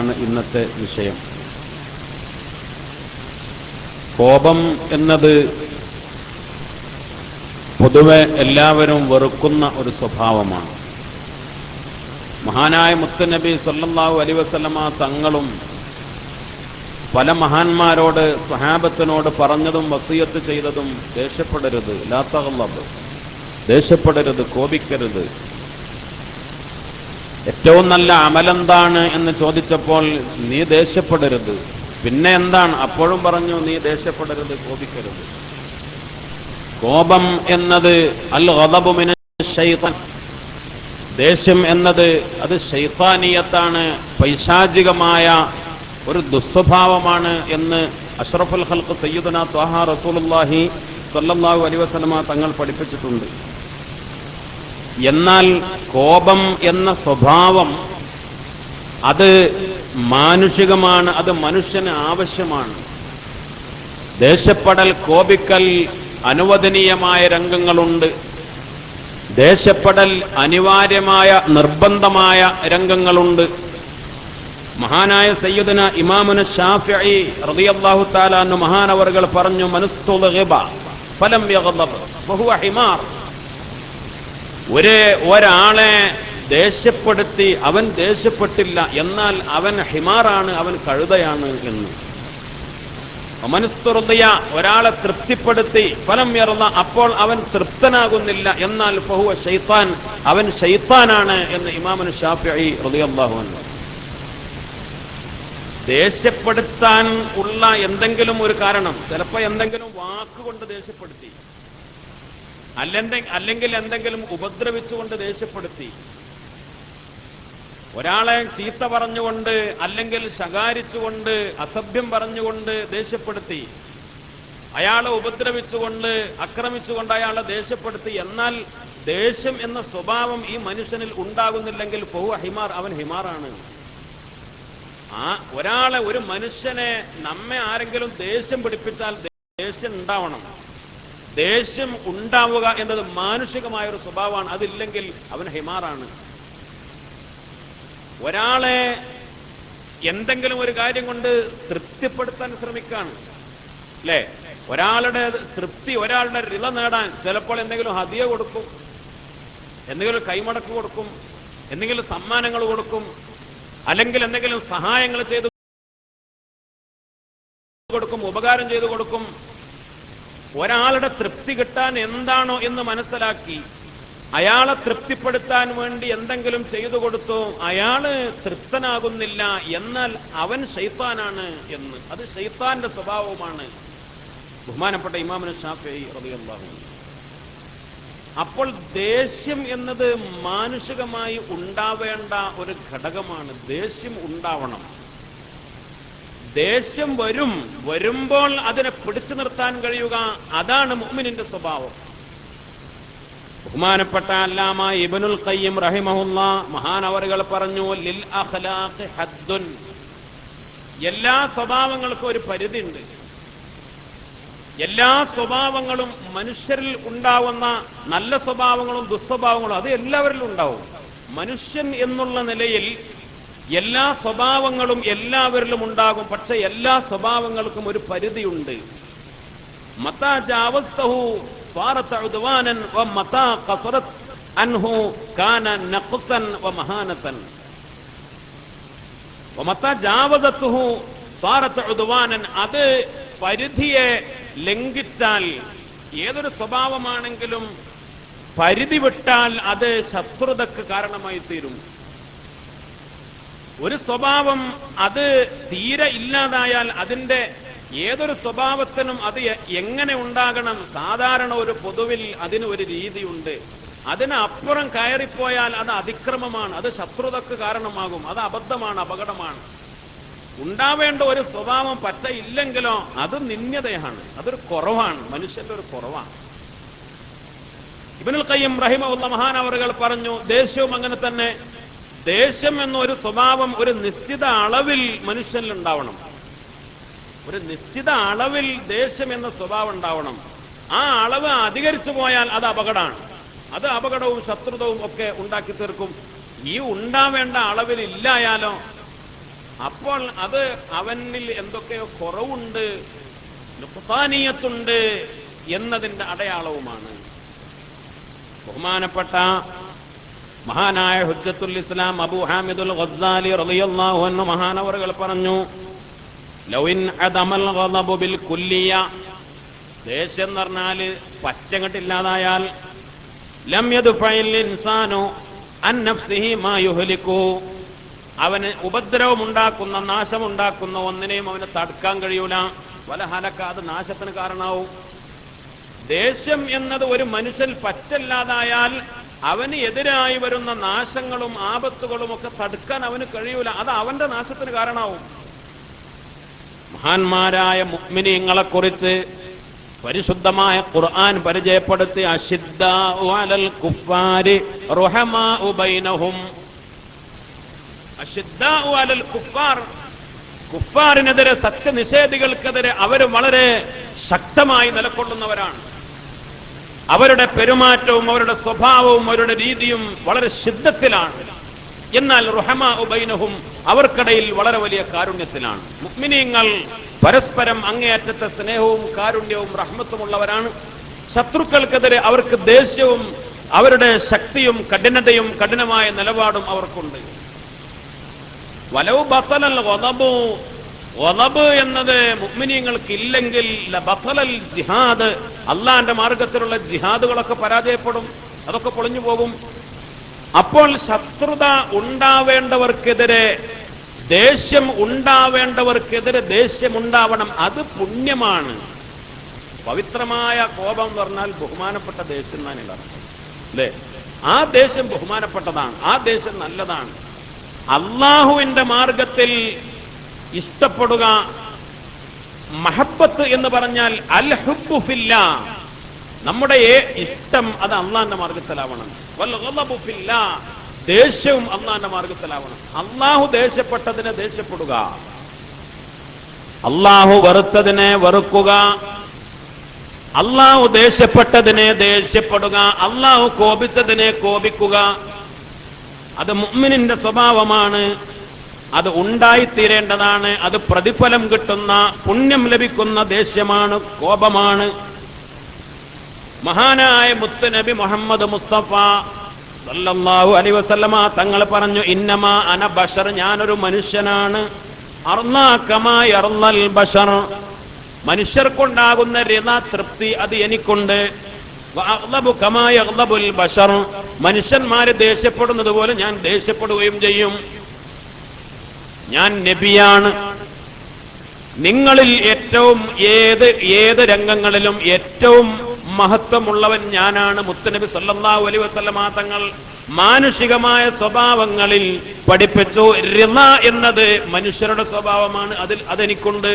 എന്നാണ് ഇന്നത്തെ വിഷയം. കോപം എന്നത് പൊതുവെ എല്ലാവരും വെറുക്കുന്ന ഒരു സ്വഭാവമാണ്. മഹാനായ മുത്തുനബി സല്ലല്ലാഹു അലൈഹി വസല്ലമ തങ്ങളും പല മഹാന്മാരോട് സ്വഹാബത്തിനോട് പറഞ്ഞതും വസിയത്ത് ചെയ്തതും ദേഷ്യപ്പെടരുത്, ലാ തഗ്ളബ്, ദേഷ്യപ്പെടരുത്, കോപിക്കരുത്. ഏറ്റവും നല്ല അമലെന്താണ് എന്ന് ചോദിച്ചപ്പോൾ നീ ദേഷ്യപ്പെടരുത്. പിന്നെ എന്താണ്? അപ്പോഴും പറഞ്ഞു നീ ദേഷ്യപ്പെടരുത്, കോപിക്കരുത്. കോപം എന്നത് അൽ ഗളബു മിനശ് ശൈത്താൻ, ദേഷ്യം എന്നത് അത് ശൈത്താനിയത്താണ്, പൈശാചികമായ ഒരു ദുസ്വഭാവമാണ് എന്ന് അഷ്റഫുൽ ഖൽഖ് സയ്യിദുനാ ത്വാഹ റസൂലുള്ളാഹി സ്വല്ലല്ലാഹു അലൈഹി വസല്ലമ തങ്ങൾ പഠിപ്പിച്ചിട്ടുണ്ട്. എന്നാൽ കോപം എന്ന സ്വഭാവം അത് മാനുഷികമാണ്, അത് മനുഷ്യന് ആവശ്യമാണ്. ദേഷ്യപ്പെടൽ, കോപിക്കൽ അനുവദനീയമായ രംഗങ്ങളുണ്ട്, ദേഷ്യപ്പെടൽ അനിവാര്യമായ നിർബന്ധമായ രംഗങ്ങളുണ്ട്. മഹാനായ സയ്യിദുന ഇമാമുന ശാഫിഈ റളിയല്ലാഹു തആല അൻഹു മഹാനവറുകൾ പറഞ്ഞു, മനുസ്തുഗ്ഹിബ ഫലം യഗ്ളബ് വഹുവ ഹിമാർ. ഒരാളെ ദേഷ്യപ്പെടുത്തി അവൻ ദേഷ്യപ്പെട്ടില്ല, എന്നാൽ അവൻ ഹിമാറാണ്, അവൻ കഴുതയാണ് എന്ന്. മനുസ്തുർദിയ, ഒരാളെ തൃപ്തിപ്പെടുത്തി ഫലം യർള, അപ്പോൾ അവൻ തൃപ്തനാകുന്നില്ല, എന്നാൽ ഫഹുവ ശൈത്താൻ, അവൻ ശൈത്താനാണ് എന്ന് ഇമാമുന ശാഫിഈ റളിയല്ലാഹു അൻഹു. ദേഷ്യപ്പെടുത്താൻ ഉള്ള എന്തെങ്കിലും ഒരു കാരണം, ചിലപ്പോൾ എന്തെങ്കിലും വാക്കുകൊണ്ട് ദേഷ്യപ്പെടുത്തി, അല്ലെങ്കിൽ എന്തെങ്കിലും ഉപദ്രവിച്ചുകൊണ്ട് ദേഷ്യപ്പെടുത്തി, ഒരാളെ ചീത്ത പറഞ്ഞുകൊണ്ട് അല്ലെങ്കിൽ ശകാരിച്ചുകൊണ്ട് അസഭ്യം പറഞ്ഞുകൊണ്ട് ദേഷ്യപ്പെടുത്തി, അയാളെ ഉപദ്രവിച്ചുകൊണ്ട് ആക്രമിച്ചുകൊണ്ട് അയാളെ ദേഷ്യപ്പെടുത്തി, എന്നാൽ ദേഷ്യം എന്ന സ്വഭാവം ഈ മനുഷ്യനിൽ ഉണ്ടാകുന്നില്ലെങ്കിൽ ഫഹുവ ഹിമാർ, അവൻ ഹിമാറാണ്. ഒരാളെ, ഒരു മനുഷ്യനെ, നമ്മെ ആരെങ്കിലും ദേഷ്യം പിടിപ്പിച്ചാൽ ദേഷ്യം ഉണ്ടാവണം. ദേഷ്യം ഉണ്ടാവുക എന്നത് മാനുഷികമായ ഒരു സ്വഭാവമാണ്, അതില്ലെങ്കിൽ അവൻ ഹിമാറാണ്. ഒരാളെ എന്തെങ്കിലും ഒരു കാര്യം കൊണ്ട് തൃപ്തിപ്പെടുത്താൻ ശ്രമിക്കാണ്, അല്ലേ? ഒരാളുടെ തൃപ്തി, ഒരാളുടെ റിള നേടാൻ ചിലപ്പോൾ എന്തെങ്കിലും ഹദിയ കൊടുക്കും, എന്തെങ്കിലും കൈമടക്ക് കൊടുക്കും, എന്തെങ്കിലും സമ്മാനങ്ങൾ കൊടുക്കും, അല്ലെങ്കിൽ എന്തെങ്കിലും സഹായങ്ങൾ ചെയ്തു കൊടുക്കും, ഉപകാരം ചെയ്തു കൊടുക്കും. ഒരാളുടെ തൃപ്തി കിട്ടാൻ എന്താണോ എന്ന് മനസ്സിലാക്കി അയാളെ തൃപ്തിപ്പെടുത്താൻ വേണ്ടി എന്തെങ്കിലും ചെയ്തു കൊടുത്തു, അയാള് തൃപ്തനാകുന്നില്ല, എന്നാൽ അവൻ ശൈത്താനാണ് എന്ന്. അത് ശൈത്താന്റെ സ്വഭാവമാണ്. ബഹുമാനപ്പെട്ട ഇമാമുന ശാഫിഈ റളിയല്ലാഹു അൻഹു. അപ്പോൾ ദേഷ്യം എന്നത് മാനുഷികമായി ഉണ്ടാവേണ്ട ഒരു ഘടകമാണ്. ദേഷ്യം ഉണ്ടാവണം. ദേഷ്യം വരുമ്പോൾ അതിനെ പിടിച്ചു നിർത്താൻ കഴിയുക, അതാണ് മുഅ്മിനിന്റെ സ്വഭാവം. ബഹുമാനപ്പെട്ട അല്ലാമ ഇബ്നുൽ ഖയ്യിം റഹിമഹുല്ലാഹ് മഹാനവറുകൾ പറഞ്ഞു, ലിൽ അഖ്ലാഖി ഹദ്ദുൻ, എല്ലാ സ്വഭാവങ്ങൾക്കും ഒരു പരിധിയുണ്ട്. എല്ലാ സ്വഭാവങ്ങളും മനുഷ്യരിൽ ഉണ്ടാവുന്ന നല്ല സ്വഭാവങ്ങളും ദുസ്വഭാവങ്ങളും അത് എല്ലാവരിലും ഉണ്ടാവും. മനുഷ്യൻ എന്നുള്ള നിലയിൽ എല്ലാ സ്വഭാവങ്ങളും എല്ലാവരിലും ഉണ്ടാകും. പക്ഷെ എല്ലാ സ്വഭാവങ്ങൾക്കും ഒരു പരിധിയുണ്ട്. മതാ ജാവസ്തഹു സ്വാറത ഉദ്വാനൻ വ മതാ ഖസറത് അൻഹു കാന നഖ്സൻ വ മഹാനതൻ വ മതാ ജാവസതുഹു സ്വാറത ഉദ്വാനൻ. അത് പരിധിയെ ലംഘിച്ചാൽ, ഏതൊരു സ്വഭാവമാണെങ്കിലും പരിധി വിട്ടാൽ അത് ശത്രുതക്ക് കാരണമായി തീരും. ഒരു സ്വഭാവം അത് തീരെ ഇല്ലാതായാൽ, അതിന്റെ ഏതൊരു സ്വഭാവത്തിനും അത് എങ്ങനെ ഉണ്ടാകണം, സാധാരണ ഒരു പൊതുവിൽ അതിന് ഒരു രീതിയുണ്ട്. അതിനപ്പുറം കയറിപ്പോയാൽ അത് അതിക്രമമാണ്, അത് ശത്രുതക്ക് കാരണമാകും, അത് അബദ്ധമാണ്, അപകടമാണ്. ഉണ്ടാവേണ്ട ഒരു സ്വഭാവം പറ്റയില്ലെങ്കിലോ അത് നിന്ദ്യതയാണ്, അതൊരു കുറവാണ്, മനുഷ്യന്റെ ഒരു കുറവാണ്. ഇബ്നുൽ ഖയ്യിം റഹിമഹുല്ലാഹ് മഹാനവറുകൾ പറഞ്ഞു, ദേഷ്യവും അങ്ങനെ തന്നെ. ദേഷ്യം എന്നൊരു സ്വഭാവം ഒരു നിശ്ചിത അളവിൽ മനുഷ്യനിൽ ഉണ്ടാവണം. ഒരു നിശ്ചിത അളവിൽ ദേഷ്യം എന്ന സ്വഭാവം ഉണ്ടാവണം. ആ അളവ് അധികരിച്ചു പോയാൽ അത് അപകടമാണ്. അത് അപകടവും ശത്രുതവും ഒക്കെ ഉണ്ടാക്കി തീർക്കും. ഈ ഉണ്ടാവേണ്ട അളവിൽ ഇല്ലായാലോ അപ്പോൾ അത് അവനിൽ എന്തൊക്കെയോ കുറവുണ്ട്, നുഖ്സാനിയത്തുണ്ട് എന്നതിന്റെ അടയാളവുമാണ്. ബഹുമാനപ്പെട്ട മഹാനായ ഹുജ്ജത്തുൽ ഇസ്ലാം അബൂ ഹാമിദുൽ ഗസ്സാലി റളിയല്ലാഹു അൻഹു മഹാനവറുകൾ പറഞ്ഞു, ലൗഇൻ അദമൽ ഗളബു ബിൽ കുല്ലിയ, ദേഷ്യം എന്ന് പറഞ്ഞാല് പച്ചങ്ങട്ടില്ലാതായാൽ, ലം യദ്ഫഇൽ ഇൻസാനു അൻ നഫ്സിഹി മാ യുഹ്ലികു, അവന് ഉപദ്രവമുണ്ടാക്കുന്ന നാശമുണ്ടാക്കുന്ന ഒന്നിനെയും അവന് തടുക്കാൻ കഴിയൂല. വല ഹലക, അത് നാശത്തിന് കാരണമാവും. ദേഷ്യം എന്നത് ഒരു മനുഷ്യൻ പറ്റല്ലാതായാൽ അവന് എതിരായി വരുന്ന നാശങ്ങളും ആപത്തുകളും ഒക്കെ തടുക്കാൻ അവന് കഴിയൂല. അത് അവന്റെ നാശത്തിന് കാരണമാവും. മഹാന്മാരായ മുഅ്മിനീങ്ങളെ കുറിച്ച് പരിശുദ്ധമായ ഖുർആൻ പരിചയപ്പെടുത്തി, അശിദ്ദാഉ അലൽ കുഫാരി റുഹമാഉ ബൈനഹും. അശിദ്ദാഉ അലൽ കുഫാർ, കുഫാറിനെതിരെ, സത്യനിഷേധികൾക്കെതിരെ അവർ വളരെ ശക്തമായി നിലകൊള്ളുന്നവരാണ്. അവരുടെ പെരുമാറ്റവും അവരുടെ സ്വഭാവവും അവരുടെ രീതിയും വളരെ ശിദ്ദത്തിലാണ്. എന്നാൽ റുഹമാഉ ബൈനഹും, അവർക്കിടയിൽ വളരെ വലിയ കാരുണ്യത്തിലാണ്. മുഅ്മിനീങ്ങൾ പരസ്പരം അങ്ങേയറ്റത്തെ സ്നേഹവും കാരുണ്യവും റഹ്മത്തുമുള്ളവരാണ്. ശത്രുക്കൾക്കെതിരെ അവർക്ക് ദേഷ്യവും അവരുടെ ശക്തിയും കഠിനതയും കഠിനമായ നിലപാടും അവർക്കുണ്ട്. വലൗ ബത്തലൽ ഗളബു, ഗളബ് എന്നത് മുഅ്മിനീങ്ങൾക്ക് ഇല്ലെങ്കിൽ ലബത്തലൽ ജിഹാദ്, അള്ളാന്റെ മാർഗത്തിലുള്ള ജിഹാദുകളൊക്കെ പരാജയപ്പെടും, അതൊക്കെ പൊളിഞ്ഞു പോകും. അപ്പോൾ ശത്രുത ഉണ്ടാവേണ്ടവർക്കെതിരെ, ദേഷ്യം ഉണ്ടാവേണ്ടവർക്കെതിരെ ദേഷ്യമുണ്ടാവണം. അത് പുണ്യമാണ്. പവിത്രമായ കോപം എന്ന് പറഞ്ഞാൽ ബഹുമാനപ്പെട്ട ദേഷ്യം എന്നാണ് അല്ലേ? ആ ദേഷ്യം ബഹുമാനപ്പെട്ടതാണ്, ആ ദേഷ്യം നല്ലതാണ്. അള്ളാഹുവിന്റെ മാർഗത്തിൽ ഇഷ്ടപ്പെടുക, മഹബത്ത് എന്ന് പറഞ്ഞാൽ അൽ ഹുബ്ബു ഫില്ലാ, നമ്മുടെ ഇഷ്ടം അത് അള്ളാന്റെ മാർഗത്തിലാവണം. വൽ ഗളബു ഫില്ലാ, ദേഷ്യവും അള്ളാന്റെ മാർഗത്തിലാവണം. അള്ളാഹു ദേഷ്യപ്പെട്ടതിനെ ദേഷ്യപ്പെടുക, അള്ളാഹു വെറുത്തതിനെ വെറുക്കുക, അള്ളാഹു ദേഷ്യപ്പെട്ടതിനെ ദേഷ്യപ്പെടുക, അള്ളാഹു കോപിച്ചതിനെ കോപിക്കുക. അത് മുഅ്മിനിന്റെ സ്വഭാവമാണ്. അത് ഉണ്ടായിത്തീരേണ്ടതാണ്. അത് പ്രതിഫലം കിട്ടുന്ന, പുണ്യം ലഭിക്കുന്ന ദേഷ്യമാണ്, കോപമാണ്. മഹാനായ മുത്തുനബി മുഹമ്മദ് മുസ്തഫ സല്ലല്ലാഹു അലൈഹി വസല്ലമ തങ്ങൾ പറഞ്ഞു, ഇന്നമാ അന ബശർ, ഞാനൊരു മനുഷ്യനാണ്. അർളാ കമാ യർളൽ ബശർ, മനുഷ്യർക്കുണ്ടാകുന്ന റിള, തൃപ്തി, അത് എനിക്കുണ്ട്. വഅഗ്ളബു കമാ യഗ്ളബുൽ ബശർ, മനുഷ്യന്മാര് ദേഷ്യപ്പെടുന്നത് പോലെ ഞാൻ ദേഷ്യപ്പെടുകയും ചെയ്യും. ഞാൻ നബിയാണ്. നിങ്ങളിൽ ഏറ്റവും ഏത് രംഗങ്ങളിലും ഏറ്റവും മഹത്വമുള്ളവൻ ഞാനാണ്. മുത്തുനബി സല്ലല്ലാഹു അലൈഹി വസല്ലമ തങ്ങൾ മാനുഷികമായ സ്വഭാവങ്ങളിൽ പഠിപ്പിച്ചു, റിള എന്നത് മനുഷ്യരുടെ സ്വഭാവമാണ്, അതെനിക്കുണ്ട്.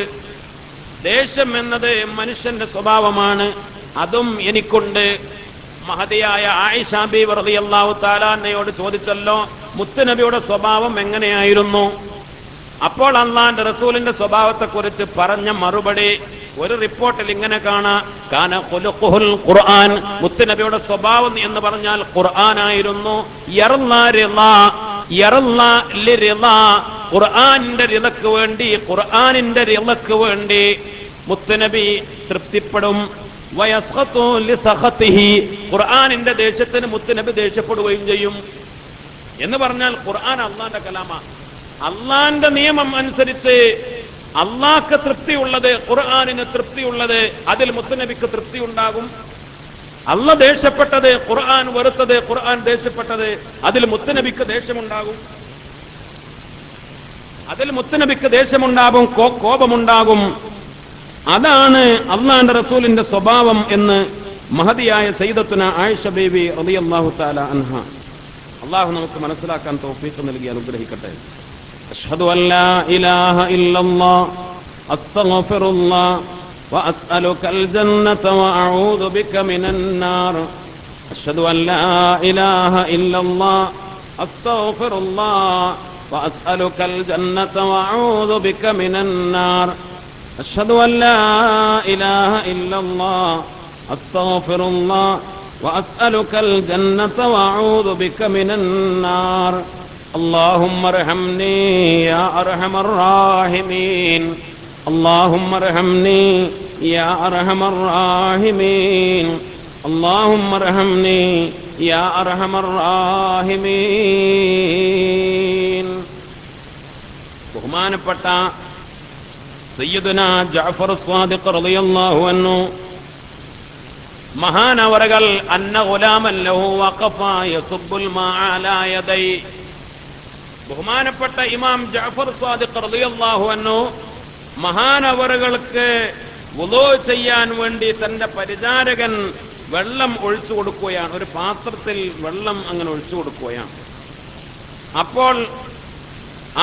ദേഷ്യം എന്നത് മനുഷ്യന്റെ സ്വഭാവമാണ്, അതും എനിക്കുണ്ട്. മഹദിയായ ആയിഷ ബീവി റളിയല്ലാഹു തആല അൻഹയോട് ചോദിച്ചല്ലോ, മുത്തുനബിയുടെ സ്വഭാവം എങ്ങനെയായിരുന്നു? അപ്പോൾ അല്ലാഹുവിന്റെ റസൂലിന്റെ സ്വഭാവത്തെക്കുറിച്ച് പറഞ്ഞ മറുപടി ഒരു റിപ്പോർട്ടിൽ ഇങ്ങനെ കാണാം, കാന ഖുലുഖുൽ ഖുർആൻ, മുത്തുനബിയുടെ സ്വഭാവം എന്ന് പറഞ്ഞാൽ ഖുർആനായിരുന്നു. യർളാ റിളാ, യർളാ ലിറിളാ, ഖുർആനിന്റെ റിളക്ക് വേണ്ടി, ഖുർആനിന്റെ റിളക്ക് വേണ്ടി മുത്തുനബി തൃപ്തിപ്പെടും. വയസ്ഖതു ലിസഖതിഹി, ഖുർആനിന്റെ ദേഷ്യത്തിന് മുത്തുനബി ദേഷ്യപ്പെടുകയും ചെയ്യും. എന്ന് പറഞ്ഞാൽ ഖുർആൻ അള്ളാന്റെ കലാമാണ്. അള്ളാന്റെ നിയമം അനുസരിച്ച് അള്ളാഹ്ക്ക് തൃപ്തിയുള്ളത്, ഖുർആനിന് തൃപ്തിയുള്ളത്, അതിൽ മുത്തുനബിക്ക് തൃപ്തി ഉണ്ടാകും. അള്ളാഹ് ദേഷ്യപ്പെട്ടത്, ഖുർആൻ വെറുത്തത്, ഖുർആൻ ദേഷ്യപ്പെട്ടത്, അതിൽ മുത്തുനബിക്ക് ദേഷ്യമുണ്ടാകും. അതിൽ മുത്തുനബിക്ക് ദേഷ്യമുണ്ടാകും, കോപമുണ്ടാകും. അതാണ് അള്ളാന്റെ റസൂലിന്റെ സ്വഭാവം എന്ന് മഹദിയായ സയ്യിദത്തുന ആയിഷ ബീവി റളിയല്ലാഹു തആല അൻഹ. അള്ളാഹു നമുക്ക് മനസ്സിലാക്കാൻ തൗഫീഖ് നൽകി അനുഗ്രഹിക്കട്ടെ. അഷ്ഹദു അൻ ലാ ഇലാഹ ഇല്ലല്ലാഹ് അസ്തഗ്ഫിറുല്ലാഹ് വഅസ്അലുകൽ ജന്നത വഅഊദു ബിക മിനൻ നാർ. അഷ്ഹദു അൻ ലാ ഇലാഹ ഇല്ലല്ലാഹ് അസ്തഗ്ഫിറുല്ലാഹ് വഅസ്അലുകൽ ജന്നത വഅഊദു ബിക മിനൻ നാർ. അഷ്ഹദു അൻ ലാ ഇലാഹ ഇല്ലല്ലാഹ് അസ്തഗ്ഫിറുല്ലാഹ് വഅസ്അലുകൽ ജന്നത വഅഊദു ബിക മിനൻ നാർ. اللهم ارحمني يا أرحم الراحمين اللهم ارحمني يا أرحم الراحمين اللهم ارحمني يا أرحم الراحمين. ബഹുമാനപ്പെട്ട സയ്യിദുന ജഅഫർ സ്വാദിഖ് റളിയല്ലാഹു അൻഹു മഹാനവറുകൾ അന്ന ഗുലാമൻ ലഹു വഖഫ യസുബ്ബുൽ മാഅ അലാ യദൈ. ബഹുമാനപ്പെട്ട ഇമാം ജഅഫർ സ്വാദിഖ് റളിയല്ലാഹു അൻഹു മഹാനവറുകൾക്ക് വുളൂ ചെയ്യാൻ വേണ്ടി തന്റെ പരിചാരകൻ വെള്ളം ഒഴിച്ചു കൊടുക്കുകയാണ്. ഒരു പാത്രത്തിൽ വെള്ളം അങ്ങനെ ഒഴിച്ചു കൊടുക്കുകയാണ്. അപ്പോൾ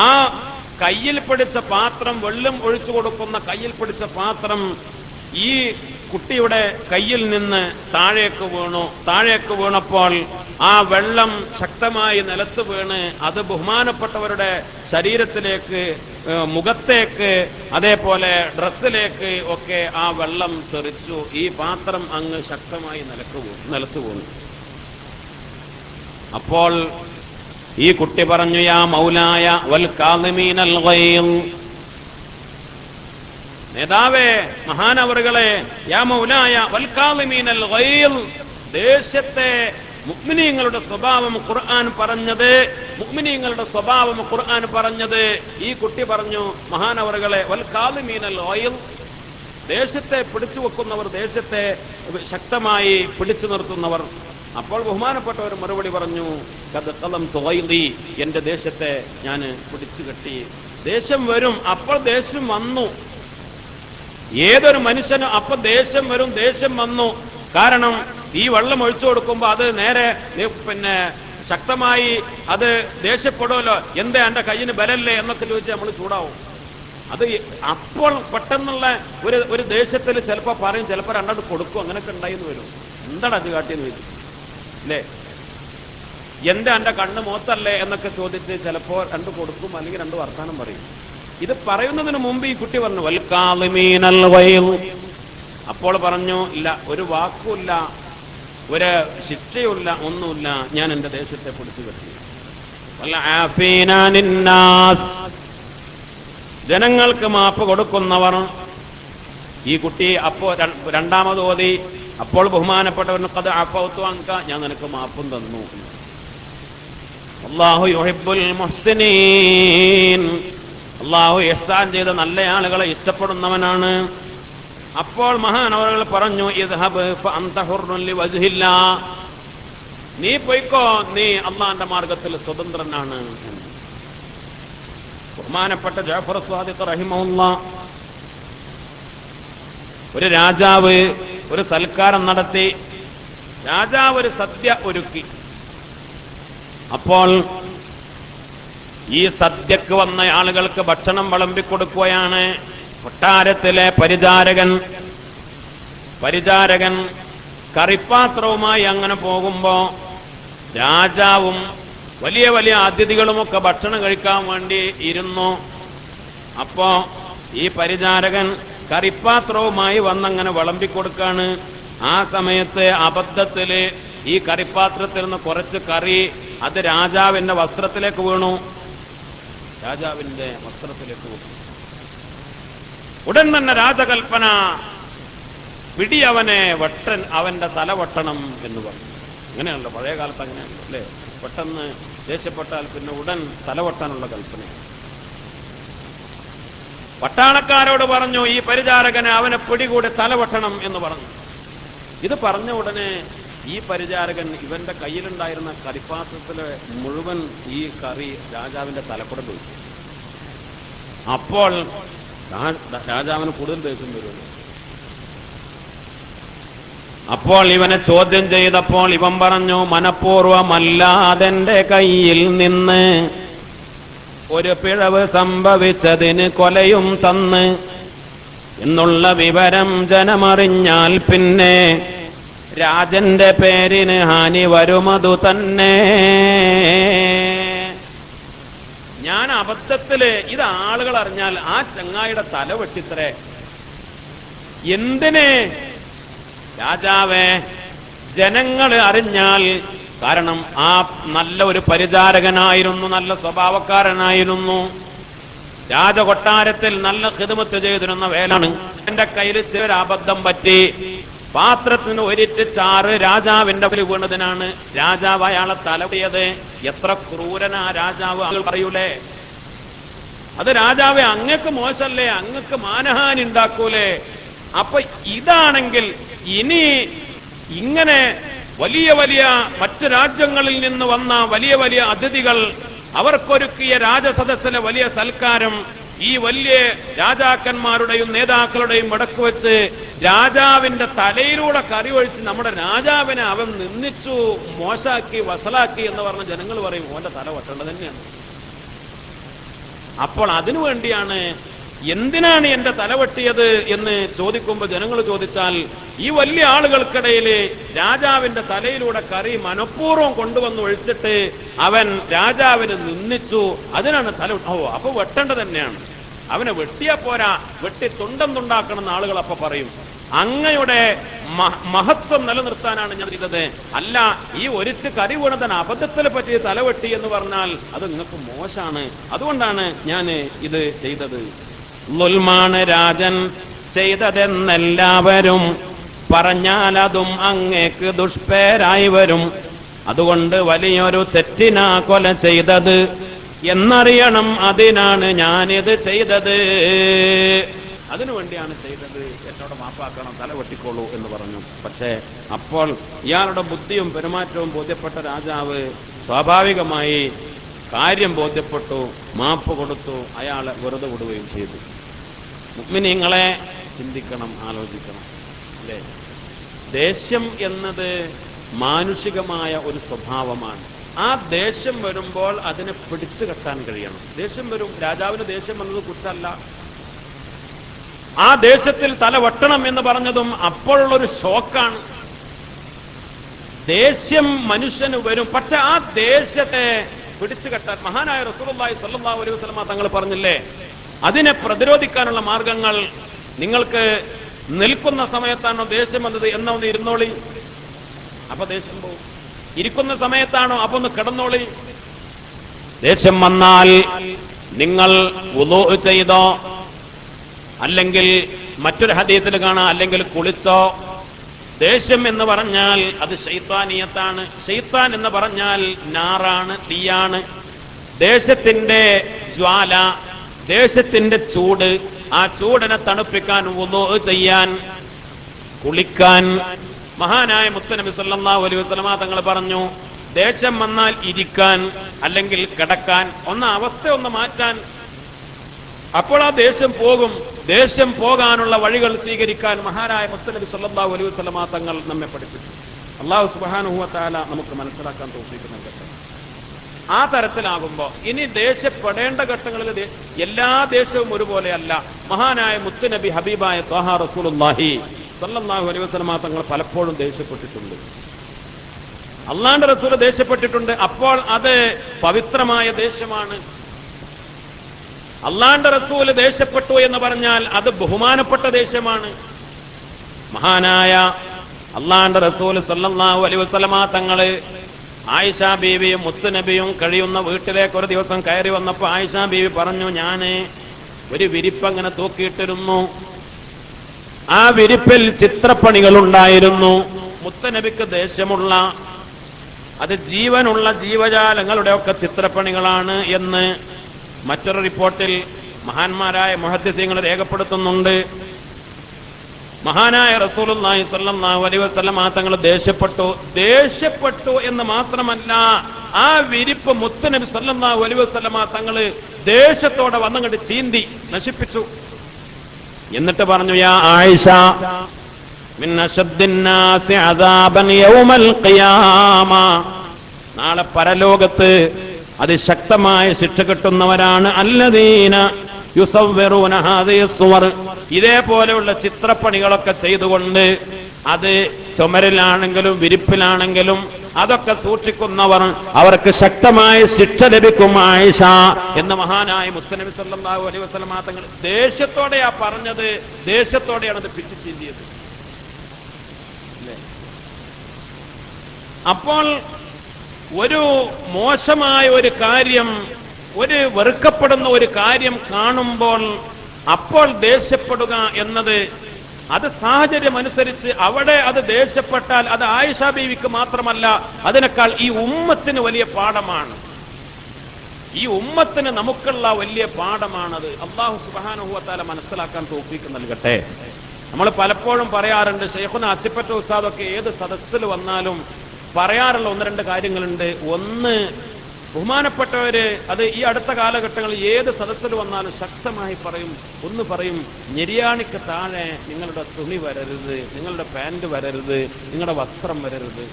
ആ കയ്യിൽ പിടിച്ച പാത്രം, വെള്ളം ഒഴിച്ചു കൊടുക്കുന്ന കയ്യിൽ പിടിച്ച പാത്രം ഈ കുട്ടിയുടെ കയ്യിൽ നിന്ന് താഴേക്ക് വീണപ്പോൾ ആ വെള്ളം ശക്തമായി നിലത്ത് വീണ് അത് ബഹുമാനപ്പെട്ടവരുടെ ശരീരത്തിലേക്ക്, മുഖത്തേക്ക്, അതേപോലെ ഡ്രസ്സിലേക്ക് ഒക്കെ ആ വെള്ളം തെറിച്ചു. ഈ പാത്രം അങ്ങ് ശക്തമായി നിലത്ത് വീണു. അപ്പോൾ ഈ കുട്ടി പറഞ്ഞു, യാ മൗലായ വൽ കാളിമീനൽ ഗൈൽ, നേതാവേ, മഹാനവറുകളെ, യാ മൗലായ വൽ കാളിമീനൽ ഗൈൽ, ദേശത്തെ മുഅ്മിനീങ്ങളുടെ സ്വഭാവം ഖുർആൻ പറഞ്ഞത് ഈ കുട്ടി പറഞ്ഞു, മഹാനവറുകളെ, വൽ കാളിമീനൽ ഗൈൽ, ദേശത്തെ പിടിച്ചു വെക്കുന്നവർ, ദേശത്തെ ശക്തമായി പിടിച്ചു നിർത്തുന്നവർ. അപ്പോൾ ബഹുമാനപ്പെട്ടവർ മറുപടി പറഞ്ഞു, ഖദ് ഖലംതു ഗൈദി, എന്റെ ദേശത്തെ ഞാൻ പിടിച്ചു കെട്ടി. ദേശം വരും, അപ്പോൾ ദേശം വന്നു. ഏതൊരു മനുഷ്യനും അപ്പോൾ ദേശം വരും, ദേശം വന്നു. കാരണം ഈ വെള്ളം ഒഴിച്ചു കൊടുക്കുമ്പോൾ അത് നേരെ ശക്തമായി അത് ദേഷ്യപ്പെടുമല്ലോ. എന്താ എന്റെ കയ്യിന് ബലല്ലേ എന്നൊക്കെ ചോദിച്ചാൽ നമ്മൾ ചൂടാവും. അത് അപ്പോൾ പെട്ടെന്നുള്ള ഒരു ദേശത്തിൽ ചിലപ്പോൾ പറയും, ചിലപ്പോൾ രണ്ടാമത് കൊടുക്കും. അങ്ങനെയൊക്കെ ഉണ്ടായിന്ന് വരും. എന്താണ് അത് കാട്ടിയെന്ന് വരും അല്ലേ? എന്താ എന്റെ കണ്ണ് മോത്തല്ലേ എന്നൊക്കെ ചോദിച്ച് ചിലപ്പോൾ രണ്ട് കൊടുക്കും, അല്ലെങ്കിൽ രണ്ട് വർത്താനം പറയും. ഇത് പറയുന്നതിന് മുമ്പ് ഈ കുട്ടി പറഞ്ഞു, വൽ കാളിമീനൽ ഗൈൽ. അപ്പോൾ പറഞ്ഞു, ഇല്ല, ഒരു വാക്കുമില്ല, ഒരു ശിക്ഷയുമില്ല, ഒന്നുമില്ല, ഞാൻ എന്റെ ദേശത്തെ പിടിച്ചു കെട്ടി. വൽ ആഫീന അനിന്നാസ്, ജനങ്ങൾക്ക് മാപ്പ് കൊടുക്കുന്നവർ. ഈ കുട്ടി അപ്പോ രണ്ടാമത് ഓതി. അപ്പോൾ ബഹുമാനപ്പെട്ടവന് ഖദ് അഫൗതു അൻക, ഞാൻ നിനക്ക് മാപ്പും തന്നു. അല്ലാഹു യുഹിബ്ബുൽ മുഹ്സിനീൻ, അല്ലാഹു ഇഹ്സാൻ ചെയ്ത നല്ല ആളുകളെ ഇഷ്ടപ്പെടുന്നവനാണ്. അപ്പോൾ മഹാനവറുകൾ പറഞ്ഞു, ഇദ്ഹബ് ഫഅൻത ഹുർറുൻ ലിവജ്ഹില്ലാ, നീ പോയിക്കോ, നീ അള്ളാന്റെ മാർഗത്തിൽ സ്വതന്ത്രനാണ്. ബഹുമാനപ്പെട്ട ജഅഫർ സ്വാദിഖ് റഹിമഹുല്ലാഹ്, ഒരു രാജാവ് ഒരു സൽക്കാരം നടത്തി. രാജാവ് ഒരു സദ്യ ഒരുക്കി. അപ്പോൾ ഈ സദ്യക്ക് വന്ന ആളുകൾക്ക് ഭക്ഷണം വിളമ്പിക്കൊടുക്കുകയാണ്. കൊട്ടാരത്തിലെ പരിചാരകൻ കറിപ്പാത്രവുമായി അങ്ങനെ പോകുമ്പോ രാജാവും വലിയ വലിയ അതിഥികളുമൊക്കെ ഭക്ഷണം കഴിക്കാൻ വേണ്ടി ഇരുന്നു. അപ്പോ ഈ പരിചാരകൻ കറിപ്പാത്രവുമായി വന്നങ്ങനെ വിളമ്പിക്കൊടുക്കാണ്. ആ സമയത്ത് അബദ്ധത്തില് ഈ കറിപ്പാത്രത്തിൽ നിന്ന് കുറച്ച് കറി അത് രാജാവിന്റെ വസ്ത്രത്തിലേക്ക് വീണു. ഉടൻ തന്നെ രാജകൽപ്പന, പിടി അവനെ, അവന്റെ തല വെട്ടണം എന്ന് പറഞ്ഞു. അങ്ങനെയാണല്ലോ പഴയ കാലത്ത്, അങ്ങനെയാണല്ലോ അല്ലേ? പെട്ടെന്ന് ദേഷ്യപ്പെട്ടാൽ പിന്നെ ഉടൻ തലവെട്ടാനുള്ള കൽപ്പന. പട്ടാളക്കാരോട് പറഞ്ഞു, ഈ പരിചാരകനെ അവനെ പിടികൂടി തലവെട്ടണം എന്ന് പറഞ്ഞു. ഇത് പറഞ്ഞ ഉടനെ ഈ പരിചാരകൻ ഇവന്റെ കയ്യിലുണ്ടായിരുന്ന കറിപ്പാത്രത്തിലെ മുഴുവൻ ഈ കറി രാജാവിന്റെ തലപ്പുറത്ത് വെച്ചു. അപ്പോൾ രാജാവിന് കൂടുതൽ ദേഷ്യം വരുന്നു. അപ്പോൾ ഇവനെ ചോദ്യം ചെയ്തപ്പോൾ ഇവൻ പറഞ്ഞു, മനഃപൂർവമല്ലാതെന്റെ കയ്യിൽ നിന്ന് ഒരു പിഴവ് സംഭവിച്ചതിന് കൊലയും തന്ന് എന്നുള്ള വിവരം ജനമറിഞ്ഞാൽ പിന്നെ രാജന്റെ പേരിന് ഹാനി വരുമതു തന്നെ. ഞാൻ അബദ്ധത്തില് ഇത് ആളുകൾ അറിഞ്ഞാൽ ആ ചങ്ങായിയുടെ തല വെട്ടിത്രേ. എന്തിന് രാജാവേ? ജനങ്ങൾ അറിഞ്ഞാൽ കാരണം ആ നല്ല ഒരു പരിചാരകനായിരുന്നു, നല്ല സ്വഭാവക്കാരനായിരുന്നു. രാജകൊട്ടാരത്തിൽ നല്ല ഖിദ്മത്ത് ചെയ്തിരുന്ന വേലാണ്. എന്റെ കയ്യിൽ ചെറിയൊരു അബദ്ധം പറ്റി. പാത്രത്തിന് ഒരിറ്റ് ചാറ് രാജാവിന്റെ മുമ്പിൽ വീണതിനാണ് രാജാവ് അയാളെ തലവിയത്. എത്ര ക്രൂരനാ രാജാവ്, ആളുകൾ പറയൂലേ. അത് രാജാവെ അങ്ങക്ക് മോശമല്ലേ, അങ്ങക്ക് മാനഹാനി ഉണ്ടാക്കൂലേ. അപ്പൊ ഇതാണെങ്കിൽ ഇനി ഇങ്ങനെ വലിയ വലിയ മറ്റ് രാജ്യങ്ങളിൽ നിന്ന് വന്ന വലിയ വലിയ അതിഥികൾ, അവർക്കൊരുക്കിയ രാജസദസ്സിലെ വലിയ സൽക്കാരം ഈ വലിയ രാജാക്കന്മാരുടെയും നേതാക്കളുടെയും ഇടക്ക് വെച്ച് രാജാവിന്റെ തലയിലൂടെ കറി ഒഴിച്ച് നമ്മുടെ രാജാവിനെ അവൻ നിന്ദിച്ചു, മോശാക്കി, വഷളാക്കി എന്ന് പറഞ്ഞ ജനങ്ങൾ പറയും ഓന്റെ തല വെട്ടേണ്ടത് തന്നെയാണ്. അപ്പോൾ അതിനുവേണ്ടിയാണ് എന്തിനാണ് എന്റെ തല വെട്ടിയത് എന്ന് ചോദിക്കുമ്പോൾ ജനങ്ങൾ ചോദിച്ചാൽ ഈ വലിയ ആളുകൾക്കിടയിൽ രാജാവിന്റെ തലയിലൂടെ കറി മനഃപൂർവ്വം കൊണ്ടുവന്ന് ഒഴിച്ചിട്ട് അവൻ രാജാവിനെ നിന്ദിച്ചു, അതിനാണ് തല. അപ്പൊ വെട്ടേണ്ടത് തന്നെയാണ്. അവനെ വെട്ടിയാ പോരാ, വെട്ടി തുണ്ടം തുണ്ടാക്കണമെന്ന് ആളുകൾ അപ്പൊ പറയും. അങ്ങയുടെ മഹത്വം നിലനിർത്താനാണ് ഞാൻ ചെയ്തത്, അല്ല ഈ ഒരിറ്റ് കറി വീണതിന് അബദ്ധത്തിൽ പറ്റിയ തലവെട്ടി എന്ന് പറഞ്ഞാൽ അത് നിങ്ങൾക്ക് മോശമാണ്, അതുകൊണ്ടാണ് ഞാൻ ഇത് ചെയ്തത്. ളുൽമാണ് രാജൻ ചെയ്തതെന്നെല്ലാവരും പറഞ്ഞാൽ അതും അങ്ങേക്ക് ദുഷ്പേരായി വരും. അതുകൊണ്ട് വലിയൊരു തെറ്റിനാ കൊല ചെയ്തത് എന്നറിയണം, അതിനാണ് ഞാനിത് ചെയ്തത്. അതിനുവേണ്ടിയാണ് ചെയ്തത്, എന്നോട് മാപ്പാക്കണം, തല വെട്ടിക്കോളൂ എന്ന് പറഞ്ഞു. പക്ഷേ അപ്പോൾ ഇയാളുടെ ബുദ്ധിയും പെരുമാറ്റവും ബോധ്യപ്പെട്ട രാജാവ് സ്വാഭാവികമായി കാര്യം ബോധ്യപ്പെട്ടു, മാപ്പ് കൊടുത്തു, അയാളെ വെറുതെ വിടുകയും ചെയ്തു. മുഅ്മിനീങ്ങളെ ചിന്തിക്കണം, ആലോചിക്കണം അല്ലേ. ദേഷ്യം എന്നത് മാനുഷികമായ ഒരു സ്വഭാവമാണ്. ആ ദേഷ്യം വരുമ്പോൾ അതിനെ പിടിച്ചു കെട്ടാൻ കഴിയണം. ദേഷ്യം വരും, രാജാവിന് ദേഷ്യം വന്നത് കുറ്റമല്ല. ആ ദേഷ്യത്തിൽ തല വെട്ടണം എന്ന് പറഞ്ഞതും അപ്പോഴുള്ളൊരു ഷോക്കാണ്. ദേഷ്യം മനുഷ്യന് വരും, പക്ഷെ ആ ദേഷ്യത്തെ പിടിച്ചു കെട്ടാൻ മഹാനായ റസൂലുള്ളാഹി സ്വല്ലല്ലാഹു അലൈഹി വസല്ലമ തങ്ങൾ പറഞ്ഞില്ലേ, അതിനെ പ്രതിരോധിക്കാനുള്ള മാർഗങ്ങൾ. നിങ്ങൾക്ക് നിൽക്കുന്ന സമയത്താണോ ദേഷ്യം വന്നത് എന്നാ ഒന്ന് ഇരുന്നോളി, അപ്പൊ ദേഷ്യം പോകും. ഇരിക്കുന്ന സമയത്താണോ അപ്പൊ ഒന്ന് കിടന്നോളി. ദേഷ്യം വന്നാൽ നിങ്ങൾ വുളൂ ചെയ്തോ, അല്ലെങ്കിൽ മറ്റൊരു ഹദീസിൽ കാണാം, അല്ലെങ്കിൽ കുളിച്ചോ. ദേഷ്യം എന്ന് പറഞ്ഞാൽ അത് ശൈത്താനിയത്താണ്. ശൈത്താൻ എന്ന് പറഞ്ഞാൽ നാറാണ്, തീയാണ്. ദേശത്തിന്റെ ജ്വാല, ദേശത്തിന്റെ ചൂട്, ആ ചൂടിനെ തണുപ്പിക്കാൻ വുളൂ ചെയ്യാൻ, കുളിക്കാൻ. മഹാനായ മുത്തനബി സല്ലല്ലാഹു അലൈഹി വസല്ലമ തങ്ങൾ പറഞ്ഞു, ദേഷ്യം വന്നാൽ ഇരിക്കാൻ അല്ലെങ്കിൽ കിടക്കാൻ, അവസ്ഥ ഒന്ന് മാറ്റാൻ. അപ്പോൾ ആ ദേഷ്യം പോകും. ദേഷ്യം പോകാനുള്ള വഴികൾ സ്വീകരിക്കാൻ മഹാനായ മുത്തനബി സല്ലല്ലാഹു അലൈഹി വസല്ലമ തങ്ങൾ നമ്മെ പഠിപ്പിച്ചു. അല്ലാഹു സുബ്ഹാനഹു വ തആല നമുക്ക് മനസ്സിലാക്കാൻ തൗഫീഖ് നൽകട്ടെ. ആ തരത്തിലാകുമ്പോ ഇനി ദേഷ്യപ്പെടേണ്ട ഘട്ടങ്ങളിൽ എല്ലാ ദേഷ്യവും ഒരുപോലെയല്ല. മഹാനായ മുത്തുനബി ഹബീബായ ത്വാഹ റസൂലുള്ളാഹി സല്ലല്ലാഹു അലൈഹി വസല്ലമ തങ്ങൾ പലപ്പോഴും ദേഷ്യപ്പെട്ടിട്ടുണ്ട്. അള്ളാന്റെ റസൂൽ ദേഷ്യപ്പെട്ടിട്ടുണ്ട്. അപ്പോൾ അത് പവിത്രമായ ദേഷ്യമാണ്. അള്ളാന്റെ റസൂൽ ദേഷ്യപ്പെട്ടു എന്ന് പറഞ്ഞാൽ അത് ബഹുമാനപ്പെട്ട ദേഷ്യമാണ്. മഹാനായ അള്ളാന്റെ റസൂൽ സല്ലല്ലാഹു അലൈഹി വസല്ലമ തങ്ങള് ആയിഷ ബീവിയും മുത്തുനബിയും കഴിയുന്ന വീട്ടിലേക്ക് ഒരു ദിവസം കയറി വന്നപ്പോ ആയിഷ ബീവി പറഞ്ഞു, ഞാന് ഒരു വിരിപ്പങ്ങനെ തൂക്കിയിട്ടിരുന്നു. ആ വിരിപ്പിൽ ചിത്രപ്പണികളുണ്ടായിരുന്നു. മുത്തുനബിക്ക് ദേഷ്യമുള്ള, അത് ജീവനുള്ള ജീവജാലങ്ങളുടെ ഒക്കെ ചിത്രപ്പണികളാണ് എന്ന് മറ്റൊരു റിപ്പോർട്ടിൽ മഹാന്മാരായ മുഹദ്ദിസീങ്ങൾ രേഖപ്പെടുത്തുന്നുണ്ട്. മഹാനായ റസൂലുള്ളാഹി സ്വല്ലല്ലാഹു അലൈഹി വസല്ലം തങ്ങൾ ദേഷ്യപ്പെട്ടു എന്ന് മാത്രമല്ല, ആ വിരിപ്പ് മുത്തുനബി സ്വല്ലല്ലാഹു അലൈഹി വസല്ലം തങ്ങൾ ദേഷ്യത്തോടെ വന്നങ്ങോട്ട് ചീന്തി നശിപ്പിച്ചു. എന്നിട്ട് പറഞ്ഞു, യാ ആയിഷ മിൻ അശദ്ദിന്നാസി അദാബൻ യൗമൽ ഖിയാമ, നാളെ പരലോകത്ത് അതിശക്തമായ ശിക്ഷ കിട്ടുന്നവരാണ് അല്ലദീന യുസവ്വിറൂന ഹാദിഹി സുവർ, ഇതേപോലെയുള്ള ചിത്രപ്പണികളൊക്കെ ചെയ്തുകൊണ്ട് അത് ചുമരിലാണെങ്കിലും വിരിപ്പിലാണെങ്കിലും അതൊക്കെ സൂക്ഷിക്കുന്നവർ, അവർക്ക് ശക്തമായ ശിക്ഷ ലഭിക്കും ആയിഷ എന്ന് മഹാനായ മുത്തനബി സല്ലല്ലാഹു അലൈഹി വസല്ലം തങ്ങൾ ദേഷ്യത്തോടെയാ പറഞ്ഞത്. ദേഷ്യത്തോടെയാണ് അത് പിച്ചു ചീന്തിയത്. അപ്പോൾ ഒരു മോശമായ ഒരു കാര്യം, ഒരു വെറുക്കപ്പെടുന്ന ഒരു കാര്യം കാണുമ്പോൾ അപ്പോൾ ദേഷ്യപ്പെടുക എന്നത്, അത് സാഹചര്യമനുസരിച്ച് അവിടെ അത് ദേഷ്യപ്പെട്ടാൽ അത് ആയിഷ ബീവിക്ക് മാത്രമല്ല, അതിനേക്കാൾ ഈ ഉമ്മത്തിന് വലിയ പാഠമാണ്. ഈ ഉമ്മത്തിന് നമുക്കുള്ള വലിയ പാഠമാണത്. അല്ലാഹു സുബ്ഹാനഹു വ തആല മനസ്സിലാക്കാൻ തൗഫീഖ് നൽകട്ടെ. നമ്മൾ പലപ്പോഴും പറയാറുണ്ട്, ശൈഖുന അത്തിപ്പറ്റ ഉസ്താദൊക്കെ ഏത് സദസ്സിൽ വന്നാലും പറയാറുള്ള ഒന്ന് രണ്ട് കാര്യങ്ങളുണ്ട്. ഒന്ന്, ബഹുമാനപ്പെട്ടവര് അത് ഈ അടുത്ത കാലഘട്ടങ്ങളിൽ ഏത് സദസ്സിൽ വന്നാലും ശക്തമായി പറയും, ഒന്ന് പറയും, ഞെരിയാണിക്ക് താഴെ നിങ്ങളുടെ തുണി വരരുത്, നിങ്ങളുടെ പാന്റ് വരരുത്, നിങ്ങളുടെ വസ്ത്രം വരരുത്.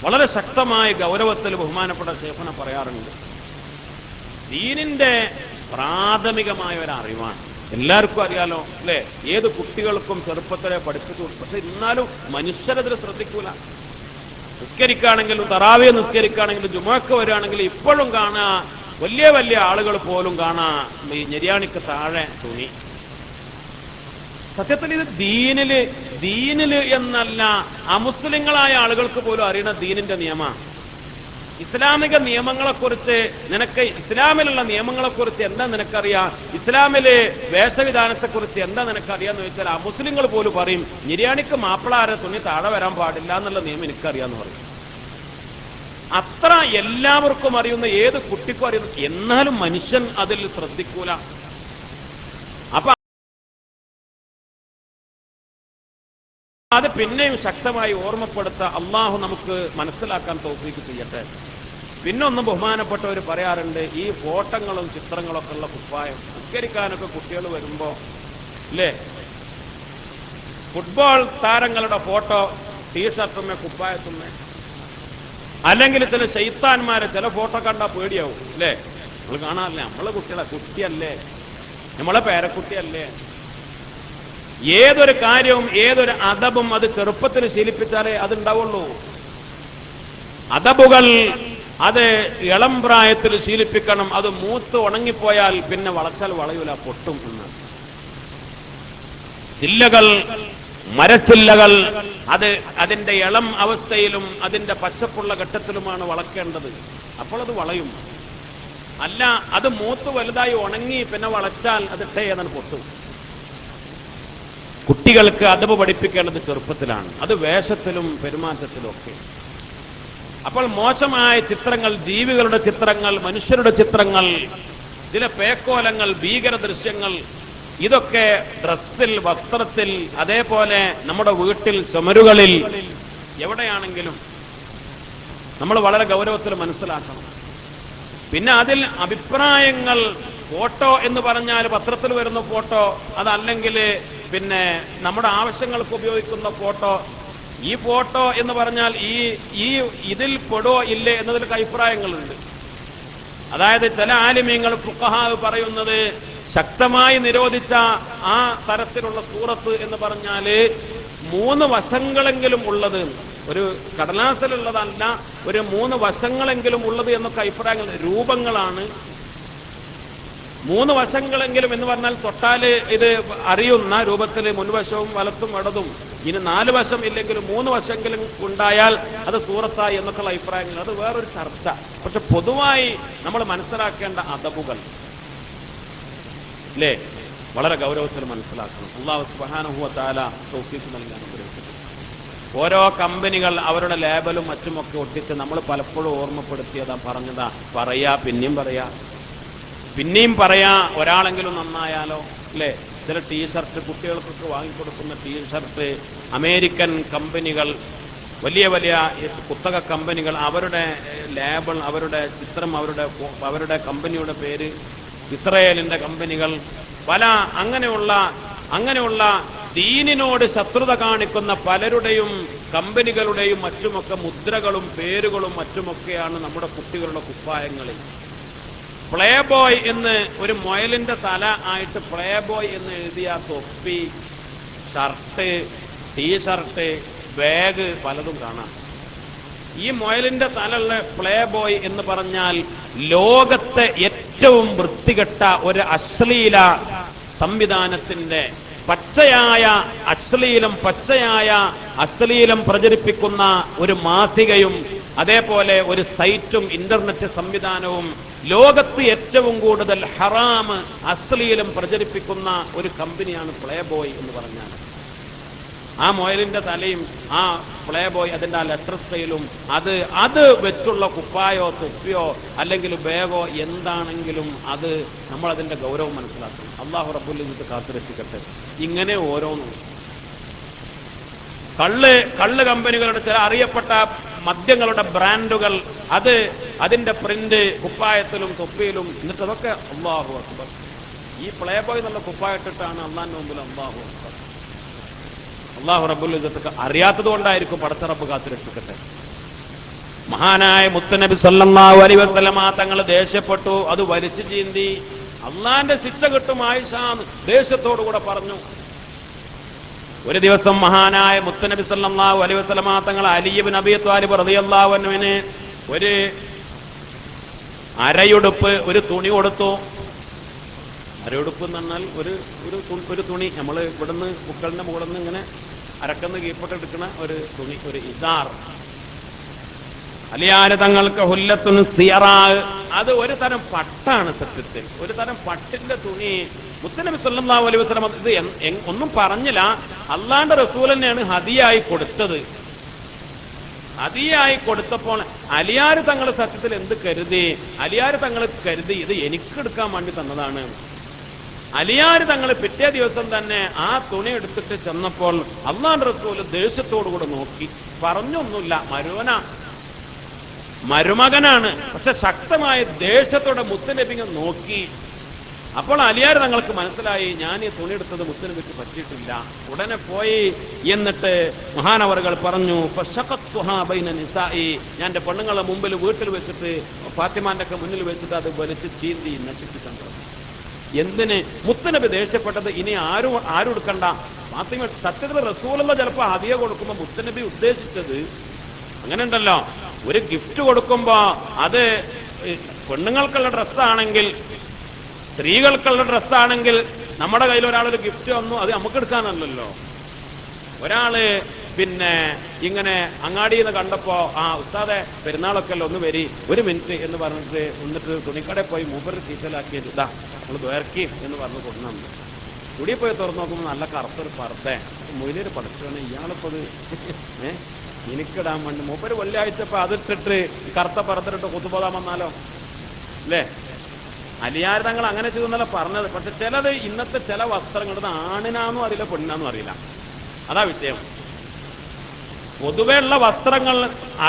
വളരെ ശക്തമായ ഗൗരവത്തിൽ ബഹുമാനപ്പെട്ട ശൈഖുന പറയാറുണ്ട്. ദീനിന്റെ പ്രാഥമികമായ ഒരു അറിവാണ്, എല്ലാവർക്കും അറിയാലോ അല്ലെ? ഏത് കുട്ടികൾക്കും ചെറുപ്പത്തിലെ പഠിപ്പിച്ചു. പക്ഷെ എന്നാലും മനുഷ്യരതിൽ ശ്രദ്ധിക്കൂല. നിസ്കരിക്കുകയാണെങ്കിലും, തറാവിയെ നിസ്കരിക്കുകയാണെങ്കിലും, ജുമുഅക്ക് വരികയാണെങ്കിലും ഇപ്പോഴും കാണാ, വലിയ വലിയ ആളുകൾ പോലും കാണാ ഈ ഞെരിയാണിക്ക് താഴെ തുണി. സത്യത്തിൽ ഇത് ദീനില് എന്നല്ല, അമുസ്ലിങ്ങളായ ആളുകൾക്ക് പോലും അറിയുന്ന ദീനിന്റെ നിയമമാണ്. ഇസ്ലാമിക നിയമങ്ങളെക്കുറിച്ച് നിനക്ക്, ഇസ്ലാമിലുള്ള നിയമങ്ങളെക്കുറിച്ച് എന്താ നിനക്കറിയാം, ഇസ്ലാമിലെ വേഷവിധാനത്തെക്കുറിച്ച് എന്താ നിനക്കറിയാന്ന് ചോദിച്ചാൽ അമുസ്ലിങ്ങൾ പോലും പറയും, നിര്യാണിക്ക് മാപ്പിളാരെ തുണി താഴെ വരാൻ പാടില്ല എന്നുള്ള നിയമം എനിക്കറിയാന്ന് പറയും. അത്ര എല്ലാവർക്കും അറിയുന്ന, ഏത് കുട്ടിക്കും അറിയുന്ന, എന്നാലും മനുഷ്യൻ അതിൽ ശ്രദ്ധിക്കൂല. അപ്പൊ അത് പിന്നെയും ശക്തമായി ഓർമ്മപ്പെടുത്ത അള്ളാഹു നമുക്ക് മനസ്സിലാക്കാൻ തൗഫീഖ് ചെയ്യട്ടെ. പിന്നൊന്നും ബഹുമാനപ്പെട്ടവർ പറയാറുണ്ട്, ഈ ഫോട്ടോകളും ചിത്രങ്ങളൊക്കെ ഉള്ള കുപ്പായം, നിസ്കരിക്കാനൊക്കെ കുട്ടികൾ വരുമ്പോ അല്ലേ, ഫുട്ബോൾ താരങ്ങളുടെ ഫോട്ടോ ടീഷർട്ടുമേ കുപ്പായത്തുമേ, അല്ലെങ്കിൽ ചില ശൈത്താന്മാരെ ചില ഫോട്ടോ കണ്ടാൽ പേടിയാവും അല്ലേ? നമ്മൾ കാണാറില്ലേ, നമ്മളെ കുട്ടിയല്ലേ, നമ്മളെ പേരക്കുട്ടിയല്ലേ? ഏതൊരു കാര്യവും ഏതൊരു അദബും അത് ചെറുപ്പത്തിൽ ശീലിപ്പിച്ചാലേ അതുണ്ടാവുള്ളൂ. അദബുകൾ അത് ഇളം പ്രായത്തിൽ ശീലിപ്പിക്കണം. അത് മൂത്ത് ഉണങ്ങിപ്പോയാൽ പിന്നെ വളച്ചാൽ വളയൂല, പൊട്ടും എന്ന്. ചില്ലകൾ, മരച്ചില്ലകൾ അത് അതിന്റെ ഇളം അവസ്ഥയിലും അതിന്റെ പച്ചപ്പുള്ള ഘട്ടത്തിലുമാണ് വളക്കേണ്ടത്. അപ്പോൾ അത് വളയും. അല്ല, അത് മൂത്ത് വലുതായി ഉണങ്ങി പിന്നെ വളച്ചാൽ അത് എന്നതാണ് പൊട്ടും. കുട്ടികൾക്ക് അദബ് പഠിപ്പിക്കേണ്ടത് ചെറുപ്പത്തിലാണ്, അത് വേഷത്തിലും പെരുമാറ്റത്തിലും ഒക്കെ. അപ്പോൾ മോശമായ ചിത്രങ്ങൾ, ജീവികളുടെ ചിത്രങ്ങൾ, മനുഷ്യരുടെ ചിത്രങ്ങൾ, ചില പേക്കോലങ്ങൾ, ഭീകര ദൃശ്യങ്ങൾ, ഇതൊക്കെ ഡ്രസ്സിൽ, വസ്ത്രത്തിൽ, അതേപോലെ നമ്മുടെ വീട്ടിൽ, ചുമരുകളിൽ, എവിടെയാണെങ്കിലും നമ്മൾ വളരെ ഗൗരവത്തിൽ മനസ്സിലാക്കണം. പിന്നെ അതിൽ അഭിപ്രായങ്ങൾ, ഫോട്ടോ എന്ന് പറഞ്ഞാൽ പത്രത്തിൽ വരുന്ന ഫോട്ടോ, അതല്ലെങ്കിൽ പിന്നെ നമ്മുടെ ആവശ്യങ്ങൾക്ക് ഉപയോഗിക്കുന്ന ഫോട്ടോ. ഈ ഫോട്ടോ എന്ന് പറഞ്ഞാൽ ഈ ഇതിൽ പെടോ ഇല്ലേ എന്നതിലൊക്കെ അഭിപ്രായങ്ങളുണ്ട്. അതായത് ചില ആലിമീങ്ങൾ, ഫുഖഹാ പറയുന്നത്, ശക്തമായി നിരോധിച്ച ആ തരത്തിലുള്ള സൂറത്ത് എന്ന് പറഞ്ഞാല് 3 വശങ്ങളെങ്കിലും ഉള്ളത്, ഒരു കടലാസിലുള്ളതല്ല, ഒരു 3 വശങ്ങളെങ്കിലും ഉള്ളത് എന്നൊക്കെ അഭിപ്രായങ്ങൾ. രൂപങ്ങളാണ് 3 വശങ്ങളെങ്കിലും എന്ന് പറഞ്ഞാൽ തൊട്ടാല് ഇത് അറിയുന്ന രൂപത്തിൽ മുൻവശവും വലത്തും ഇടതും. ഇനി 4 വശം ഇല്ലെങ്കിലും 3 വശമെങ്കിലും ഉണ്ടായാൽ അത് സൂറത്തായി എന്നൊക്കെയുള്ള അഭിപ്രായങ്ങൾ. അത് വേറൊരു ചർച്ച. പക്ഷെ പൊതുവായി നമ്മൾ മനസ്സിലാക്കേണ്ട അദബുകൾ അല്ലേ, വളരെ ഗൗരവത്തിൽ മനസ്സിലാക്കണം. അല്ലാഹു സുബ്ഹാനഹു വ തആല തൗഫീഖ് നൽകാൻ അനുഗ്രഹിക്കട്ടെ. ഓരോ കമ്പനികൾ അവരുടെ ലേബലും മറ്റുമൊക്കെ ഒട്ടിച്ച് നമ്മൾ പലപ്പോഴും ഓർമ്മപ്പെടുത്തിയതാ, പറഞ്ഞതാ, പറയാ, പിന്നെയും പറയാ, ഒരാളെങ്കിലും നന്നായാലോ അല്ലേ? ചില ടീഷർട്ട് കുട്ടികൾക്കൊക്കെ വാങ്ങിക്കൊടുക്കുന്ന ടീഷർട്ട്, അമേരിക്കൻ കമ്പനികൾ, വലിയ വലിയ പുസ്തക കമ്പനികൾ, അവരുടെ ലേബൽ, അവരുടെ ചിത്രം, അവരുടെ കമ്പനിയുടെ പേര്, ഇസ്രയേലിന്റെ കമ്പനികൾ, പല അങ്ങനെയുള്ള ദീനിനോട് ശത്രുത കാണിക്കുന്ന പലരുടെയും കമ്പനികളുടെയും മറ്റുമൊക്കെ മുദ്രകളും പേരുകളും മറ്റുമൊക്കെയാണ് നമ്മുടെ കുട്ടികളുടെ കുപ്പായങ്ങളിൽ. പ്ലേ ബോയ് എന്ന് ഒരു മുയലിന്റെ തല ആയിട്ട് പ്ലേ ബോയ് എന്ന് എഴുതിയ തൊപ്പി, ഷർട്ട്, ടീഷർട്ട്, ബാഗ് പലതും കാണാം. ഈ മുയലിന്റെ തലുള്ള പ്ലേ ബോയ് എന്ന് പറഞ്ഞാൽ ലോകത്തെ ഏറ്റവും വൃത്തികെട്ട ഒരു അശ്ലീല സംവിധാനത്തിന്റെ പച്ചയായ അശ്ലീലം പ്രചരിപ്പിക്കുന്ന ഒരു മാസികയും അതേപോലെ ഒരു സൈറ്റും ഇന്റർനെറ്റ് സംവിധാനവും ലോകത്ത് ഏറ്റവും കൂടുതൽ ഹറാം അശ്ലീലം പ്രചരിപ്പിക്കുന്ന ഒരു കമ്പനിയാണ് പ്ലേ ബോയ് എന്ന് പറഞ്ഞാൽ. ആ മൊയലിന്റെ തലയും ആ പ്ലേ ബോയ് അതിന്റെ ആ ലെറ്റർ സ്റ്റൈലും അത് വെച്ചുള്ള കുപ്പായോ തൊപ്പിയോ അല്ലെങ്കിൽ ബാഗോ എന്താണെങ്കിലും അത് നമ്മൾ അതിന്റെ ഗൗരവം മനസ്സിലാക്കണം. അല്ലാഹു റബ്ബുൽ ഇസ്സത്ത് കാത്തുരക്ഷിക്കട്ടെ. ഇങ്ങനെ ഓരോന്നും കള്ള് കമ്പനികളുടെ ചില അറിയപ്പെട്ട മദ്യങ്ങളുടെ ബ്രാൻഡുകൾ അതിന്റെ പ്രിന്റ് കുപ്പായത്തിലും തൊപ്പിയിലും, എന്നിട്ട് അതൊക്കെ അല്ലാഹു അക്ബർ. ഈ പ്ലേ ബോയ് എന്നുള്ള കുപ്പായിട്ടിട്ടാണ് അള്ളാന്റെ മുമ്പിൽ അല്ലാഹു അക്ബർ. അല്ലാഹു റബ്ബുൽ ഇസ്സത്ത് അറിയാത്തത് കൊണ്ടായിരിക്കും പടച്ച റബ്ബ് കാത്തുരക്ഷിക്കട്ടെ. മഹാനായ മുത്തുനബി സല്ലല്ലാഹു അലൈഹി വസല്ലമ തങ്ങൾ ദേഷ്യപ്പെട്ടു, അത് വലിച്ചു ചീന്തി. അള്ളാന്റെ ശിക്ഷ കിട്ടും ആയിഷ ദേഷ്യത്തോടുകൂടെ പറഞ്ഞു. ഒരു ദിവസം മഹാനായ മുത്തുനബി സല്ലല്ലാഹു അലൈഹി വസല്ലമ തങ്ങൾ അലി ഇബ്നു അബീ ത്വാലിബ് റളിയല്ലാഹു അൻഹുവിന് ഒരു അരയുടുപ്പ്, ഒരു തുണി കൊടുത്തു. അരയുടുപ്പ് എന്ന് പറഞ്ഞാൽ ഒരു തുണി, നമ്മൾ ഇവിടുന്ന് കുക്കളിന്റെ മുകളിൽ നിന്ന് ഇങ്ങനെ അരക്കന്ന് കീഴ്പോട്ടെടുക്കുന്ന ഒരു തുണി, ഒരു ഇസാർ. അലിയാര് തങ്ങൾക്ക് ഹുല്ലത്തുൻ സിയറാ, അത് ഒരു തരം പട്ടാണ്. സത്യത്തിൽ ഒരു തരം പട്ടിന്റെ തുണി മുത്തുനബി സല്ലല്ലാഹു അലൈഹി വസല്ലം ഇത് ഒന്നും പറഞ്ഞില്ല, അള്ളാന്റെ റസൂൽ തന്നെയാണ് ഹദിയായി കൊടുത്തത്. ഹദിയായി കൊടുത്തപ്പോൾ അലിയാര് തങ്ങൾ സത്യത്തിൽ എന്ത് കരുതി? അലിയാര് തങ്ങൾ കരുതി ഇത് എനിക്കെടുക്കാൻ വേണ്ടി തന്നതാണ്. അലിയാര് തങ്ങൾ പിറ്റേ ദിവസം തന്നെ ആ തുണി എടുത്തിട്ട് ചെന്നപ്പോൾ അള്ളാന്റെ റസൂൽ ദേഷ്യത്തോടുകൂടെ നോക്കി, പറഞ്ഞൊന്നുമില്ല. മരുമകനാണ്, പക്ഷെ ശക്തമായ ദേഷ്യത്തോടെ മുത്തുനബിയെ നോക്കി. അപ്പോൾ അലിയാർ തങ്ങൾക്ക് മനസ്സിലായി, ഞാൻ ഈ തുണി എടുത്തത് മുത്തുനബിക്ക് പറ്റിയിട്ടില്ല. ഉടനെ പോയി എന്നിട്ട് മഹാനവറുകൾ പറഞ്ഞു, ഞാൻ എന്റെ പെണ്ണുങ്ങളെ മുമ്പിൽ വീട്ടിൽ വെച്ചിട്ട് ഫാത്തിമാന്റെ ഒക്കെ മുന്നിൽ വെച്ചിട്ട് അത് വലിച്ച് ചീന്തി നശിപ്പിക്കാൻ തുടങ്ങി. എന്തിന്? മുത്തുനബി ദേഷ്യപ്പെട്ടത് ഇനി ആരും എടുക്കണ്ട. ഫാത്തിമ സത്യത്തിൽ റസൂലുള്ള ചിലപ്പോൾ ഹദിയ കൊടുക്കുമ്പോൾ മുത്തുനബി ഉദ്ദേശിച്ചത് അങ്ങനെ ഉണ്ടല്ലോ, ഒരു ഗിഫ്റ്റ് കൊടുക്കുമ്പോ അത് പെണ്ണുങ്ങൾക്കുള്ള ഡ്രസ്സാണെങ്കിൽ, സ്ത്രീകൾക്കുള്ള ഡ്രസ്സാണെങ്കിൽ നമ്മുടെ കയ്യിൽ ഒരാളൊരു ഗിഫ്റ്റ് വന്നു, അത് നമുക്ക് എടുക്കാനല്ലല്ലോ. ഒരാള് പിന്നെ ഇങ്ങനെ അങ്ങാടിയിൽ നിന്ന് കണ്ടപ്പോ, ഉസ്താദെ പെരുന്നാളൊക്കെ അല്ല, ഒന്ന് വരി ഒരു മിനിറ്റ് എന്ന് പറഞ്ഞിട്ട് എന്നിട്ട് തുണിക്കടയിൽ പോയി മൂപ്പർ ചീറ്റലാക്കിയത്, ഇതാ നമ്മൾ വേർക്കി എന്ന് പറഞ്ഞു കൊണ്ടുവന്നു. കുടി പോയി തുറന്നു നോക്കുമ്പോൾ നല്ല കറുത്തൊരു പർദ്ദ. മൊയിലൊരു പഠിച്ചാണ് ഇയാളിപ്പത് എനിക്കിടാൻ വേണ്ടി മൂപ്പര് വെള്ളിയാഴ്ചപ്പോ അതിട്ടിട്ട് കറുത്ത പർദ്ദയിട്ട് കുത്തുപോതാൻ വന്നാലോ അല്ലേ? അലിയാർ തങ്ങൾ അങ്ങനെ ചെയ്തെന്നല്ല പറഞ്ഞത്. പക്ഷെ ചിലത് ഇന്നത്തെ ചില വസ്ത്രങ്ങൾ ആണിനാന്നും അറിയില്ല, പെണ്ണിനാന്നും അറിയില്ല. അതാ വിഷയം. പൊതുവെയുള്ള വസ്ത്രങ്ങൾ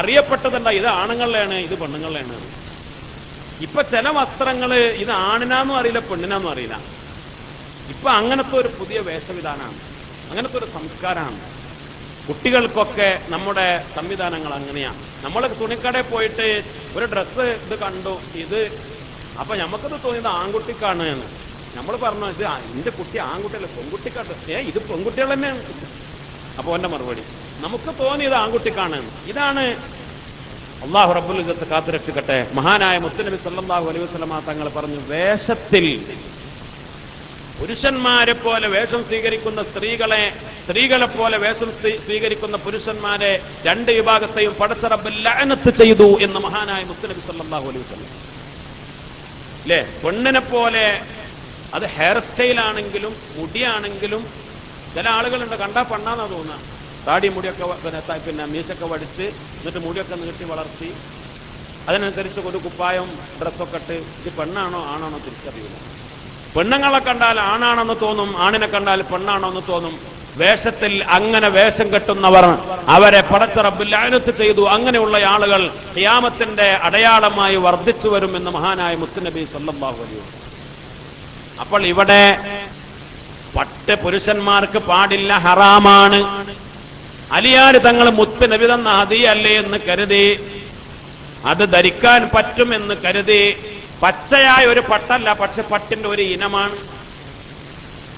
അറിയപ്പെട്ടതുണ്ട, ഇത് ആണുങ്ങളിലാണ്, ഇത് പെണ്ണുങ്ങളിലാണ്. ഇപ്പൊ ചില വസ്ത്രങ്ങൾ ഇത് ആണിനാന്നും അറിയില്ല, പെണ്ണിനാന്നും അറിയില്ല. ഇപ്പൊ അങ്ങനത്തെ ഒരു പുതിയ വേഷവിധാനമാണ്, അങ്ങനത്തെ ഒരു സംസ്കാരമാണ്. കുട്ടികൾക്കൊക്കെ നമ്മുടെ സംവിധാനങ്ങൾ അങ്ങനെയാണ്. നമ്മൾ തുണിക്കടയിൽ പോയിട്ട് ഒരു ഡ്രസ്സ് ഇത് കണ്ടു, ഇത് അപ്പൊ നമുക്കത് തോന്നിയത് ആൺകുട്ടിക്കാണ് എന്ന്. നമ്മൾ പറഞ്ഞു, ഇത് എന്റെ കുട്ടി ആൺകുട്ടിയല്ല, പെൺകുട്ടിക്കാട്ട്. ഇത് പെൺകുട്ടികൾ തന്നെയാണ്. അപ്പൊ എന്റെ മറുപടി, നമുക്ക് തോന്നിയത് ആൺകുട്ടിക്കാണ്. ഇതാണ് അല്ലാഹു റബ്ബുൽ ഇസ്സത്ത് കാത്തുരക്ഷിക്കട്ടെ. മഹാനായ മുത്തുനബി സല്ലല്ലാഹു അലൈഹി വസല്ലമ തങ്ങൾ പറഞ്ഞു, വേഷത്തിൽ പുരുഷന്മാരെ പോലെ വേഷം സ്വീകരിക്കുന്ന സ്ത്രീകളെ പോലെ വേഷം സ്വീകരിക്കുന്ന പുരുഷന്മാരെ രണ്ട് വിഭാഗത്തെയും പടച്ച റബ്ബ് ലഅനത്ത് ചെയ്തു എന്ന് മഹാനായ മുത്തുനബി സല്ലല്ലാഹു അലൈഹി വസല്ലം. അല്ലേ? പെണ്ണിനെ പോലെ അത് ഹെയർ സ്റ്റൈലാണെങ്കിലും മുടിയാണെങ്കിലും ചില ആളുകളുണ്ട് കണ്ടാ പെണ്ണാന്നാ തോന്നുക. താടി മുടിയൊക്കെ പിന്നെ മീശൊക്കെ വടിച്ച് എന്നിട്ട് മുടിയൊക്കെ നീട്ടി വളർത്തി അതിനനുസരിച്ച് ഒരു കുപ്പായം ഡ്രസ്സൊക്കെ ഇട്ട് ഇത് പെണ്ണാണോ ആണാണോ തിരിച്ചറിയില്ല. പെണ്ണുങ്ങളെ കണ്ടാൽ ആണാണെന്ന് തോന്നും, ആണിനെ കണ്ടാൽ പെണ്ണാണോ എന്ന് തോന്നും. വേഷത്തിൽ അങ്ങനെ വേഷം കെട്ടുന്നവർ അവരെ പടച്ച റബ്ബ് ലഅനത്ത് ചെയ്തു. അങ്ങനെയുള്ള ആളുകൾ ഖിയാമത്തിന്റെ അടയാളമായി വർദ്ധിച്ചു വരുമെന്ന് മഹാനായ മുത്തുനബി സല്ലല്ലാഹു അലൈഹി വസല്ലം. അപ്പോൾ ഇവിടെ പട്ട് പുരുഷന്മാർക്ക് പാടില്ല, ഹറാമാണ്. അലിയാർ തങ്ങൾ മുത്തുനബി തന്ന ഹദിയല്ലേ എന്ന് കരുതി അത് ധരിക്കാൻ പറ്റുമെന്ന് കരുതി. പച്ചയായ ഒരു പട്ടല്ല, പക്ഷെ പട്ടിന്റെ ഒരു ഇനമാണ്.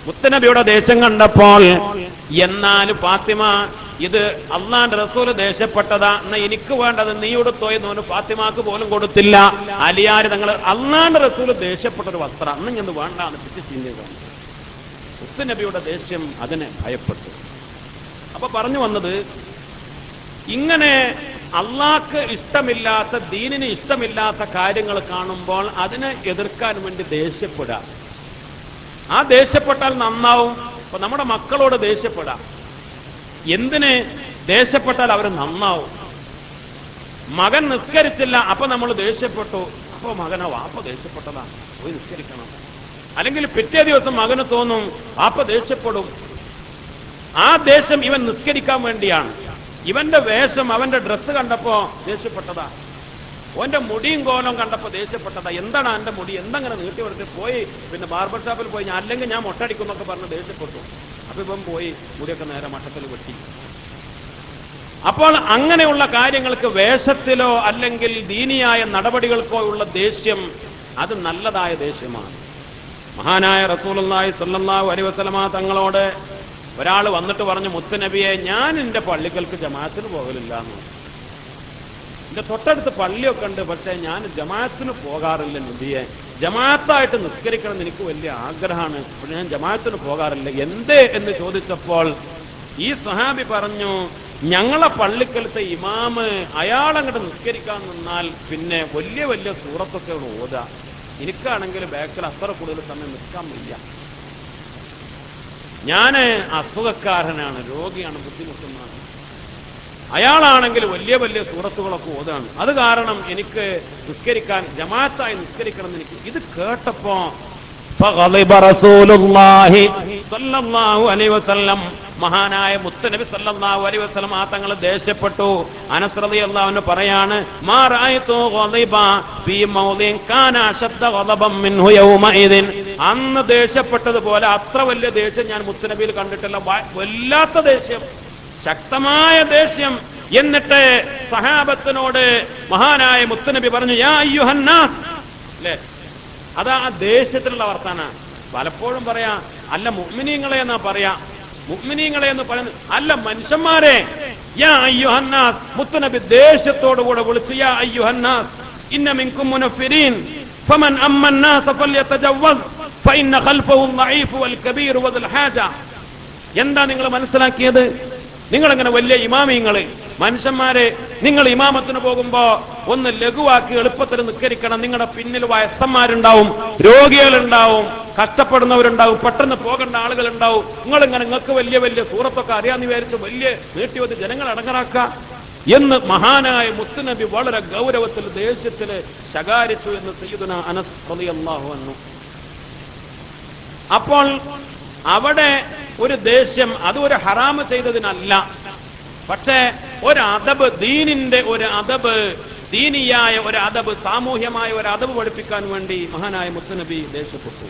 മുത്തുനബിയുടെ ദേഷ്യം കണ്ടപ്പോൾ, എന്നാൽ ഫാത്തിമ ഇത് അള്ളാന്റെ റസൂല് ദേഷ്യപ്പെട്ടതാ, എന്നാ എനിക്ക് വേണ്ടത് നീ ഉടുത്തോ എന്ന് ഫാത്തിമാക്ക് പോലും കൊടുത്തില്ല. അലിയാർ തങ്ങൾ അള്ളാന്റെ റസൂല് ദേഷ്യപ്പെട്ടൊരു വസ്ത്രം അന്ന് ഞാൻ വേണ്ടാന്ന് പിറ്റി ചിന്തയാണ്. മുത്തുനബിയുടെ ദേഷ്യം അതിനെ ഭയപ്പെട്ടു. അപ്പൊ പറഞ്ഞു വന്നത്, ഇങ്ങനെ അള്ളാഹ്ക്ക് ഇഷ്ടമില്ലാത്ത, ദീനിന് ഇഷ്ടമില്ലാത്ത കാര്യങ്ങൾ കാണുമ്പോൾ അതിനെ എതിർക്കാൻ വേണ്ടി ദേഷ്യപ്പെടുക. ആ ദേഷ്യപ്പെട്ടാൽ നന്നാവും. അപ്പൊ നമ്മുടെ മക്കളോട് ദേഷ്യപ്പെടാം. എന്തിന് ദേഷ്യപ്പെട്ടാൽ അവർ നന്നാവും? മകൻ നിസ്കരിച്ചില്ല, അപ്പൊ നമ്മൾ ദേഷ്യപ്പെട്ടു. അപ്പൊ മകനോ വാപ്പ ദേഷ്യപ്പെട്ടതാ, പോയി നിസ്കരിക്കണം. അല്ലെങ്കിൽ പിറ്റേ ദിവസം മകന് തോന്നും വാപ്പ ദേഷ്യപ്പെടും. ആ ദേഷ്യം ഇവൻ നിസ്കരിക്കാൻ വേണ്ടിയാണ്. ഇവന്റെ വേഷം, അവന്റെ ഡ്രസ്സ് കണ്ടപ്പോ ദേഷ്യപ്പെട്ടതാ. ഓന്റെ മുടിയും കോലം കണ്ടപ്പോ ദേഷ്യപ്പെട്ടതാ. എന്താണ് എന്റെ മുടി, എന്തങ്ങനെ നീട്ടി കൊടുത്ത് പോയി പിന്നെ ബാർബർ ഷോപ്പിൽ പോയി, അല്ലെങ്കിൽ ഞാൻ മൊട്ടടിക്കുന്നൊക്കെ പറഞ്ഞ് ദേഷ്യപ്പെട്ടു. അപ്പൊ ഇവൻ പോയി മുടിയൊക്കെ നേരെ മട്ടത്തിൽ വെട്ടി. അപ്പോൾ അങ്ങനെയുള്ള കാര്യങ്ങൾക്ക് വേഷത്തിലോ അല്ലെങ്കിൽ ദീനിയായ നടപടികൾക്കോ ഉള്ള ദേഷ്യം അത് നല്ലതായ ദേഷ്യമാണ്. മഹാനായ റസൂലുള്ളാഹി സ്വല്ലല്ലാഹു അലൈഹി വസല്ലമ തങ്ങളോട് ഒരാൾ വന്നിട്ട് പറഞ്ഞു, മുത്തുനബിയെ, ഞാൻ എന്റെ പള്ളികൾക്ക് ജമാഅത്തിന് പോകലില്ല എന്ന്. എന്റെ തൊട്ടടുത്ത് പള്ളിയൊക്കെ ഉണ്ട്, പക്ഷേ ഞാൻ ജമാഅത്തിന് പോകാറില്ല നബിയെ. ജമാഅത്തായിട്ട് നിസ്കരിക്കണം എന്ന് എനിക്ക് വലിയ ആഗ്രഹമാണ്, പക്ഷെ ഞാൻ ജമാഅത്തിന് പോകാറില്ല. എന്തേ എന്ന് ചോദിച്ചപ്പോൾ ഈ സ്വഹാബി പറഞ്ഞു, ഞങ്ങളെ പള്ളിക്കലത്തെ ഇമാമ് അയാളങ്ങോട്ട് നിസ്കരിക്കാൻ നിന്നാൽ പിന്നെ വലിയ വലിയ സൂറത്തൊക്കെ ഓതാ. എനിക്കാണെങ്കിൽ ബാക്കിൽ അത്ര കൂടുതൽ സമയം നിൽക്കാൻ വയ്യ. ഞാന് അസുഖക്കാരനാണ്, രോഗിയാണ്, ബുദ്ധിമുട്ടുന്നതാണ്. അയാളാണെങ്കിൽ വലിയ വലിയ സൂറത്തുകളൊക്കെ ഓതാണ്. അത് കാരണം എനിക്ക് നിസ്കരിക്കാൻ, ജമാഅത്തായി നിസ്കരിക്കണം എന്ന് എനിക്ക്. ഇത് കേട്ടപ്പോ ഫഗളിബ റസൂലുള്ളാഹി സ്വല്ലല്ലാഹു അലൈഹി വസല്ലം, മഹാനായ മുത്തുനബി സ്വല്ലല്ലാഹു അലൈഹി വസല്ലം ആ തങ്ങൾ ദേഷ്യപ്പെട്ടു. അനസ് റളിയല്ലാഹു അൻഹു പറയാണ്, മാ റഅയ്തു ഗളിബ ഫീ മൗദിൻ കാന അശദ്ദ ഗളബൻ മിൻഹു യൗമഇദിൻ. അന്ന് ദേഷ്യപ്പെട്ടതുപോലെ അത്ര വലിയ ദേഷ്യം ഞാൻ മുത്തുനബിയിൽ കണ്ടിട്ടില്ല. വല്ലാത്ത ദേഷ്യം, ശക്തമായ ദേഷ്യം. എന്നിട്ട് സഹാബത്തിനോട് മഹാനായ മുത്തുനബി പറഞ്ഞു, യാ അയ്യുഹന്നാസ്. അല്ലേ, അതാ ആ ദേഷ്യത്തിലുള്ള വർത്താന. പലപ്പോഴും പറയാ, അല്ല മുഅ്മിനീങ്ങളെ എന്നാ പറയാ, മുഅ്മിനീങ്ങളെ എന്ന് പറയുന്നത് അല്ല മനുഷ്യന്മാരെ. യാ അയ്യുഹന്നാസ്, മുത്തുനബി ദേഷ്യത്തോടുകൂടെ വിളിച്ചു, യാ അയ്യുഹന്നാസ് ഇന്ന മിൻകും മുനഫിരീൻ ഫമൻ അമ്മന്നാസ ഫല്യതജവ്വസ് ഫഇന്ന ഖൽഫഹു അൽളഈഫ് വൽകബീർ വദൽ ഹാജ. എന്താ നിങ്ങൾ മനസ്സിലാക്കിയത്? നിങ്ങളെങ്ങനെ വലിയ ഇമാമിങ്ങള്, മനുഷ്യന്മാരെ, നിങ്ങൾ ഇമാമത്തിന് പോകുമ്പോ ഒന്ന് ലഘുവാക്കി എളുപ്പത്തിൽ നിസ്കരിക്കണം. നിങ്ങളുടെ പിന്നിൽ വയസ്സന്മാരുണ്ടാവും, രോഗികളുണ്ടാവും, കഷ്ടപ്പെടുന്നവരുണ്ടാവും, പെട്ടെന്ന് പോകേണ്ട ആളുകളുണ്ടാവും. നിങ്ങൾക്ക് വലിയ വലിയ സൂറത്തൊക്കെ അറിയാന്ന് വിചാരിച്ച് വലിയ നീട്ടിവത് ജനങ്ങൾ അടങ്ങറാക്ക എന്ന് മഹാനായ മുത്തുനബി വളരെ ഗൗരവത്തിൽ ദേഷ്യത്തിൽ ശകാരിച്ചു എന്ന് സയ്യിദുനാ അനസ് റളിയല്ലാഹു അൻഹു. അപ്പോൾ അവിടെ ഒരു ദേഷ്യം, അത് ഒരു ഹറാമ് ചെയ്തതിനല്ല, പക്ഷേ ഒരു അദബ്, ദീനിന്റെ ഒരു അദബ്, ദീനിയായ ഒരു അദബ്, സാമൂഹ്യമായ ഒരു അദബ് പഠിപ്പിക്കാൻ വേണ്ടി മഹാനായ മുത്തുനബി ദേഷ്യപ്പെട്ടു.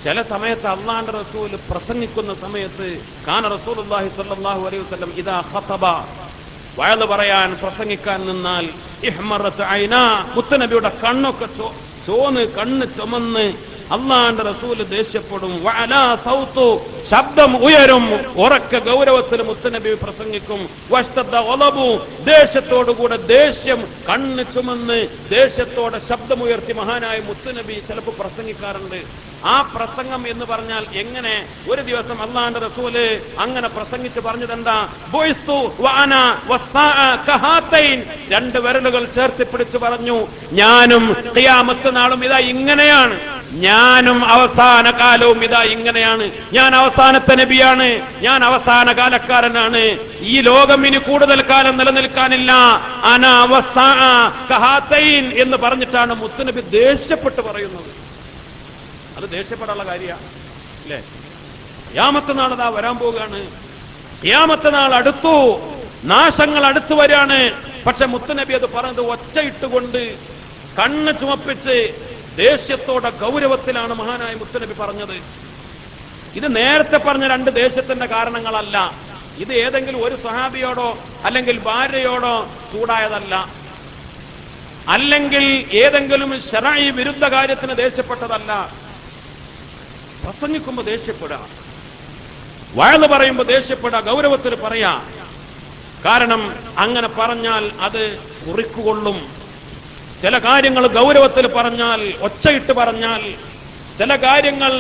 ചില സമയത്ത് അല്ലാഹുവിന്റെ റസൂൽ പ്രസംഗിക്കുന്ന സമയത്ത് കാന റസൂലുള്ളാഹി സ്വല്ലല്ലാഹു അലൈഹി വസല്ലം ഇദാ ഖതബ, വഅദ് പറയാൻ പ്രസംഗിക്കാൻ നിന്നാൽ ഇഹ്മറത്ത് ഐനാ, മുത്തുനബിയുടെ കണ്ണൊക്കെ ചോന്ന്, കണ്ണ് ചുമന്ന് അല്ലാഹുവിന്റെ റസൂൽ ദേഷ്യപ്പെടും. വഅലാ സൗതു, ശബ്ദം ഉയരും, ഉറക്ക ഗൗരവത്തിൽ മുത്തുനബി പ്രസംഗിക്കും. വഷ്തദ്ദ ഗളബു, ദേഷ്യത്തോടുകൂടെ ദേഷ്യം, കണ്ണ് ചുമന്ന് ദേഷ്യത്തോടെ ശബ്ദമുയർത്തി മഹാനായ മുത്തുനബി ചിലപ്പോൾ പ്രസംഗിക്കാറുണ്ട്. ആ പ്രസംഗം എന്ന് പറഞ്ഞാൽ എങ്ങനെ? ഒരു ദിവസം അല്ലാഹുവിന്റെ റസൂല് അങ്ങനെ പ്രസംഗിച്ച് പറഞ്ഞതെന്താ? ബുഇസ്തു വഅന വസ്സാഅ കഹാതൈൻ, രണ്ട് വിരലുകൾ ചേർത്ത് പിടിച്ച് പറഞ്ഞു, ഞാനും ഖിയാമത്ത് നാളും ഇതാ ഇങ്ങനെയാണ്, ഞാനും അവസാന കാലവും ഇതാ ഇങ്ങനെയാണ്. ഞാൻ അവസാനത്തെ നബിയാണ്, ഞാൻ അവസാന കാലക്കാരനാണ്. ഈ ലോകം ഇനി കൂടുതൽ കാലം നിലനിൽക്കാനില്ല. അന അവസാന കഹാതൈൻ എന്ന് പറഞ്ഞിട്ടാണ് മുത്തുനബി ദേഷ്യപ്പെട്ട് പറയുന്നത്. അത് ദേഷ്യപ്പെടാനുള്ള കാര്യമാണ്, അല്ലേ? ഖിയാമത്ത് നാൾ അതാ വരാൻ പോവുകയാണ്. ഖിയാമത്ത് നാൾ അടുത്തു, നാശങ്ങൾ അടുത്തു വരികയാണ്. പക്ഷെ മുത്തുനബി അത് പറഞ്ഞത് ഒച്ചയിട്ടുകൊണ്ട്, കണ്ണ് ചുമപ്പിച്ച്, ദേഷ്യത്തോടെ ഗൗരവത്തിലാണ് മഹാനായ മുത്തുനബി പറഞ്ഞത്. ഇത് നേരത്തെ പറഞ്ഞ രണ്ട് ദേഷ്യത്തിന്റെ കാരണങ്ങളല്ല. ഇത് ഏതെങ്കിലും ഒരു സ്വഹാബിയോടോ അല്ലെങ്കിൽ ഭാര്യയോടോ ചൂടായതല്ല, അല്ലെങ്കിൽ ഏതെങ്കിലും ശരഈ വിരുദ്ധ കാര്യത്തിന് ദേഷ്യപ്പെട്ടതല്ല. പ്രസംഗിക്കുമ്പോൾ ദേഷ്യപ്പെടുക, വഅദ് പറയുമ്പോൾ ദേഷ്യപ്പെടുക, ഗൗരവത്തിൽ പറയാ. കാരണം അങ്ങനെ പറഞ്ഞാൽ അത് കുറിക്കുകൊള്ളും. ചില കാര്യങ്ങൾ ഗൗരവത്തിൽ പറഞ്ഞാൽ, ഒച്ചയിട്ട് പറഞ്ഞാൽ, ചില കാര്യങ്ങൾ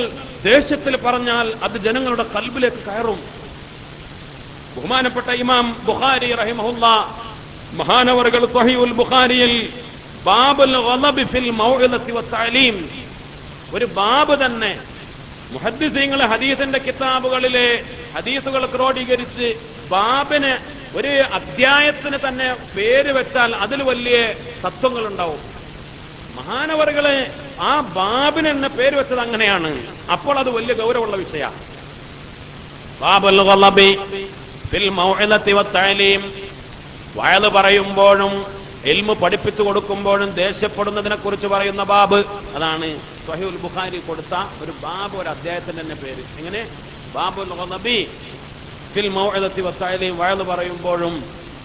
ദേഷ്യത്തിൽ പറഞ്ഞാൽ അത് ജനങ്ങളുടെ കൽബിലേക്ക് കയറും. ബഹുമാനപ്പെട്ട ഇമാം ബുഖാരി റഹിമഹുല്ലാ മഹാനവറുകൾ സ്വഹീഹുൽ ബുഖാരിയിൽ ബാബുൽ ഗളബി ഫിൽ മൗഇദത്തി വത്തഅലീം ഒരു ബാബ് തന്നെ മുഹദ്ദിസീങ്ങൾ ഹദീസിന്റെ കിതാബുകളിലെ ഹദീസുകൾ ക്രോഡീകരിച്ച് ബാബിന് ഒരു അധ്യായത്തിന് തന്നെ പേര് വെച്ചാൽ അതിൽ വലിയ തത്വങ്ങളുണ്ടാവും. മഹാനവറുകള് ആ ബാബിന് തന്നെ പേര് വെച്ചത് അങ്ങനെയാണ്. അപ്പോൾ അത് വലിയ ഗൗരവമുള്ള വിഷയമാണ്. ബാബുൽ ഗളബി ഫിൽ മൗഇദത്തി വത്തഅലീം വഅദ് പറയുമ്പോഴും ഇൽമു പഠിപ്പിച്ചു കൊടുക്കുമ്പോഴും ദേഷ്യപ്പെടുന്നതിനെ കുറിച്ച് പറയുന്ന ബാബ്. അതാണ് സ്വഹീഹുൽ ബുഖാരി കൊടുത്ത ഒരു ബാബ്, ഒരു അധ്യായത്തിന്റെ തന്നെ പേര്. എങ്ങനെ? ബാബുൽ ഗളബി ഫിൽ മൗഇദത്തി വത്തഅലീം വഅദ് പറയുമ്പോഴും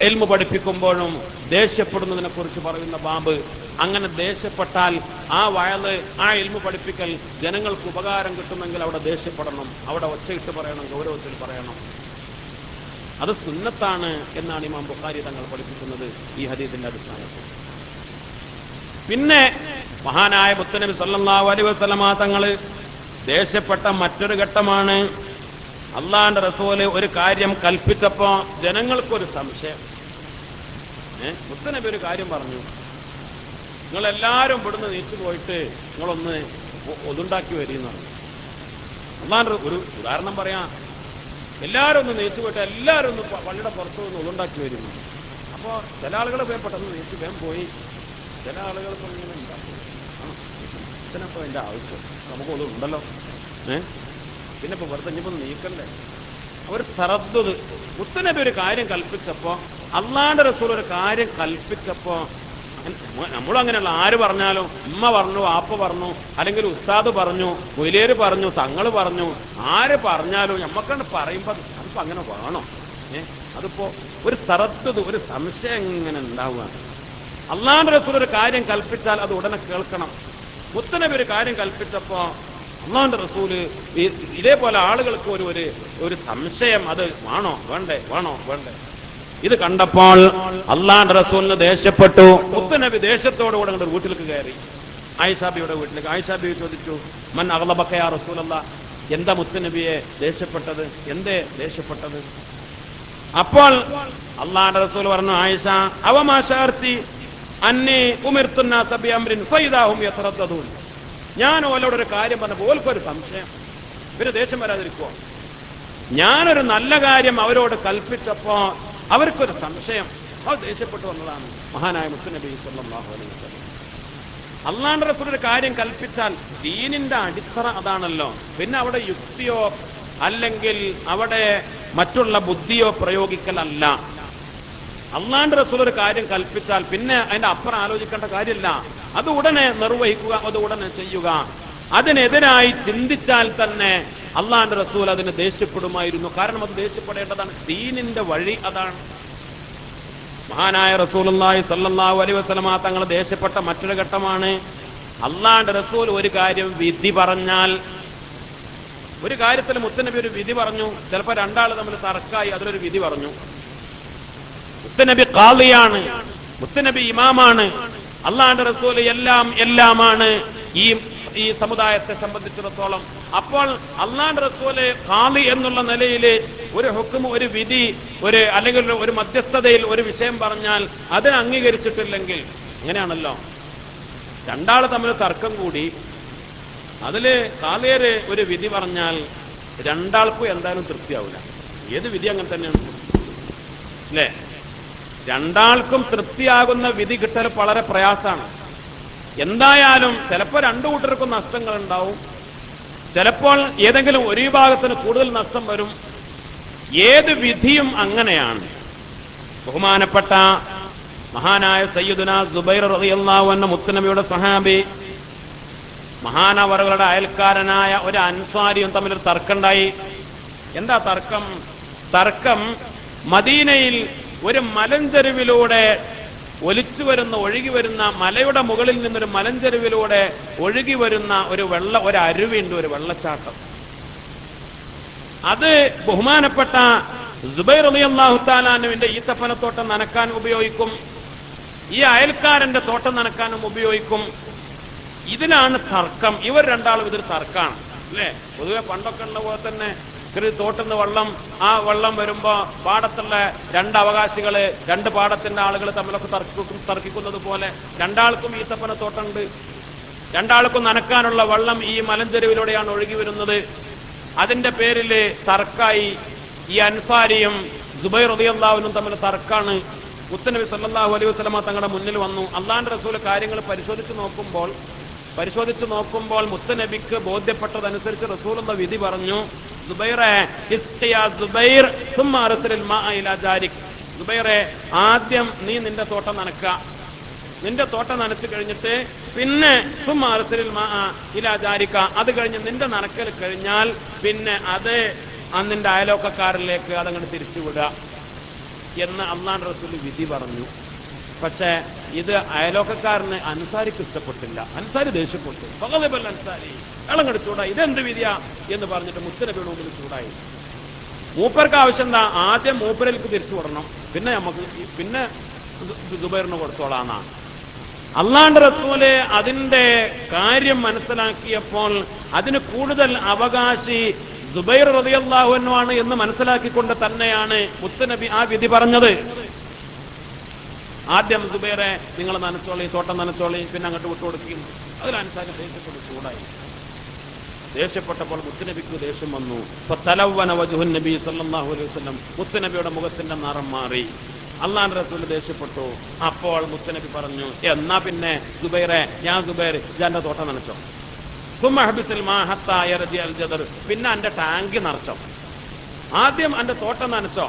ഇൽമു പഠിപ്പിക്കുമ്പോഴും ദേഷ്യപ്പെടുന്നതിനെ കുറിച്ച് പറയുന്ന ബാബ്. അങ്ങനെ ദേഷ്യപ്പെട്ടാൽ ആ വഅദ്, ആ ഇൽമു പഠിപ്പിക്കൽ ജനങ്ങൾക്ക് ഉപകാരം കിട്ടുമെങ്കിൽ അവിടെ ദേഷ്യപ്പെടണം, അവിടെ ഒച്ചയിട്ട് പറയണം, ഗൗരവത്തിൽ പറയണം. അത് സുന്നത്താണ് എന്നാണ് ഇമാം ബുഖാരി തങ്ങൾ പഠിപ്പിക്കുന്നത് ഈ ഹദീസിന്റെ അടിസ്ഥാനത്തിൽ. പിന്നെ മഹാനായ മുത്തുനബി സല്ലല്ലാഹു അലൈഹി വസല്ലമ തങ്ങൾ ദേഷ്യപ്പെട്ട മറ്റൊരു ഘട്ടമാണ് അള്ളാന്റെ റസൂല് ഒരു കാര്യം കൽപ്പിച്ചപ്പോ ജനങ്ങൾക്കൊരു സംശയം. മുത്തുനബി ഒരു കാര്യം പറഞ്ഞു, നിങ്ങളെല്ലാവരും ഇവിടുന്ന് നീച്ചു പോയിട്ട് നിങ്ങളൊന്ന് ഒതുണ്ടാക്കി വരീന്ന് പറഞ്ഞു. അള്ളാന്റെ ഒരു ഉദാഹരണം പറയാം, എല്ലാവരും ഒന്ന് നീച്ചു പോയിട്ട് എല്ലാവരും ഒന്ന് പള്ളിയുടെ പുറത്തു നിന്ന് ഒതുണ്ടാക്കി വരുന്നു. അപ്പോൾ ചില ആളുകൾ പെട്ടെന്ന് നീച്ചു വേഗം പോയി, ചില ആളുകൾക്ക് ഇങ്ങനെ ഉണ്ടാക്കും. ഇതിനപ്പോൾ അതിന്റെ ആവശ്യം നമുക്ക് ഒതുണ്ടല്ലോ, പിന്നെ ഇപ്പൊ വെറുതെ ഇനിയിപ്പോ നീക്കണ്ടേ. അവർ തറദ്ദുദ്. മുത്തുനബി ഒരു കാര്യം കൽപ്പിച്ചപ്പോ, അള്ളാന്റെ റസൂൽ ഒരു കാര്യം കൽപ്പിച്ചപ്പോ, നമ്മളും അങ്ങനെയുള്ള ആര് പറഞ്ഞാലും ഉമ്മ പറഞ്ഞു, ആപ്പ പറഞ്ഞു, അല്ലെങ്കിൽ ഉസ്താദ് പറഞ്ഞു, മൊയ്ലിയര് പറഞ്ഞു, തങ്ങൾ പറഞ്ഞു, ആര് പറഞ്ഞാലും നമ്മക്കണ്ട് പറയുമ്പോ അതിപ്പോ അങ്ങനെ വേണം. അതിപ്പോ ഒരു തറദ്ദുദ്, ഒരു സംശയം ഇങ്ങനെ ഉണ്ടാവുകയാണ്. അള്ളാന്റെ റസൂൽ ഒരു കാര്യം കൽപ്പിച്ചാൽ അത് ഉടനെ കേൾക്കണം. മുത്തുനബി ഒരു കാര്യം കൽപ്പിച്ചപ്പോ അള്ളാന്റെ റസൂല് ഇതേപോലെ ആളുകൾക്ക് ഒരു സംശയം, അത് വേണോ വേണ്ടേ, വേണോ വേണ്ടേ. ഇത് കണ്ടപ്പോൾ അള്ളാന്റെ റസൂലിന് ദേഷ്യപ്പെട്ടു. മുത്തുനബി ദേഷ്യത്തോടുകൂടെ അങ്ങോട്ട് വീട്ടിലേക്ക് കയറി, ആയിഷാബിയുടെ വീട്ടിലേക്ക്. ആയിഷാബി ചോദിച്ചു, മൻ അഗ്ളബക യാ റസൂലല്ലാഹ്, എന്താ മുത്തുനബിയെ ദേഷ്യപ്പെട്ടത്, എന്തേ ദേഷ്യപ്പെട്ടത്? അപ്പോൾ അള്ളാന്റെ റസൂൽ പറഞ്ഞു, ആയിഷ അവമാ ശഅർതി അന്നി ഉമിർതു الناس بأمر فإذا هم يترددون. ഞാൻ ഓലോടൊരു കാര്യം പറഞ്ഞപ്പോൾ ഓൽക്കൊരു സംശയം, ഇവര് ദേഷ്യം വരാതിരിക്കുവോ? ഞാനൊരു നല്ല കാര്യം അവരോട് കൽപ്പിച്ചപ്പോ അവർക്കൊരു സംശയം, അവർ ദേഷ്യപ്പെട്ടു വന്നതാണ് മഹാനായ മുത്തുനബി സല്ലല്ലാഹു അലൈഹി വസല്ലം. അള്ളാന്റെ റസൂൽ ഒരു കാര്യം കൽപ്പിച്ചാൽ ദീനിന്റെ അടിത്തറ അതാണല്ലോ. പിന്നെ അവിടെ യുക്തിയോ അല്ലെങ്കിൽ അവിടെ മറ്റുള്ള ബുദ്ധിയോ പ്രയോഗിക്കലല്ല. അള്ളാന്റെ റസൂൽ ഒരു കാര്യം കൽപ്പിച്ചാൽ പിന്നെ അതിന്റെ അപ്പുറം ആലോചിക്കേണ്ട കാര്യമില്ല. അത് ഉടനെ നിർവഹിക്കുക, അത് ഉടനെ ചെയ്യുക. അതിനെതിരായി ചിന്തിച്ചാൽ തന്നെ അള്ളാന്റെ റസൂൽ അതിന് ദേഷ്യപ്പെടുമായിരുന്നു. കാരണം അത് ദേഷ്യപ്പെടേണ്ടതാണ്, ദീനിന്റെ വഴി അതാണ്. മഹാനായ റസൂലുള്ളാഹി സ്വല്ലല്ലാഹു അലൈഹി വസല്ലമ തങ്ങൾ ദേഷ്യപ്പെട്ട മറ്റൊരു ഘട്ടമാണ് അള്ളാന്റെ റസൂൽ ഒരു കാര്യം വിധി പറഞ്ഞാൽ. ഒരു കാര്യത്തിൽ മുത്തുനബി ഒരു വിധി പറഞ്ഞു, ചിലപ്പോൾ രണ്ടാൾ തമ്മിൽ തർക്കായി, അതിലൊരു വിധി പറഞ്ഞു. മുത്തുനബി ഖാളിയാണ്, മുത്തുനബി ഇമാമാണ്, അള്ളാന്റെ റസൂൽ എല്ലാമാണ് ഈ സമുദായത്തെ സംബന്ധിച്ചിടത്തോളം. അപ്പോൾ അള്ളാന്റെ റസൂല് ഖാളി എന്നുള്ള നിലയിൽ ഒരു ഹുക്ം, ഒരു വിധി, അല്ലെങ്കിൽ ഒരു മധ്യസ്ഥതയിൽ ഒരു വിഷയം പറഞ്ഞാൽ അതിനെ അംഗീകരിച്ചിട്ടില്ലെങ്കിൽ, അങ്ങനെയാണല്ലോ രണ്ടാൾ തമ്മിൽ തർക്കം കൂടി അതില് ഖാളിയര് ഒരു വിധി പറഞ്ഞാൽ രണ്ടാൾക്കും എന്തായാലും തൃപ്തിയാവില്ല. ഏത് വിധി അങ്ങനെ തന്നെയാണ് അല്ലേ? രണ്ടാൾക്കും തൃപ്തിയാകുന്ന വിധി കിട്ടൽ വളരെ പ്രയാസമാണ്. എന്തായാലും ചിലപ്പോൾ രണ്ടു കൂട്ടർക്കും നഷ്ടങ്ങൾ ഉണ്ടാവും, ചിലപ്പോൾ ഏതെങ്കിലും ഒരു വിഭാഗത്തിന് കൂടുതൽ നഷ്ടം വരും. ഏത് വിധിയും അങ്ങനെയാണ്. ബഹുമാനപ്പെട്ട മഹാനായ സയ്യിദുനാ സുബൈർ റളിയല്ലാഹു അൻഹു മുത്തുനബിയുടെ സഹാബി, മഹാനവറുകളുടെ അയൽക്കാരനായ ഒരു അൻസാരിയും തമ്മിലൊരു തർക്കമുണ്ടായി. എന്താ തർക്കം? തർക്കം മദീനയിൽ ഒരു മലഞ്ചെരുവിലൂടെ ഒലിച്ചു വരുന്ന, ഒഴുകി വരുന്ന, മലയുടെ മുകളിൽ നിന്നൊരു മലഞ്ചെരുവിലൂടെ ഒഴുകി വരുന്ന ഒരു അരുവിയുണ്ട്, ഒരു വെള്ളച്ചാട്ടം. അത് ബഹുമാനപ്പെട്ട സുബൈർ റളിയല്ലാഹു തആല അൻഹുവിന്റെ ഈത്തപ്പനത്തോട്ടം നനക്കാൻ ഉപയോഗിക്കും, ഈ അയൽക്കാരന്റെ തോട്ടം നനക്കാനും ഉപയോഗിക്കും. ഇതിലാണ് തർക്കം. ഇവർ രണ്ടാളും ഇതൊരു തർക്കമാണ് അല്ലേ? പൊതുവെ പണ്ടൊക്കെ ഉള്ള പോലെ തന്നെ തോട്ടുന്ന വെള്ളം, ആ വെള്ളം വരുമ്പോ പാടത്തുള്ള രണ്ട് അവകാശികള്, രണ്ട് പാടത്തിന്റെ ആളുകൾ തമ്മിലൊക്കെ തർക്കിക്കുന്നത് പോലെ രണ്ടാൾക്കും ഈത്തപ്പന തോട്ടുണ്ട്, രണ്ടാൾക്കും നനക്കാനുള്ള വെള്ളം ഈ മലഞ്ചെരുവിലൂടെയാണ് ഒഴുകി വരുന്നത്. അതിന്റെ പേരില് തർക്കായി. ഈ അൻസാരിയും സുബൈർ റളിയല്ലാഹു അൻഹും തമ്മിൽ തർക്കാണ്. മുത്തുനബി സല്ലല്ലാഹു അലൈഹി വസല്ലമ തങ്ങളുടെ മുന്നിൽ വന്നു. അള്ളാഹുവിന്റെ റസൂൽ കാര്യങ്ങൾ പരിശോധിച്ചു നോക്കുമ്പോൾ മുത്തുനബിക്ക് ബോധ്യപ്പെട്ടതനുസരിച്ച് റസൂലുള്ള വിധി പറഞ്ഞു, സുബൈറെ ഇസ്ഖിയ സുബൈർ സുമ്മ അർസിൽ മാഅ ഇലാ ജാരിക്. സുബൈറെ, ആദ്യം നീ നിന്റെ തോട്ടം നനക്ക, നിന്റെ തോട്ടം നനച്ചു കഴിഞ്ഞിട്ട് പിന്നെ സുമ്മ അർസിൽ മാഅ ഇലാ ജാരിക, അത് കഴിഞ്ഞ് നിന്റെ നനക്കൽ കഴിഞ്ഞാൽ പിന്നെ അത് നിന്റെ അയലോക്കക്കാരിലേക്ക് അതങ്ങോട്ട് തിരിച്ചുവിടുക എന്ന് അള്ളാഹുവിന്റെ റസൂൽ വിധി പറഞ്ഞു. പക്ഷേ ഇത് അയലോക്കക്കാരന് അൻസാരിക്ക് ഇഷ്ടപ്പെട്ടില്ല. അൻസാരി ദേഷ്യപ്പെട്ടു. ഫഗളിബൽ അൻസാരി, ഇളങ്ങട് ചൂടായി, ഇതെന്ത് വിധിയാ എന്ന് പറഞ്ഞിട്ട് മുത്തുനബിയുടെ മുമ്പിൽ ചൂടായി. മൂപ്പർക്ക് ആവശ്യം എന്താ? ആദ്യം മൂപ്പരേക്ക് തിരിച്ചു വിടണം, പിന്നെ സുബൈറിന് കൊടുത്തോളാന്നാണ്. അള്ളാഹുവിന്റെ റസൂല് അതിന്റെ കാര്യം മനസ്സിലാക്കിയപ്പോൾ അതിന് കൂടുതൽ അവകാശി സുബൈർ റളിയല്ലാഹു അൻഹു ആണ് എന്ന് മനസ്സിലാക്കിക്കൊണ്ട് തന്നെയാണ് മുത്തുനബി ആ വിധി പറഞ്ഞത്. ആദ്യം സുബൈറെ നിങ്ങൾ നനച്ചോളി, തോട്ടം നനച്ചോളി, പിന്നെ അങ്ങോട്ട് വിട്ടുകൊടുക്കുന്നു. അതിൽ അൻസാരി ദേഷ്യപ്പെട്ട് ചൂടായി. ദേഷ്യപ്പെട്ടപ്പോൾ മുത്തുനബിക്ക് ദേഷ്യം വന്നു. ഫതലവ്വന വജ്ഹുൻ നബി സല്ലല്ലാഹു അലൈഹി വസല്ലം, മുത്തുനബിയുടെ മുഖത്തിന്റെ നിറം മാറി. അള്ളാഹുവിന്റെ റസൂൽ ദേഷ്യപ്പെട്ടു. അപ്പോൾ മുത്തുനബി പറഞ്ഞു, എന്നാ പിന്നെ സുബൈറെ, ഞാൻ സുബൈർ ഇജാന്റെ തോട്ടം നനച്ചോ, സുമ്മ ഹബിസിൽ മാ ഹത്താ യർജി അൽ ജദർ, പിന്നെ എന്റെ ടാങ്ക് നിറച്ചോ. ആദ്യം എന്റെ തോട്ടം നനച്ചോ,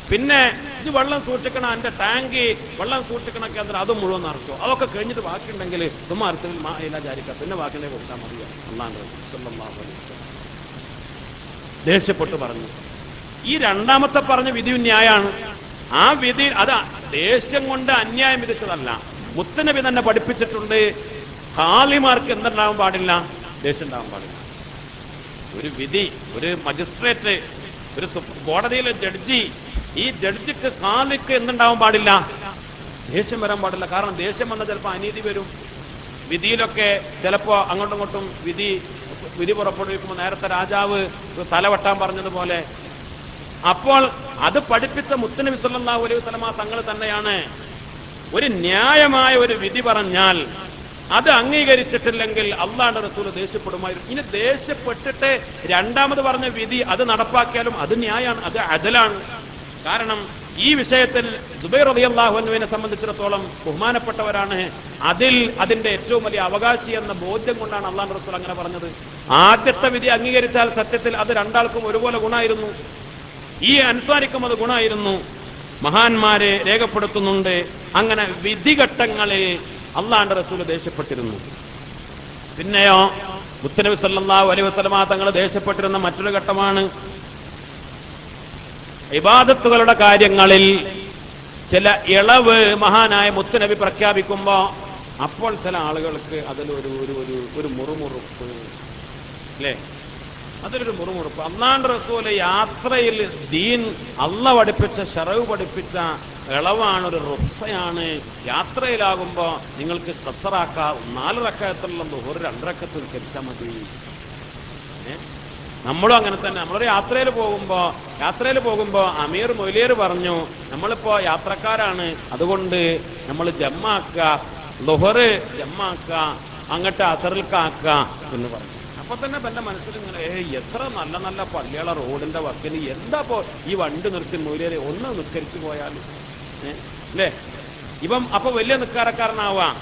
പിന്നെ ഇത് വെള്ളം സൂക്ഷിക്കണ എന്റെ ടാങ്ക് വെള്ളം സൂക്ഷിക്കണ കേന്ദ്രം അതും മുഴുവൻ നിറച്ചോ. അതൊക്കെ കഴിഞ്ഞിട്ട് ബാക്കിയുണ്ടെങ്കിൽ സുമ്മ അർസിൽ മാ ഇലാ ജാരിക, പിന്നെ ബാക്കിയുണ്ടെങ്കിൽ കൊടുത്താൽ മതിയോ. അള്ളാഹുവിന്റെ റസൂൽ സല്ലല്ലാഹു അലൈഹി വസല്ലം ദേഷ്യപ്പെട്ട് പറഞ്ഞു. ഈ രണ്ടാമത്തെ പറഞ്ഞ വിധി ന്യായാണ്. ആ വിധി അത് ദേഷ്യം കൊണ്ട് അന്യായം വിധിച്ചതല്ല. മുത്തുനബി തന്നെ പഠിപ്പിച്ചിട്ടുണ്ട്, ഖാലിമാർക്ക് എന്തുണ്ടാവാൻ പാടില്ല? ദേഷ്യം ഉണ്ടാവാൻ പാടില്ല. ഒരു വിധി, ഒരു മജിസ്ട്രേറ്റ്, ഒരു കോടതിയിലെ ജഡ്ജി, ഈ ജഡ്ജിക്ക് ഖാലിക്ക് എന്തുണ്ടാവാൻ പാടില്ല? ദേഷ്യം വരാൻ പാടില്ല. കാരണം ദേഷ്യം വന്നാൽ ചിലപ്പോൾ അനീതി വരും. വിധിയിലൊക്കെ ചിലപ്പോ അങ്ങോട്ടും ഇങ്ങോട്ടും വിധി പുറപ്പെടുവിക്കുമ്പോൾ നേരത്തെ രാജാവ് തലവെട്ടാൻ പറഞ്ഞതുപോലെ. അപ്പോൾ അത് പഠിപ്പിച്ച മുത്തുനബി സല്ലല്ലാഹു അലൈഹി വസല്ലമ തങ്ങൾ തന്നെയാണ്, ഒരു ന്യായമായ ഒരു വിധി പറഞ്ഞാൽ അത് അംഗീകരിച്ചിട്ടില്ലെങ്കിൽ അള്ളാഹുവിന്റെ റസൂൽ ദേഷ്യപ്പെടുമായിരുന്നു. ഇനി ദേഷ്യപ്പെട്ടിട്ട് രണ്ടാമത് പറഞ്ഞ വിധി അത് നടപ്പാക്കിയാലും അത് ന്യായമാണ്, അത് അദലാണ്. കാരണം ഈ വിഷയത്തിൽ സുബൈർ റളിയല്ലാഹു അൻഹുവിനെ സംബന്ധിച്ചിടത്തോളം ബഹുമാനപ്പെട്ടവരാണ്. അതിന്റെ ഏറ്റവും വലിയ അവകാശി എന്ന ബോധ്യം കൊണ്ടാണ് അള്ളാഹുവിന്റെ റസൂൽ അങ്ങനെ പറഞ്ഞത്. ആദ്യത്തെ വിധി അംഗീകരിച്ചാൽ സത്യത്തിൽ അത് രണ്ടാൾക്കും ഒരുപോലെ ഗുണമായിരുന്നു. ഈ അൻസാരിക്കും അത് ഗുണമായിരുന്നു. മഹാന്മാരെ രേഖപ്പെടുത്തുന്നുണ്ട്, അങ്ങനെ വിധിഘട്ടങ്ങളിൽ അള്ളാഹുവിന്റെ റസൂൽ ദേഷ്യപ്പെട്ടിരുന്നു. പിന്നെയോ മുത്തുനബി സല്ലല്ലാഹു അലൈഹി വസല്ലമ തങ്ങൾ ദേഷ്യപ്പെട്ടിരുന്ന മറ്റൊരു ഘട്ടമാണ് ഇബാദത്തുകളുടെ കാര്യങ്ങളിൽ ചില ഇളവ് മഹാനായ മുത്തുനബി പ്രഖ്യാപിക്കുമ്പോ അപ്പോൾ ചില ആളുകൾക്ക് അതിലൊരു മുറുമുറുപ്പ്, അല്ലേ? അതിലൊരു മുറുമുറുപ്പ്. അള്ളാഹുവിന്റെ റസൂല് യാത്രയിൽ ദീൻ അള്ളാഹ് പഠിപ്പിച്ച ശറഅ് പഠിപ്പിച്ച ഇളവാണ്, ഒരു റുഖ്സയാണ്. യാത്രയിലാകുമ്പോ നിങ്ങൾക്ക് ഖസറാക്കാം, 4 റക്അത്തുള്ള ദുഹർ 2 റക്അത്ത് നിസ്കരിച്ചാൽ മതി. നമ്മളും അങ്ങനെ തന്നെ. നമ്മളൊരു യാത്രയിൽ പോകുമ്പോ അമീർ മൊയ്ലിയർ പറഞ്ഞു, നമ്മളിപ്പോ യാത്രക്കാരാണ്, അതുകൊണ്ട് നമ്മൾ ജമ്മാക്കുക, ദുഹർ ജമ്മാക്കുക, അങ്ങോട്ട് അസറിൽക്കാക്കുക എന്ന് പറഞ്ഞു. അപ്പൊ തന്നെ എന്റെ മനസ്സിൽ ഇങ്ങനെ, എത്ര നല്ല നല്ല പള്ളികളെ റോഡിന്റെ വക്കിന്, എന്താപ്പോ ഈ വണ്ടി നിർത്തി മൊയ്ലിയരെ ഒന്ന് നിസ്കരിച്ചു പോയാലും, അല്ലേ? ഇപ്പം അപ്പൊ വലിയ നിസ്കാരക്കാരനാവാം.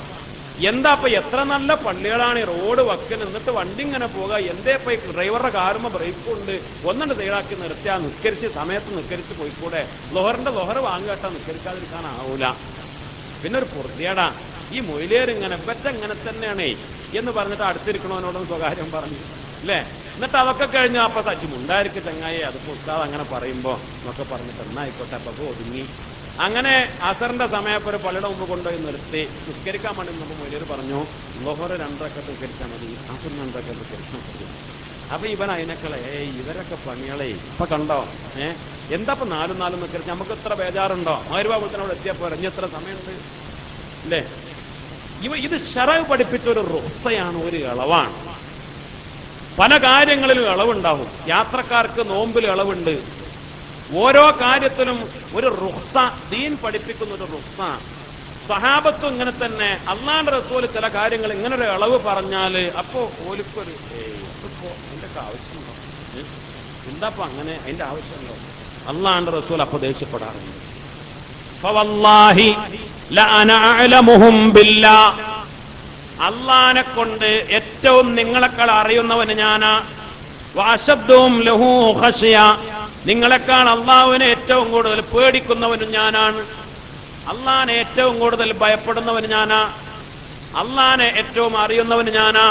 എന്താ ഇപ്പൊ എത്ര നല്ല പള്ളികളാണ് ഈ റോഡ് വക്കിന്, എന്നിട്ട് വണ്ടി ഇങ്ങനെ പോവുക, എന്തേ ഇപ്പൊ ഈ ഡ്രൈവറുടെ കാറുമ്പോ ബ്രേക്കുണ്ട്, ഒന്നുണ്ട് സൈഡാക്കി നിർത്തിയാ നിസ്കരിച്ച് സമയത്ത് നിസ്കരിച്ച് പോയിക്കൂടെ? ലൊഹർ വാങ്ങുകേട്ടാ നിസ്കരിക്കാതിരിക്കാനാവൂല. പിന്നെ ഒരു പൊറുതിയാടാ ഈ മൊയ്ലിയർ ഇങ്ങനെ ഇങ്ങനെ തന്നെയാണേ എന്ന് പറഞ്ഞിട്ട് അടുത്തിരിക്കണവനോടും സ്വകാര്യം പറഞ്ഞു, അല്ലേ? എന്നിട്ട് അതൊക്കെ കഴിഞ്ഞ് അപ്പൊ സജ്ജുമുണ്ടായിരിക്കും ചങ്ങായി, അത് ഉസ്താദ് അങ്ങനെ പറയുമ്പോ എന്നൊക്കെ പറഞ്ഞിട്ട് എന്നായിക്കോട്ടെ അപ്പൊ ഒതുങ്ങി. അങ്ങനെ അസറിന്റെ സമയത്ത് ഒരു പള്ളിയുടെ മുമ്പ് കൊണ്ടുപോയി നിർത്തി നിസ്കരിക്കാൻ വേണ്ടി നമ്മൾ മൊയ്ലിയർ പറഞ്ഞു, ലൊഹർ 2 റക്അത്ത് നിസ്കരിച്ചാൽ മതി, അസർ 2 റക്അത്ത് നിസ്കരിച്ചാൽ മതി. അപ്പൊ ഇവൻ അതിനേക്കളെ ഇവരൊക്കെ പണികളെ ഇപ്പൊ കണ്ടോ, എന്താ 4 നിസ്കരിച്ച് നമുക്ക് എത്ര ബേജാറുണ്ടോ? മഗ്‌രിബാവുമ്പത്തിനോട് എത്തിയപ്പോ ഇനി എത്ര സമയമുണ്ട്, അല്ലേ? ഇത് ശറഅ് പഠിപ്പിച്ച ഒരു റുഖ്സയാണ്, ഒരു ഇളവാണ്. പല കാര്യങ്ങളിലും ഇളവുണ്ടാവും. യാത്രക്കാർക്ക് നോമ്പിൽ ഇളവുണ്ട്. ഓരോ കാര്യത്തിലും ഒരു റുഖ്സ, ദീൻ പഠിപ്പിക്കുന്ന ഒരു റുഖ്സ. സഹാബത്തും ഇങ്ങനെ തന്നെ. അള്ളാഹുവിന്റെ റസൂൽ ചില കാര്യങ്ങൾ ഇങ്ങനെ ഒരു ഇളവ് പറഞ്ഞാല് അപ്പോ ഓലിക്കൊരു ഇപ്പോ അതിന്റെ ആവശ്യമുണ്ടോ, എന്താപ്പോ അങ്ങനെ അതിന്റെ ആവശ്യമുണ്ടോ? അള്ളാഹുവിന്റെ റസൂൽ അപ്പൊ ദേഷ്യപ്പെടാറുണ്ട്. ഫവല്ലാഹി ലഅന അഅലമുഹും ബില്ലാഹ്, അള്ളാഹിനെ കൊണ്ട് ഏറ്റവും നിങ്ങളെക്കാൾ അറിയുന്നവന് ഞാനാ. വഅശദ്ദുഹും ലഹു ഖശിയ, നിങ്ങളെക്കാൾ അള്ളാഹുവിനെ ഏറ്റവും കൂടുതൽ പേടിക്കുന്നവനും ഞാനാണ്. അള്ളാഹിനെ ഏറ്റവും കൂടുതൽ ഭയപ്പെടുന്നവന് ഞാനാ. അള്ളാഹിനെ ഏറ്റവും അറിയുന്നവന് ഞാനാ.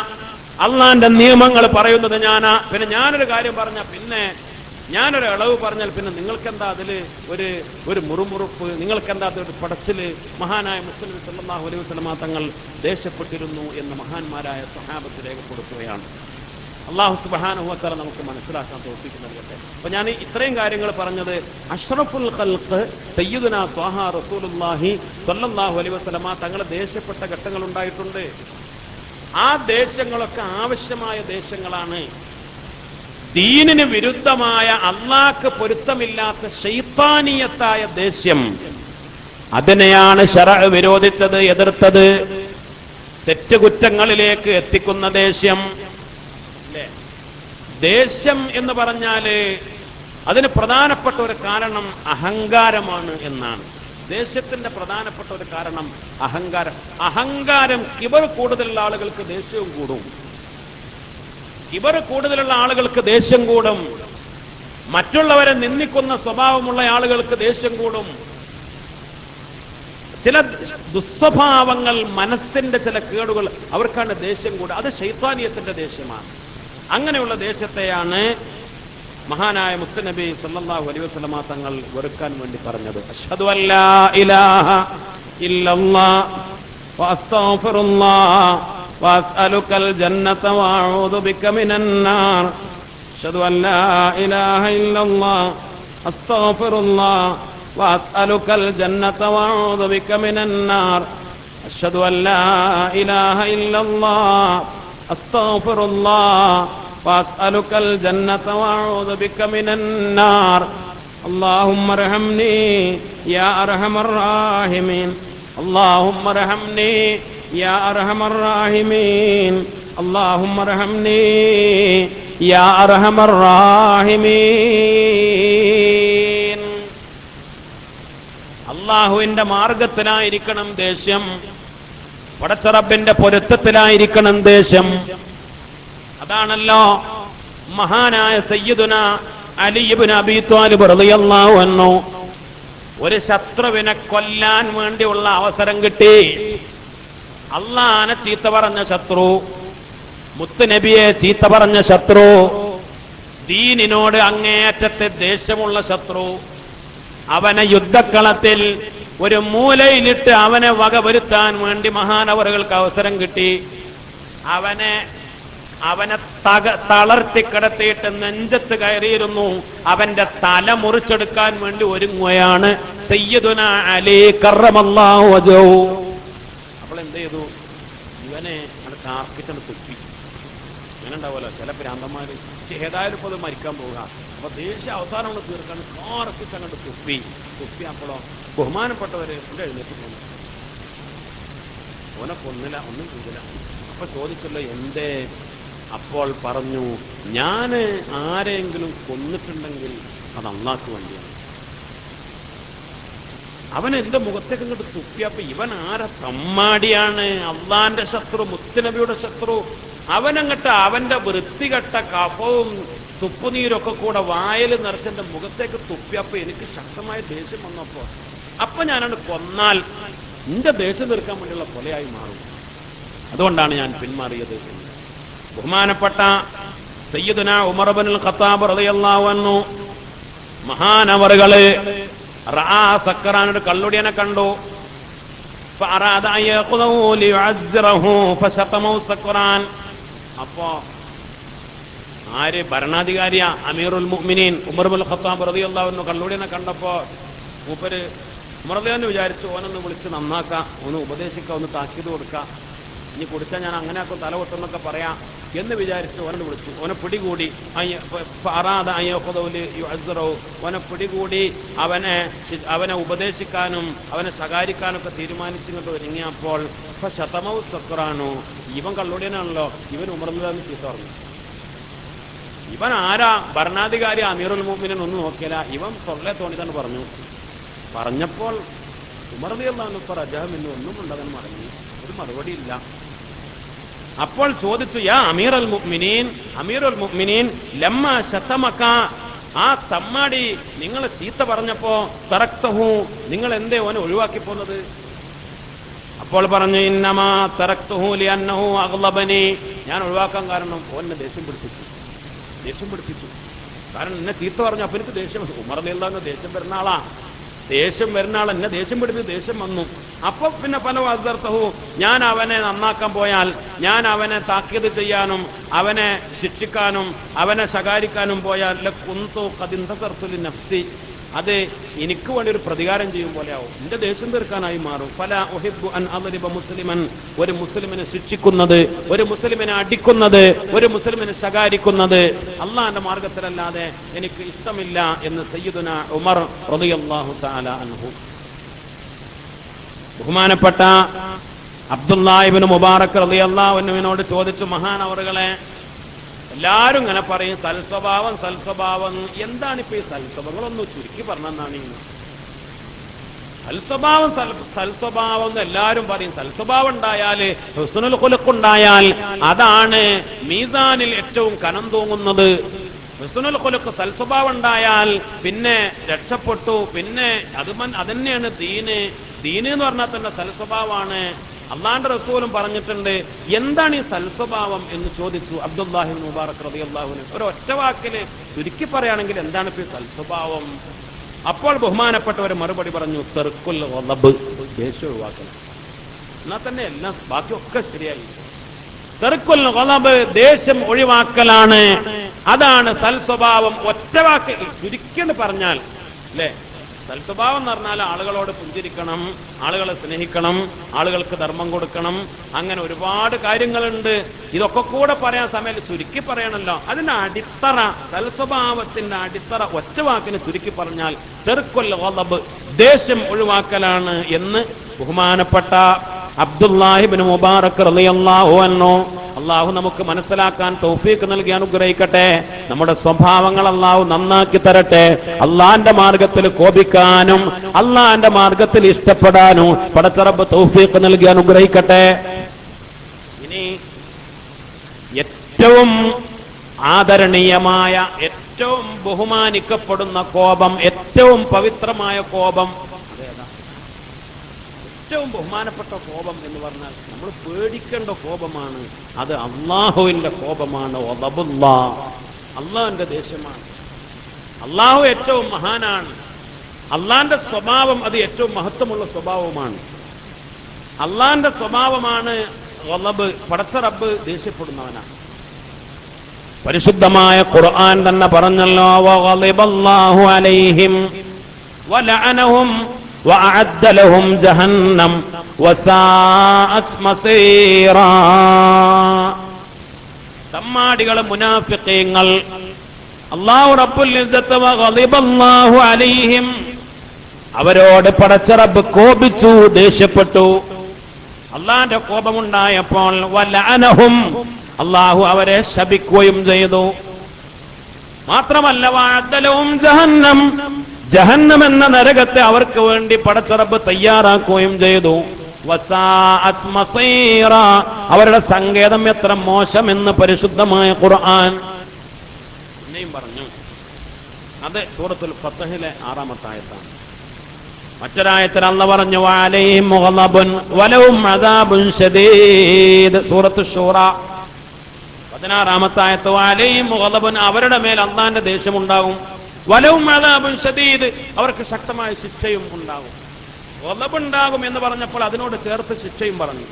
അള്ളാഹിന്റെ നിയമങ്ങൾ പറയുന്നത് ഞാനാ. പിന്നെ ഞാനൊരു കാര്യം പറഞ്ഞ, പിന്നെ ഞാനൊരു ഇളവ് പറഞ്ഞാൽ പിന്നെ നിങ്ങൾക്കെന്താ അതില് ഒരു മുറുമുറുപ്പ്, നിങ്ങൾക്കെന്താ അതൊരു പടച്ചില്? മഹാനായ മുസ്ലിം സല്ലല്ലാഹു അലൈഹി വസല്ലമ തങ്ങൾ ദേഷ്യപ്പെട്ടിരുന്നു എന്ന് മഹാന്മാരായ സ്വഹാബത്ത് രേഖപ്പെടുത്തുകയാണ്. അല്ലാഹു സുബ്ഹാനഹു വ തആല നമുക്ക് മനസ്സിലാക്കാൻ തൗഫീഖ് നൽകട്ടെ. അപ്പൊ ഞാൻ ഇത്രയും കാര്യങ്ങൾ പറഞ്ഞത് അഷ്റഫുൽ ഖൽഖ് സയ്യിദുനാ ത്വാഹ റസൂലുള്ളാഹി സ്വല്ലല്ലാഹു അലൈഹി വസല്ലമ തങ്ങൾ ദേഷ്യപ്പെട്ട ഘട്ടങ്ങൾ ഉണ്ടായിട്ടുണ്ട്. ആ ദേശങ്ങളൊക്കെ ആവശ്യമായ ദേശങ്ങളാണ്. ദീനിന് വിരുദ്ധമായ, അള്ളാഹ്ക്ക് പൊരുത്തമില്ലാത്ത ശൈത്താനിയത്തായ ദേഷ്യം, അതിനെയാണ് ശറഅ് വിരോധിച്ചത്, എതിർത്തത്. തെറ്റുകുറ്റങ്ങളിലേക്ക് എത്തിക്കുന്ന ദേഷ്യം. ദേഷ്യം എന്ന് പറഞ്ഞാല് അതിന് പ്രധാനപ്പെട്ട ഒരു കാരണം അഹങ്കാരമാണ് എന്നാണ്. ദേഷ്യത്തിന്റെ പ്രധാനപ്പെട്ട ഒരു കാരണം അഹങ്കാരം. കിബർ കൂടുതലുള്ള ആളുകൾക്ക് ദേഷ്യവും കൂടും. കിബർ കൂടുതലുള്ള ആളുകൾക്ക് ദേഷ്യം കൂടും. മറ്റുള്ളവരെ നിന്ദിക്കുന്ന സ്വഭാവമുള്ള ആളുകൾക്ക് ദേഷ്യം കൂടും. ചില ദുസ്വഭാവങ്ങൾ, മനസ്സിന്റെ ചില കേടുകൾ, അവർക്കാണ് ദേഷ്യം കൂടുക. അത് ശൈത്താനിയത്തിന്റെ ദേഷ്യമാണ്. അങ്ങനെയുള്ള ദേഷ്യത്തെയാണ് മഹാനായ മുത്തുനബി സല്ലല്ലാഹു അലൈഹി വസല്ലമ തങ്ങൾ വെറുക്കാൻ വേണ്ടി പറഞ്ഞത്. അഷ്ഹദു അല്ലാ ഇലാഹ ഇല്ലല്ലാഹ് വഅസ്തഗ്ഫിറുല്ലാഹ് വഅസ്അലുകൽ ജന്നത വഅഊദു ബിക മിനൻ നാർ. അഷ്ഹദു അല്ലാ ഇലാഹ ഇല്ലല്ലാഹ് അസ്തഗ്ഫിറുല്ലാഹ് വഅസ്അലുകൽ ജന്നത വഅഊദു ബിക മിനൻ നാർ. അഷ്ഹദു അല്ലാ ഇലാഹ ഇല്ലല്ലാഹ് അസ്തഗ്ഫിറുല്ലാഹ് വഅസ്അലുകൽ ജന്നത വഅഊദു ബിക മിനൻ നാർ. അല്ലാഹുമ്മ അർഹംനി യാ അർഹമർ റഹീമീൻ. അല്ലാഹുമ്മ അർഹംനി യാ അർഹമർ റഹീമീൻ. അല്ലാഹുമ്മ അർഹംനി യാ അർഹമർ റഹീമീൻ. അല്ലാഹുവിന്റെ മാർഗത്തിലായിരിക്കണം ദേഷ്യം. പടച്ചറബിന്റെ പൊരുത്തത്തിലായിരിക്കണം ദേഷ്യം. അതാണല്ലോ മഹാനായ സയ്യിദുന അലി ഇബ്നു അബീ ത്വാലിബ് റളിയല്ലാഹു അൻഹു ഒരു ശത്രുവിനെ കൊല്ലാൻ വേണ്ടിയുള്ള അവസരം കിട്ടി. അള്ളാഹനെ ചീത്ത പറഞ്ഞ ശത്രു, മുത്തുനബിയെ ചീത്ത പറഞ്ഞ ശത്രു, ദീനിനോട് അങ്ങേയറ്റത്തെ ദേഷ്യമുള്ള ശത്രു, അവനെ യുദ്ധക്കളത്തിൽ ഒരു മൂലയിലിട്ട് അവനെ വകവരുത്താൻ വേണ്ടി മഹാനവറുകൾക്ക് അവസരം കിട്ടി. അവനെ തളർത്തിക്കിടത്തിയിട്ട് നെഞ്ചത്ത് കയറിയിരുന്നു. അവന്റെ തല മുറിച്ചെടുക്കാൻ വേണ്ടി ഒരുങ്ങുകയാണ് സയ്യിദുന അലി കറമല്ലാഹു വജ്ഹു. അപ്പോൾ എന്ത് ചെയ്തു? ഇവനെ അവിടെ കാർക്കിച്ചത് തുപ്പി. അങ്ങനെ ഉണ്ടാവുമല്ലോ ചില ഭ്രാന്തന്മാര്, ഏതായാലും ഇപ്പോൾ അത് മരിക്കാൻ പോവുക, അപ്പൊ ദേഷ്യം അവസാനം കൊണ്ട് തീർക്കാൻ കാർക്കിച്ചങ്ങോട്ട് തുപ്പിയപ്പോഴോ ബഹുമാനപ്പെട്ടവര് ഇവിടെ എഴുന്നേറ്റ് പോന്നു. ഓനെ കൊന്നില്ല, ഒന്നും ചെയ്തില്ല. അപ്പൊ ചോദിച്ചല്ലോ എന്തേ? അപ്പോൾ പറഞ്ഞു, ഞാന് ആരെങ്കിലും കൊന്നിട്ടുണ്ടെങ്കിൽ അത് അള്ളാഹ്ക്ക് വേണ്ടിയാണ്. അവൻ എന്റെ മുഖത്തേക്ക് ഇങ്ങോട്ട് തുപ്പിയപ്പോ ഇവൻ ആരെ തമ്മാടിയാണ്, അള്ളാന്റെ ശത്രു, മുത്തുനബിയുടെ ശത്രു. അവനങ്ങട്ട് അവന്റെ വൃത്തികെട്ട കഫവും തുപ്പുനീരൊക്കെ കൂടെ വായിൽ നിറച്ചെന്റെ മുഖത്തേക്ക് തുപ്പിയപ്പോ എനിക്ക് ശക്തമായ ദേഷ്യം വന്നപ്പോ അപ്പൊ ഞാനത് കൊന്നാൽ എന്റെ ദേഷ്യം തീർക്കാൻ വേണ്ടിയുള്ള കൊലയായി മാറും. അതുകൊണ്ടാണ് ഞാൻ പിന്മാറിയത്. ബഹുമാനപ്പെട്ട സയ്യിദുന ഉമർ ഇബ്നുൽ ഖത്താബ് റളിയല്ലാഹു അൻഹു മഹാനവറുകള് റആ സക്കറാനൊരു കള്ളുടിയനെ കണ്ടു. ഫഅറാദ അൻ യഖുദഹു ലിയുഅസ്സിറഹു ഫശതമഹു സക്കറാൻ. അപ്പോ ആര്? ഭരണാധികാരിയ അമീറുൽ മുഅ്മിനീൻ ഉമർ ഇബ്നുൽ ഖത്താബ് റളിയല്ലാഹു അൻഹു കള്ളുടിയനെ കണ്ടപ്പോ മൂപ്പര് ഉമർ റളിയല്ലാഹു വിചാരിച്ചു ഓനൊന്ന് വിളിച്ച് നന്നാക്കാം, ഒന്ന് ഉപദേശിക്കാം, ഒന്ന് താക്കീത് കൊടുക്കാം. ഇനി കുടിച്ചാൽ ഞാൻ അങ്ങനെ ആക്കും, തല പൊട്ടെന്നൊക്കെ പറയാം എന്ന് വിചാരിച്ച് ഓനെ വിളിച്ചു. ഓനെ പിടികൂടി, ഓനെ പിടികൂടി അവനെ ഉപദേശിക്കാനും അവനെ ശകാരിക്കാനൊക്കെ തീരുമാനിച്ചുകൊണ്ട് ഒരുങ്ങിയപ്പോൾ ശതമവും സക്രാനോ, ഇവൻ കള്ളുടിയനാണല്ലോ, ഇവൻ ഉമർന്നതെന്ന് ചീത്ത പറഞ്ഞു. ഇവൻ ആരാ? ഭരണാധികാരി അമീറുൽ മുഅ്മിനീൻ ഒന്നും നോക്കിയല്ല, ഇവൻ തൊള്ളെ തോന്നിതാണ് പറഞ്ഞു. പറഞ്ഞപ്പോൾ ഉമർ റളിയല്ലാഹു അൻഹു റജഅമിന് ഒന്നും ഉണ്ടതെന്ന് മടങ്ങി, ഒരു മറുപടിയില്ല. അപ്പോൾ ചോദിച്ചു, യാ അമീറുൽ മുഅ്മിനീൻ ലമ്മ ശതമക, ആ തമ്മാടി നിങ്ങൾ ചീത്ത പറഞ്ഞപ്പോ തറക്തഹു, നിങ്ങൾ എന്തേ ഓനെ ഒഴിവാക്കി പോന്നത്? അപ്പോൾ പറഞ്ഞു, ഇന്നമാ തറക്തഹു ലിഅന്നഹു അഗ്ളബനി, ഞാൻ ഒഴിവാക്കാൻ കാരണം ഓനെ ദേഷ്യം പിടിപ്പിച്ചു. കാരണം എന്നെ ചീത്ത പറഞ്ഞു, അപ്പൊ എനിക്ക് ദേഷ്യം. ഉമർ റളിയല്ലാഹു അൻഹു ദേഷ്യം വരുന്ന ആളാ, എന്നെ ദേഷ്യം പിടിപ്പിച്ച് ദേഷ്യം വന്നു. അപ്പൊ പിന്നെ പല വാസർത്തഹു, ഞാൻ അവനെ നന്നാക്കാൻ പോയാൽ, ഞാൻ അവനെ താക്കീത് ചെയ്യാനും അവനെ ശിക്ഷിക്കാനും അവനെ ശകാരിക്കാനും പോയാൽ കുന്തു ഖദിന്തസർത്തുലി നഫ്സി, അത് എനിക്ക് വേണ്ടി ഒരു പ്രതികാരം ചെയ്യും പോലെയാവും, എന്റെ ദേഷ്യം തീർക്കാനായി മാറും. ഫല ഉഹിബ്ബു അൻ അദ്രിബ മുസ്ലിമൻ, ഒരു മുസ്ലിമിനെ ശിക്ഷിക്കുന്നത്, ഒരു മുസ്ലിമിനെ അടിക്കുന്നത്, ഒരു മുസ്ലിമിനെ ശകാരിക്കുന്നത് അള്ളാന്റെ മാർഗത്തിലല്ലാതെ എനിക്ക് ഇഷ്ടമില്ല എന്ന് സയ്യിദുന ഉമർ റളിയല്ലാഹു തആല അൻഹു. ബഹുമാനപ്പെട്ട അബ്ദുല്ലാഹ് ഇബ്നു മുബാറക് റളിയല്ലാഹു അൻഹുവിനോട് ചോദിച്ചു, മഹാനവറുകളെ, എല്ലാരും ഇങ്ങനെ പറയും സൽസ്വഭാവം, എന്താണിപ്പോ ഈ സൽസ്വഭാവങ്ങളൊന്നും ചുരുക്കി പറഞ്ഞെന്നാണ്. സൽസ്വഭാവം എന്ന് എല്ലാരും പറയും. സൽസ്വഭാവം ഉണ്ടായാല്, ഹുസ്നുൽ ഖുലുഖ് ഉണ്ടായാൽ അതാണ് മീസാനിൽ ഏറ്റവും കനം തൂങ്ങുന്നത്. ഹുസ്നുൽ ഖുലുഖ്, സൽസ്വഭാവം ഉണ്ടായാൽ പിന്നെ രക്ഷപ്പെട്ടു. പിന്നെ അതന്നെയാണ് ദീന് എന്ന് പറഞ്ഞാൽ തന്നെ സൽസ്വഭാവമാണ്. അള്ളാന്റെ റസൂലും പറഞ്ഞിട്ടുണ്ട്. എന്താണ് ഈ സൽസ്വഭാവം എന്ന് ചോദിച്ചു അബ്ദുല്ലാഹി ഇബ്നു മുബാറക് റളിയല്ലാഹു അൻഹു. ഒരു ഒറ്റ വാക്കില് ചുരുക്കി പറയുകയാണെങ്കിൽ എന്താണ് ഇപ്പൊ ഈ സൽസ്വഭാവം? അപ്പോൾ ബഹുമാനപ്പെട്ടവർ മറുപടി പറഞ്ഞു, തർക്കുൽ ഗളബ്, ദേഷ്യം ഒഴിവാക്കൽ. എന്നാൽ തന്നെ എല്ലാം ബാക്കിയൊക്കെ ശരിയായി. തർക്കുൽ ഗളബ്, ദേഷ്യം ഒഴിവാക്കലാണ്, അതാണ് സൽസ്വഭാവം. ഒറ്റ വാക്കിൽ ചുരുക്കി പറഞ്ഞാൽ അല്ലേ, സൽസ്വഭാവം എന്ന് പറഞ്ഞാൽ ആളുകളോട് പുഞ്ചിരിക്കണം, ആളുകളെ സ്നേഹിക്കണം, ആളുകൾക്ക് ധർമ്മം കൊടുക്കണം, അങ്ങനെ ഒരുപാട് കാര്യങ്ങളുണ്ട്. ഇതൊക്കെ കൂടെ പറയാൻ സമയത്ത് ചുരുക്കി പറയണല്ലോ. അതിന്റെ അടിത്തറ, സൽസ്വഭാവത്തിന്റെ അടിത്തറ ഒറ്റ വാക്കിന് ചുരുക്കി പറഞ്ഞാൽ തർക്കുൽ ഗളബ്, ദേഷ്യം ഒഴിവാക്കലാണ് എന്ന് ബഹുമാനപ്പെട്ട അബ്ദുല്ലാഹി ഇബ്നു മുബാറക് റളിയല്ലാഹു അൻഹു. അള്ളാഹു നമുക്ക് മനസ്സിലാക്കാൻ തൗഫീഖ് നൽകി അനുഗ്രഹിക്കട്ടെ. നമ്മുടെ സ്വഭാവങ്ങൾ അള്ളാഹു നന്നാക്കി തരട്ടെ. അള്ളാന്റെ മാർഗത്തിൽ കോപിക്കാനും അള്ളാന്റെ മാർഗത്തിൽ ഇഷ്ടപ്പെടാനും പടച്ച റബ്ബ് തൗഫീഖ് നൽകി അനുഗ്രഹിക്കട്ടെ. ഇനി ഏറ്റവും ആദരണീയമായ, ഏറ്റവും ബഹുമാനിക്കപ്പെടുന്ന കോപം, ഏറ്റവും പവിത്രമായ കോപം, ഏറ്റവും ബഹുമാനപ്പെട്ട കോപം എന്ന് പറഞ്ഞാൽ നമ്മൾ പേടിക്കേണ്ട കോപമാണ്. അത് അള്ളാഹുവിന്റെ കോപമാണ്. അള്ളാഹുവിന്റെ ദേശമാണ്. അള്ളാഹു ഏറ്റവും മഹാനാണ്. അള്ളാന്റെ സ്വഭാവം അത് ഏറ്റവും മഹത്വമുള്ള സ്വഭാവമാണ്. അള്ളാന്റെ സ്വഭാവമാണ് ഗളബ്. പടച്ച റബ്ബ് ദേഷ്യപ്പെടുന്നവനാണ്. പരിശുദ്ധമായ ഖുർആൻ തന്നെ പറഞ്ഞല്ലോ, വഗളിബല്ലാഹു അലൈഹിം വലഅനഹും وأعد لهم جهنم وساءت مصيرا. തമ്മാടികൾ, മുനാഫിഖീങ്ങൾ, അല്ലാഹു റബ്ബുൽ ഇസ്സത്ത് വഗളിബല്ലാഹു അലൈഹിം, അവരോട് പടച്ച റബ്ബ് കോപിച്ചു, ദേഷ്യപ്പെട്ടു. അള്ളാന്റെ കോപമുണ്ടായപ്പോൾ വലഅനഹും, അല്ലാഹു അവരെ ശപിക്കുകയും ചെയ്തു. മാത്രമല്ല വഅദ്ദ ലഹും ജഹന്നം, ജഹന്നം എന്ന നരകത്തെ അവർക്ക് വേണ്ടി പടച്ച റബ്ബ് തയ്യാറാക്കുകയും ചെയ്തു. വസാഅത് മസീറ, അവരുടെ സങ്കേതം എത്ര മോശമെന്ന് പരിശുദ്ധമായ ഖുർആൻ പിന്നെയും പറഞ്ഞു. അത് സൂറത്തുൽ ഫത്ഹിലെ 6-ാമത്തെ ആയത്താണ്. മറ്റൊരായത്തിൽ അല്ലാഹു പറഞ്ഞു, വഅലൈഹിം ഗളബുൻ വലഹും അദാബുൻ ശദീദ്. സൂറത്തു ശൂറ 16-ാമത്തെ ആയത്ത്, വഅലൈഹിം ഗളബുൻ, അവരുടെ മേൽ അല്ലാഹുവിന്റെ ദേഷ്യമുണ്ടാകും. വലവും അദാബുൻ ശദീദ്, അവർക്ക് ശക്തമായ ശിക്ഷയും ഉണ്ടാകും. ഗളബുണ്ടാകും എന്ന് പറഞ്ഞപ്പോൾ അതിനോട് ചേർത്ത് ശിക്ഷയും പറഞ്ഞു.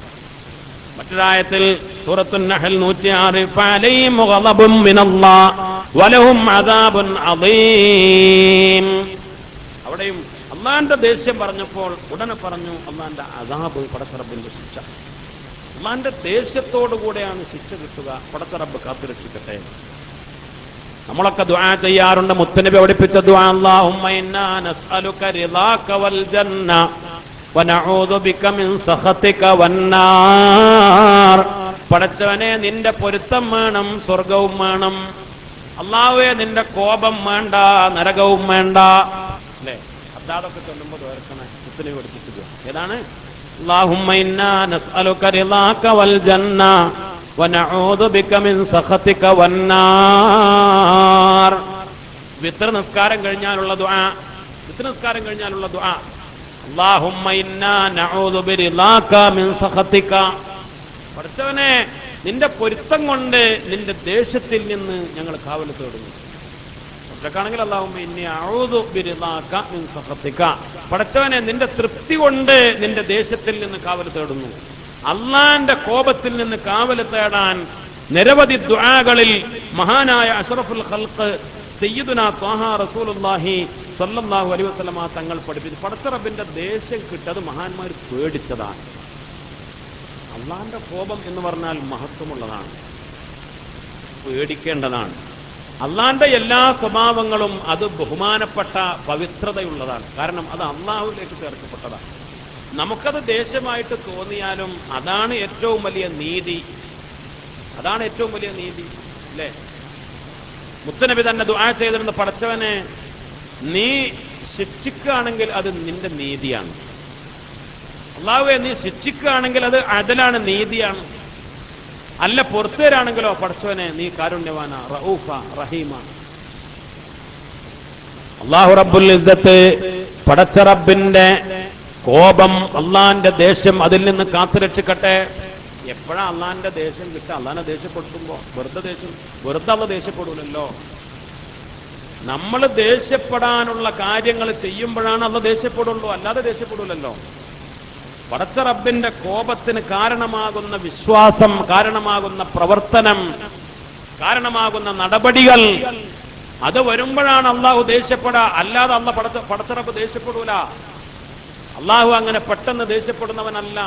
മറ്റൊരായത്തിൽ സൂറത്തുൻ നഹൽ 106, ഫഅലൈഹിം ഗളബുൻ മിനല്ലാഹ് വലഹും അദാബുൻ അദീം. അവിടെയും അള്ളാന്റെ ദേഷ്യം പറഞ്ഞപ്പോൾ ഉടനെ പറഞ്ഞു അള്ളാന്റെ അദാബ്, പടച്ച റബ്ബിന്റെ ശിക്ഷ. അള്ളാന്റെ ദേഷ്യത്തോടുകൂടെയാണ് ശിക്ഷ കിട്ടുക. പടച്ച റബ്ബ് കാത്തുരക്ഷിക്കട്ടെ. നമ്മളൊക്കെ ദുആ ചെയ്യാറുണ്ട്. മുത്തനബി പഠിപ്പിച്ച ദുആ, അല്ലാഹുമ്മ ഇന്നാ നസ്അലുക റിളാക വൽ ജന്ന വനഊദു ബിക മിൻ സഖതിക വന്നാർ. പടച്ചവനെ, നിന്റെ പൊരുത്തം വേണം, സ്വർഗവും വേണം. അല്ലാഹുവേ, നിന്റെ കോപം വേണ്ട, നരകവും വേണ്ട. അല്ലേ? അതാതൊക്കെ ചൊല്ലുമ്പോൾ ഓർക്കണേ, മുത്തനബി പഠിപ്പിച്ചത് ഏതാണ്? അല്ലാഹുമ്മ ഇന്നാ നസ്അലുക റിളാക വൽ ജന്ന വനഊദു ബിക മിൻ സഖതിക വന്നാർ. വിത്ർ നിസ്കാരം കഴിഞ്ഞാലുള്ള ദുആ, വിത്ർ നിസ്കാരം കഴിഞ്ഞാലുള്ള ദുആ, അല്ലാഹുമ്മ ഇന്നാ നഊദു ബിറിളാക മിൻ സഖതിക. പടച്ചവനെ, നിന്റെ പൊരുത്തം കൊണ്ട് നിന്റെ ദേഷ്യത്തിൽ നിന്ന് ഞങ്ങൾ കാവൽ തേടുന്നു. ഒറ്റക്കാണെങ്കിൽ അല്ലാഹുമ്മ ഇന്നി അഊദു ബിറിളാക മിൻ സഖതിക. പടച്ചവനെ, നിന്റെ തൃപ്തി കൊണ്ട് നിന്റെ ദേഷ്യത്തിൽ നിന്ന് കാവൽ തേടുന്നു. അള്ളാന്റെ കോപത്തിൽ നിന്ന് കാവൽ തേടാൻ നിരവധി ദുആകളിൽ മഹാനായ അഷ്റഫുൽ ഖൽഖ് സയ്യിദുനാ ത്വാഹ റസൂലുള്ളാഹി സ്വല്ലല്ലാഹു അലൈഹി വസല്ലമ തങ്ങൾ പഠിപ്പിച്ചു. പടച്ച റബ്ബിന്റെ ദേഷ്യം കിട്ടത് മഹാന്മാർ പേടിച്ചതാണ്. അള്ളാന്റെ കോപം എന്ന് പറഞ്ഞാൽ മഹത്വമുള്ളതാണ്, പേടിക്കേണ്ടതാണ്. അള്ളാന്റെ എല്ലാ സ്വഭാവങ്ങളും അത് ബഹുമാനപ്പെട്ട പവിത്രതയുള്ളതാണ്. കാരണം അത് അള്ളാഹുവിലേക്ക് ചേർക്കപ്പെട്ടതാണ്. നമുക്കത് ദേഷ്യമായിട്ട് തോന്നിയാലും അതാണ് ഏറ്റവും വലിയ നീതി, അതാണ് ഏറ്റവും വലിയ നീതി. അല്ലേ? മുത്തനബി തന്നെ ദുആ ചെയ്തിരുന്ന, പടച്ചവനെ, നീ ശിക്ഷിക്കുകയാണെങ്കിൽ അത് നിന്റെ നീതിയാണ്. അല്ലാഹുവേ, നീ ശിക്ഷിക്കുകയാണെങ്കിൽ അത് അദലാണ്, നീതിയാണ്. അല്ല പുറത്തുവരാണെങ്കിലോ പടച്ചവനെ, നീ കാരുണ്യവാനാ, റഊഫ, റഹീമ. അല്ലാഹു റബ്ബുൽ ഇസ്സത്ത്, പടച്ച റബ്ബിന്റെ കോപം, അള്ളാന്റെ ദേഷ്യം, അതിൽ നിന്ന് കാത്തുരക്ഷിക്കട്ടെ. എപ്പോഴാ അള്ളാന്റെ ദേഷ്യം കിട്ടുക? അള്ളാനെ ദേഷ്യപ്പെടുത്തുമ്പോ. വെറുതെ അള്ള ദേഷ്യപ്പെടൂലല്ലോ. നമ്മൾ ദേഷ്യപ്പെടാനുള്ള കാര്യങ്ങൾ ചെയ്യുമ്പോഴാണ് അള്ള ദേഷ്യപ്പെടുള്ളൂ, അല്ലാതെ ദേഷ്യപ്പെടൂലല്ലോ. പടച്ച റബ്ബിന്റെ കോപത്തിന് കാരണമാകുന്ന വിശ്വാസം, കാരണമാകുന്ന പ്രവർത്തനം, കാരണമാകുന്ന നടപടികൾ, അത് വരുമ്പോഴാണ് അള്ളാഹു ദേഷ്യപ്പെടാ. അല്ലാതെ അള്ള പടച്ച റബ്ബ് ദേഷ്യപ്പെടൂല. അള്ളാഹു അങ്ങനെ പെട്ടെന്ന് ദേഷ്യപ്പെടുന്നവനല്ല.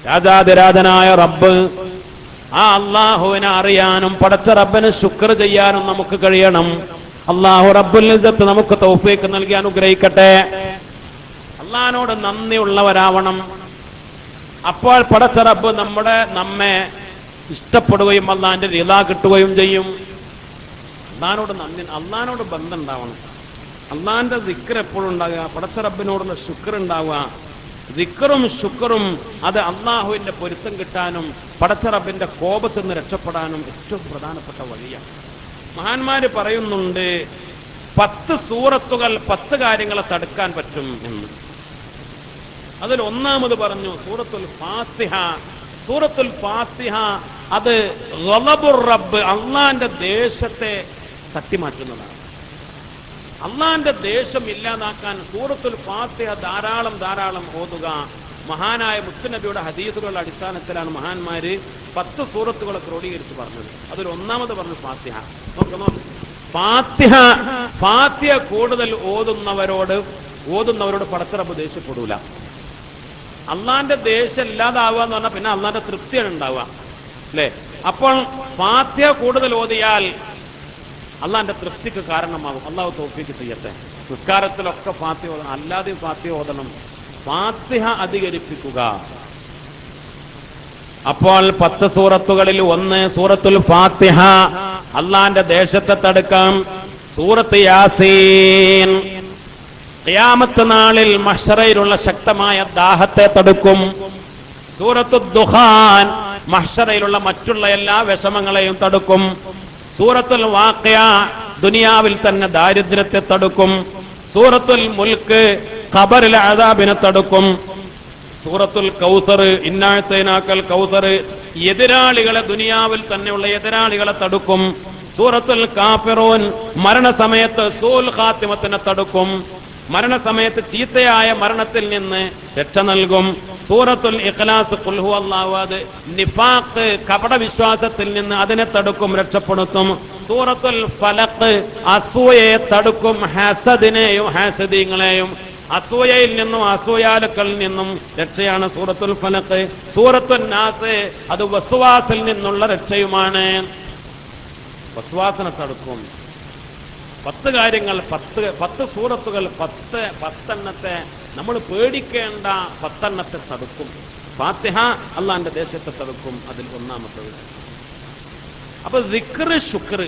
രാജാതിരാജനായ റബ്ബ്, ആ അള്ളാഹുവിനെ അറിയാനും പടച്ച റബ്ബിന് ശുക്ർ ചെയ്യാനും നമുക്ക് കഴിയണം. അള്ളാഹു റബ്ബുൽ ഇസ്സത്ത് നമുക്ക് തൗഫീഖ് നൽകി അനുഗ്രഹിക്കട്ടെ. അള്ളാഹിനോട് നന്ദിയുള്ളവരാവണം. അപ്പോൾ പടച്ച റബ്ബ് നമ്മെ ഇഷ്ടപ്പെടുകയും അള്ളാഹിന്റെ റിള കിട്ടുകയും ചെയ്യും. അള്ളാഹിനോട് ബന്ധം ഉണ്ടാവണം. അള്ളാഹിന്റെ ദിക്ർ എപ്പോഴും ഉണ്ടാകുക, പടച്ച റബ്ബിനോടുള്ള ശുക്ർ ഉണ്ടാവുക. ദിക്റും ശുക്റും അത് അള്ളാഹുവിന്റെ പൊരുത്തം കിട്ടാനും പടച്ച റബ്ബിന്റെ കോപത്തിൽ നിന്ന് രക്ഷപ്പെടാനും ഏറ്റവും പ്രധാനപ്പെട്ട വഴിയാണ്. മഹാന്മാര് പറയുന്നുണ്ട്, 10 സൂറത്തുകൾ 10 കാര്യങ്ങളെ തടുക്കാൻ പറ്റും എന്ന്. അതിൽ ഒന്നാമത് പറഞ്ഞു സൂറത്തുൽ ഫാത്തിഹ. സൂറത്തുൽ ഫാത്തിഹ അത് ഗളബുർ റബ്ബ്, അള്ളാന്റെ ദേശത്തെ തട്ടിമാറ്റുന്നതാണ്. അള്ളാന്റെ ദേശം ഇല്ലാതാക്കാൻ സൂറത്തുൽ ഫാത്തിഹ ധാരാളം ധാരാളം ഓതുക. മഹാനായ മുത്തുനബിയുടെ ഹദീസുകളുടെ അടിസ്ഥാനത്തിലാണ് മഹാന്മാര് 10 സൂറത്തുകളെ ക്രോഡീകരിച്ച് പറഞ്ഞത്. അതിൽ ഒന്നാമത് പറഞ്ഞു ഫാത്തിഹ. നോക്കുന്നു, ഫാത്തിഹ കൂടുതൽ ഓതുന്നവരോട് പടച്ച റബ്ബ് ദേഷ്യപ്പെടൂല. അള്ളാന്റെ ദേഷ്യം ഇല്ലാതാവുക എന്ന് പറഞ്ഞാൽ പിന്നെ അള്ളാന്റെ തൃപ്തിയാണ് ഉണ്ടാവുക. അല്ലേ? അപ്പോൾ ഫാത്തിഹ കൂടുതൽ ഓതിയാൽ അള്ളാന്റെ തൃപ്തിക്ക് കാരണമാകും. അള്ളാഹു തൗഫീഖ് ചെയ്യട്ടെ. നിസ്കാരത്തിലൊക്കെ ഫാത്തിഹ ഓതണം, അല്ലാതെയും ഫാത്തിഹ ഓതണം. ഫാത്തിഹ അധികരിപ്പിക്കുക. അപ്പോൾ 10 സൂറത്തുകളിൽ ഒന്ന് സൂറത്തുൽ ഫാത്തിഹ, അള്ളാന്റെ ദേശത്തെ തടുക്കാം. സൂറത്ത് യാസീൻ, ഖിയാമത്ത് നാളിൽ മഹ്ശറയിലുള്ള ശക്തമായ ദാഹത്തെ തടുക്കും. സൂറത്തു ദുഖാൻ, മഹ്ശറയിലുള്ള മറ്റുള്ള എല്ലാ വിഷമങ്ങളെയും തടുക്കും. സൂറത്തുൽ വാഖിയ, ദുനിയാവിൽ തന്നെ ദാരിദ്ര്യത്തെ തടുക്കും. സൂറത്തുൽ മുൽക്ക്, ഖബറിലെ അദാബിനെ തടുക്കും. സൂറത്തുൽ കൗസർ, ഇന്നാഅതൈനാക്കൽ കൗസർ, എതിരാളികളെ, ദുനിയാവിൽ തന്നെയുള്ള എതിരാളികളെ തടുക്കും. സൂറത്തുൽ കാഫിറൂൻ, മരണസമയത്ത് സൂൽ ഖാത്തിമത്തിനെ തടുക്കും. മരണസമയത്ത് ചീത്തയായ മരണത്തിൽ നിന്ന് രക്ഷ നൽകും. സൂറത്തുൽ ഇഖ്ലാസ്, ഖുൽ ഹുവല്ലാഹു അഹദ്, നിഫാഖ്, കപടവിശ്വാസത്തിൽ നിന്ന് അതിനെ തടുക്കും, രക്ഷപ്പെടുത്തും. സൂറത്തുൽ ഫലഖ്, അസൂയയെ തടുക്കും, ഹസദിനെയും ഹാസദീങ്ങളെയും. അസൂയയിൽ നിന്നും അസൂയാലുക്കളിൽ നിന്നും രക്ഷയാണ് സൂറത്തുൽ ഫലഖ്. സൂറത്തുൻ നാസ് അത് വസ്വാസിൽ നിന്നുള്ള രക്ഷയുമാണ്. വസ്വാസിനെ തടുക്കും. 10 കാര്യങ്ങൾ, 10 സൂറത്തുകൾ, 10 നമ്മൾ പേടിക്കേണ്ട 10 തടുക്കും. ഫാത്തിഹ അള്ളാന്റെ ദേശത്തെ തടുക്കും. അതിൽ ഒന്നാമത്തത്. അപ്പൊ ദിക്ർ, ശുക്ർ.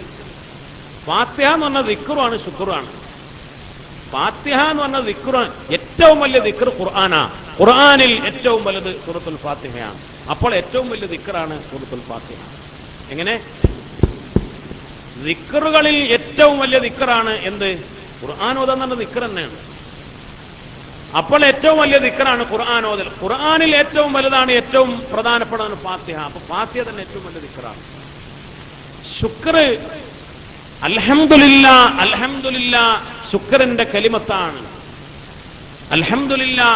ഫാത്തിഹ എന്ന് പറഞ്ഞ ദിക്റുമാണ്, ശുക്റുമാണ്. ഫാത്തിഹ എന്ന് പറഞ്ഞ ദിക്റാണ്. ഏറ്റവും വലിയ ദിക്ർ ഖുർആനാ. ഖുർആനിൽ ഏറ്റവും വലുത് സൂറത്തുൽ ഫാത്തിഹയാണ്. അപ്പോൾ ഏറ്റവും വലിയ ദിക്റാണ് സൂറത്തുൽ ഫാത്തിഹ. എങ്ങനെ? ദിക്റുകളിൽ ഏറ്റവും വലിയ ദിക്റാണ് എന്ത്? ഖുർആൻ ഓതുന്ന ദിക്ർ തന്നെയാണ്. അപ്പോൾ ഏറ്റവും വലിയ ദിക്റാണ് ഖുർആൻ ഓതൽ. ഖുർആനിൽ ഏറ്റവും വലുതാണ്, ഏറ്റവും പ്രധാനപ്പെട്ടതാണ് ഫാത്തിഹ. അപ്പൊ ഫാത്തിഹ തന്നെ ഏറ്റവും വലിയ ദിക്റാണ്. ശുക്ർ, അൽഹംദുലില്ലാ, അൽഹംദുലില്ലാ ശുക്റിന്റെ കലിമത്താണ്. അൽഹംദുലില്ലാ.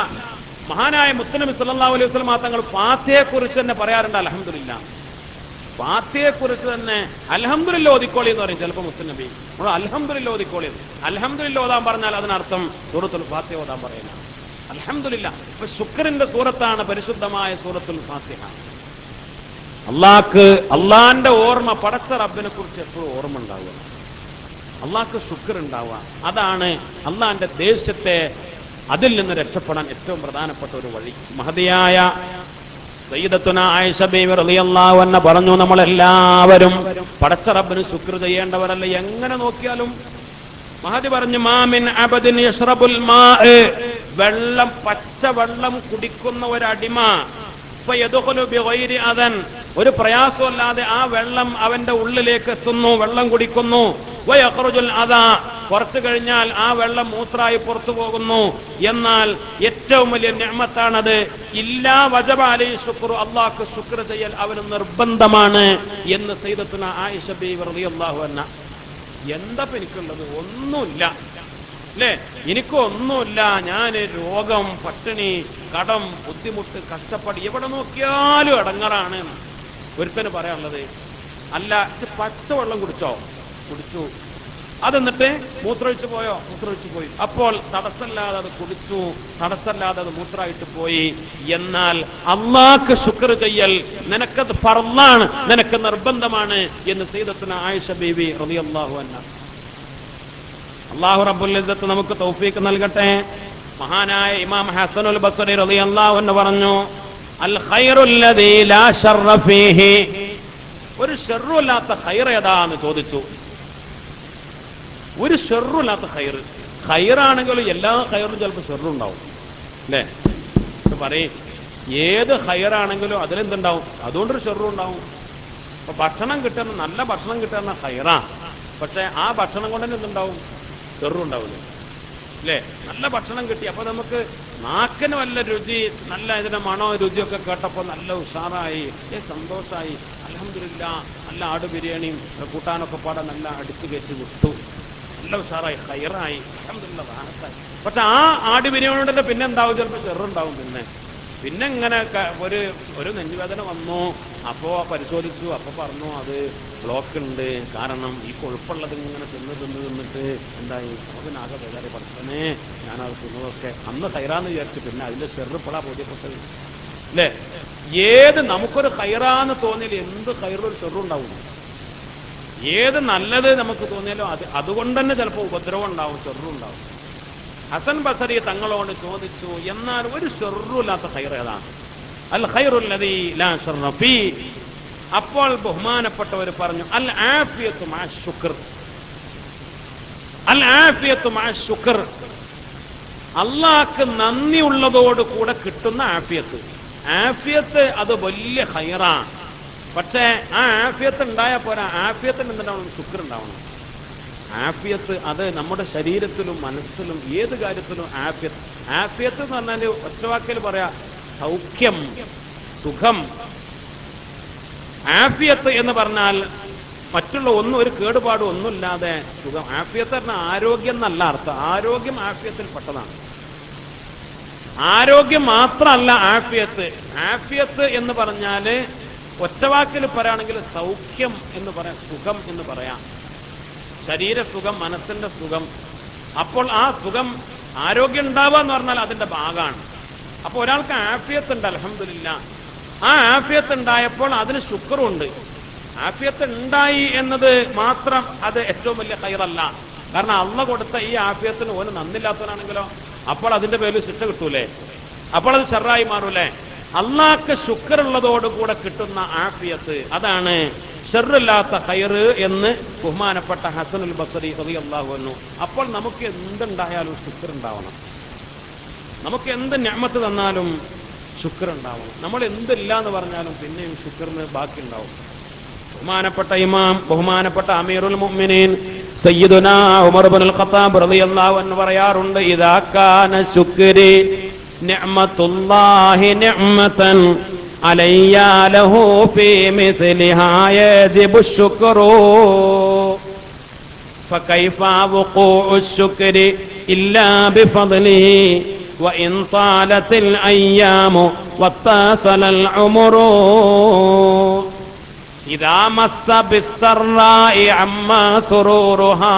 മഹാനായ മുത്തുനബി സല്ലല്ലാഹു അലൈഹി വസല്ലം തങ്ങൾ ഫാത്തിഹയെക്കുറിച്ച് തന്നെ പറയാറുണ്ട് അൽഹംദുലില്ലാ. ഫാത്തിഹയെക്കുറിച്ച് തന്നെ അൽഹംദുലില്ലാ ഓതിക്കോളി എന്ന് പറയും ചിലപ്പോൾ മുത്തുനബി. നമ്മൾ അൽഹംദുലില്ലാ ഓതിക്കോളി. അൽഹംദുലില്ലാ ഓതാൻ പറഞ്ഞാൽ അതിനർത്ഥം സൂറത്തുൽ ഫാത്തിഹ ഓതാൻ പറയില്ല. അൽഹംദുലില്ലാ. അപ്പൊ ശുക്റിന്റെ സൂറത്താണ് പരിശുദ്ധമായ സൂറത്തുൽ ഫാത്തിഹ. അള്ളാന്റെ ഓർമ്മ, പടച്ച റബ്ബിനെ കുറിച്ച് എപ്പോഴും ഓർമ്മ ഉണ്ടാവുക, അള്ളാഹ്ക്ക് ശുക്ർ ഉണ്ടാവുക. അതാണ് അള്ളാന്റെ ദേഷ്യത്തെ, അതിൽ നിന്ന് രക്ഷപ്പെടാൻ ഏറ്റവും പ്രധാനപ്പെട്ട ഒരു വഴി. മഹദിയായ സയ്യിദത്തുന ആയിഷ ബീവി റളിയല്ലാഹു അൻഹ പറഞ്ഞു, നമ്മളെല്ലാവരും പടച്ച റബ്ബിന് ശുക്ർ ചെയ്യേണ്ടവരല്ല. എങ്ങനെ നോക്കിയാലും മഹദി പറഞ്ഞു, മാമിൻ അബദിൻ യശ്റബുൽ മാ, വെള്ളം, പച്ച വെള്ളം കുടിക്കുന്ന ഒരടിമ, അതൻ, ഒരു പ്രയാസമല്ലാതെ ആ വെള്ളം അവന്റെ ഉള്ളിലേക്ക് എത്തുന്നു, വെള്ളം കുടിക്കുന്നു. വയഖ്റുജുൽ അദാ, കുറച്ചു കഴിഞ്ഞാൽ ആ വെള്ളം മൂത്രായി പുറത്തു പോകുന്നു. എന്നാൽ ഏറ്റവും വലിയ നിഅമത്താണത്. ഇല്ലാ വജബ അലൈഹി ശുക്ർ, അല്ലാഹ്ക്ക് ശുക്ർ ചെയ്യൽ അവന് നിർബന്ധമാണ് എന്ന് സയ്യിദത്തുന ആയിഷ ബീവി റളിയല്ലാഹു അൻഹ. എന്താ എനിക്കുള്ളത്? ഒന്നുമില്ല അല്ലേ, എനിക്കൊന്നുമില്ല. ഞാൻ രോഗം, പട്ടിണി, കടം, ബുദ്ധിമുട്ട്, കഷ്ടപ്പാട്, എവിടെ നോക്കിയാലും ഇടങ്ങറാണ്. ഒരുത്തന് പറയാനുള്ളത്, അല്ല ഇത് പച്ചവെള്ളം കുടിച്ചോ? കുടിച്ചു. അതെന്നിട്ട് മൂത്രമൊഴിച്ചു പോയോ? മൂത്രമൊഴിച്ചു പോയി. അപ്പോൾ തടസ്സമില്ലാതെ അത് കുടിച്ചു, തടസ്സമില്ലാതെ അത് മൂത്രമായിട്ട് പോയി. എന്നാൽ അല്ലാഹ്ക്ക് ശുക്ർ ചെയ്യൽ നിനക്കത് ഫർളാണ്, നിനക്ക് നിർബന്ധമാണ് എന്ന് സയ്യിദത്തുന ആയിഷ ബീവി റളിയല്ലാഹു അൻഹ. അല്ലാഹു റബ്ബുൽ ഇസ്സത്ത് നമുക്ക് തൗഫീഖ് നൽകട്ടെ. മഹാനായ ഇമാം ഹസനുൽ ബസ്രി റളിയല്ലാഹു അൻഹു പറഞ്ഞു, അൽ ഖൈറുൽ ലദീ ലാ ശർറ ഫീഹി, ഒരു ഷർറുമില്ലാത്ത ഖൈർ ഏതാന്ന് ചോദിച്ചു. ഒരു ഷർറുമില്ലാത്ത ഖൈർ. ഖൈറാണെങ്കിലും എല്ലാ ഖൈറും ചിലപ്പോൾ ഷർറുണ്ടാവും അല്ലേ? പറയും, ഏത് ഖൈറാണെങ്കിലും അതിലെന്തുണ്ടാവും? അതുകൊണ്ടൊരു ഷർറും ഉണ്ടാവും. അപ്പൊ ഭക്ഷണം കിട്ടുന്ന, നല്ല ഭക്ഷണം കിട്ടുന്ന ഖൈറാ. പക്ഷെ ആ ഭക്ഷണം കൊണ്ട് തന്നെ എന്തുണ്ടാവും? ഷർറുണ്ടാവില്ല അല്ലേ? നല്ല ഭക്ഷണം കിട്ടി, അപ്പൊ നമുക്ക് നാക്കിന് വല്ല രുചി, നല്ല ഇതിന്റെ മണോ രുചിയൊക്കെ കേട്ടപ്പോ നല്ല ഉഷാറായി, സന്തോഷമായി. അൽഹംദുലില്ലാ, നല്ല ആട് ബിരിയാണിയും കൂട്ടാനൊക്കെ പാടെ നല്ല അടിച്ചു കയറ്റി വിട്ടു, നല്ല ഉഷാറായി, ഖൈറായി, അൽഹംദുലില്ലാ, റാഹത്തായി. പക്ഷെ ആ ആട് ബിരിയാണിയുടെ പിന്നെ എന്താവും? ചിലപ്പോൾ ചെറുണ്ടാവും. പിന്നെ ഇങ്ങനെ ഒരു നെഞ്ചുവേദന വന്നു. അപ്പോ പരിശോധിച്ചു, അപ്പൊ പറഞ്ഞു അത് ബ്ലോക്ക് ഉണ്ട്. കാരണം ഈ കൊഴുപ്പുള്ളത് ഇങ്ങനെ തിന്നിട്ട് എന്തായി, അതിനാകെ വേദന പഠിച്ചനെ, ഞാനത് തിന്നതൊക്കെ അന്ന് ഖൈറാന്ന് വിചാരിച്ചു. പിന്നെ അതിന്റെ ചെറുപ്പളാ ബോധ്യപ്പെട്ടത് അല്ലേ? ഏത് നമുക്കൊരു ഖൈറാന്ന് തോന്നിയാൽ എന്ത് ഖൈറൊരു ചെറുണ്ടാവും. ഏത് നല്ലത് നമുക്ക് തോന്നിയാലോ അതുകൊണ്ട് തന്നെ ചിലപ്പോൾ ഉപദ്രവം ഉണ്ടാവും, ചെറുണ്ടാവും. ഹസൻ ബസരി തങ്ങളോട് ചോദിച്ചു, എന്നാൽ ഒരു ഷർറുമില്ലാത്ത ഖൈർ ഏതാണ്? അൽ ഖൈറുൽ ലദീ ലാ ശർറ ഫീ. അപ്പോൾ ബഹുമാനപ്പെട്ടവർ പറഞ്ഞു, അൽ ആഫിയത്തു മഅ ശുക്ർ. അൽ ആഫിയത്തു മഅ ശുക്ർ, അല്ലാഹ്ക്ക് നന്ദിയുള്ളതോടുകൂടെ കിട്ടുന്ന ആഫിയത്ത്. ആഫിയത്ത് അത് വലിയ ഖൈറാണ്. പക്ഷേ ആ ആഫിയത്ത് ഉണ്ടായാൽ പോരാ, ആഫിയത്തിന് എന്തുണ്ടാവണം? ശുക്ർ ഉണ്ടാവണം. ആഫിയത്ത് അത് നമ്മുടെ ശരീരത്തിലും മനസ്സിലും ഏത് കാര്യത്തിലും ആഫിയത്ത്. ആഫിയത്ത് എന്ന് പറഞ്ഞാൽ ഒറ്റവാക്കിൽ പറയാ സൗഖ്യം, സുഖം. ആഫിയത്ത് എന്ന് പറഞ്ഞാൽ മറ്റുള്ള ഒന്നും, ഒരു കേടുപാടും ഒന്നുമില്ലാതെ സുഖം. ആഫിയത്ത് പറഞ്ഞാൽ ആരോഗ്യം എന്നല്ല അർത്ഥം. ആരോഗ്യം ആഫിയത്തിൽ പെട്ടതാണ്. ആരോഗ്യം മാത്രമല്ല ആഫിയത്ത്. ആഫിയത്ത് എന്ന് പറഞ്ഞാല് ഒറ്റവാക്കിൽ പറയുകയാണെങ്കിൽ സൗഖ്യം എന്ന് പറയാം, സുഖം എന്ന് പറയാം. ശരീരസുഖം, മനസ്സിന്റെ സുഖം. അപ്പോൾ ആ സുഖം ആരോഗ്യം ഉണ്ടാവുക എന്ന് പറഞ്ഞാൽ അതിന്റെ ഭാഗമാണ്. അപ്പൊ ഒരാൾക്ക് ആഫിയത്ത് ഉണ്ട്, അൽഹംദുലില്ലാ. ആ ആഫിയത്ത് ഉണ്ടായപ്പോൾ അതിന് ശുക്റുണ്ട്. ആഫിയത്ത് ഉണ്ടായി എന്നത് മാത്രം അത് ഏറ്റവും വലിയ ഖൈറല്ല. കാരണം അള്ള കൊടുത്ത ഈ ആഫിയത്തിന് ഓന് നന്ദില്ലാത്തവനാണെങ്കിലോ അപ്പോൾ അതിന്റെ പേരിൽ ശിക്ഷ കിട്ടൂലേ, അപ്പോൾ അത് ഷർറായി മാറൂലേ. അള്ളാഹ്ക്ക് ശുക്റുള്ളതോടുകൂടെ കിട്ടുന്ന ആഫിയത്ത്, അതാണ് ഷർറില്ലാത്ത ഖൈറ് എന്ന് ബഹുമാനപ്പെട്ട ഹസനുൽ ബസ്രി റളിയല്ലാഹു അൻഹു. അപ്പോൾ നമുക്ക് എന്തുണ്ടായാലും ശുക്റുണ്ടാവണം. നമുക്ക് എന്ത് നിഅമത്ത് തന്നാലും ശുക്റുണ്ടാവണം. നമ്മൾ എന്തില്ല എന്ന് പറഞ്ഞാലും പിന്നെയും ശുക്റിന് ബാക്കി ഉണ്ടാവും. ബഹുമാനപ്പെട്ട ഇമാം, ബഹുമാനപ്പെട്ട അമീറുൽ മുഅ്മിനീൻ സയ്യിദുനാ ഉമർ ഇബ്നുൽ ഖത്താബ് റളിയല്ലാഹു അൻഹു പറയാറുണ്ട്, ഇദാ കാന ശുക്രി നിഅമത്തുല്ലാഹി നിഅമതൻ അലയ്യ ലഹു ഫീ മിസ്ലിഹാ യജിബു ശുക്രു ഫകൈഫ വുഖൂഉ ശുക്രി ഇല്ലാ ബിഫദ്ലിഹി വഇൻ ത്വാലത്തിൽ അയ്യാമു വത്താസലൽ ഉമറു ഇദാ മസ്സ ബിസ്സറാഇ അമ്മാ സുറൂറുഹാ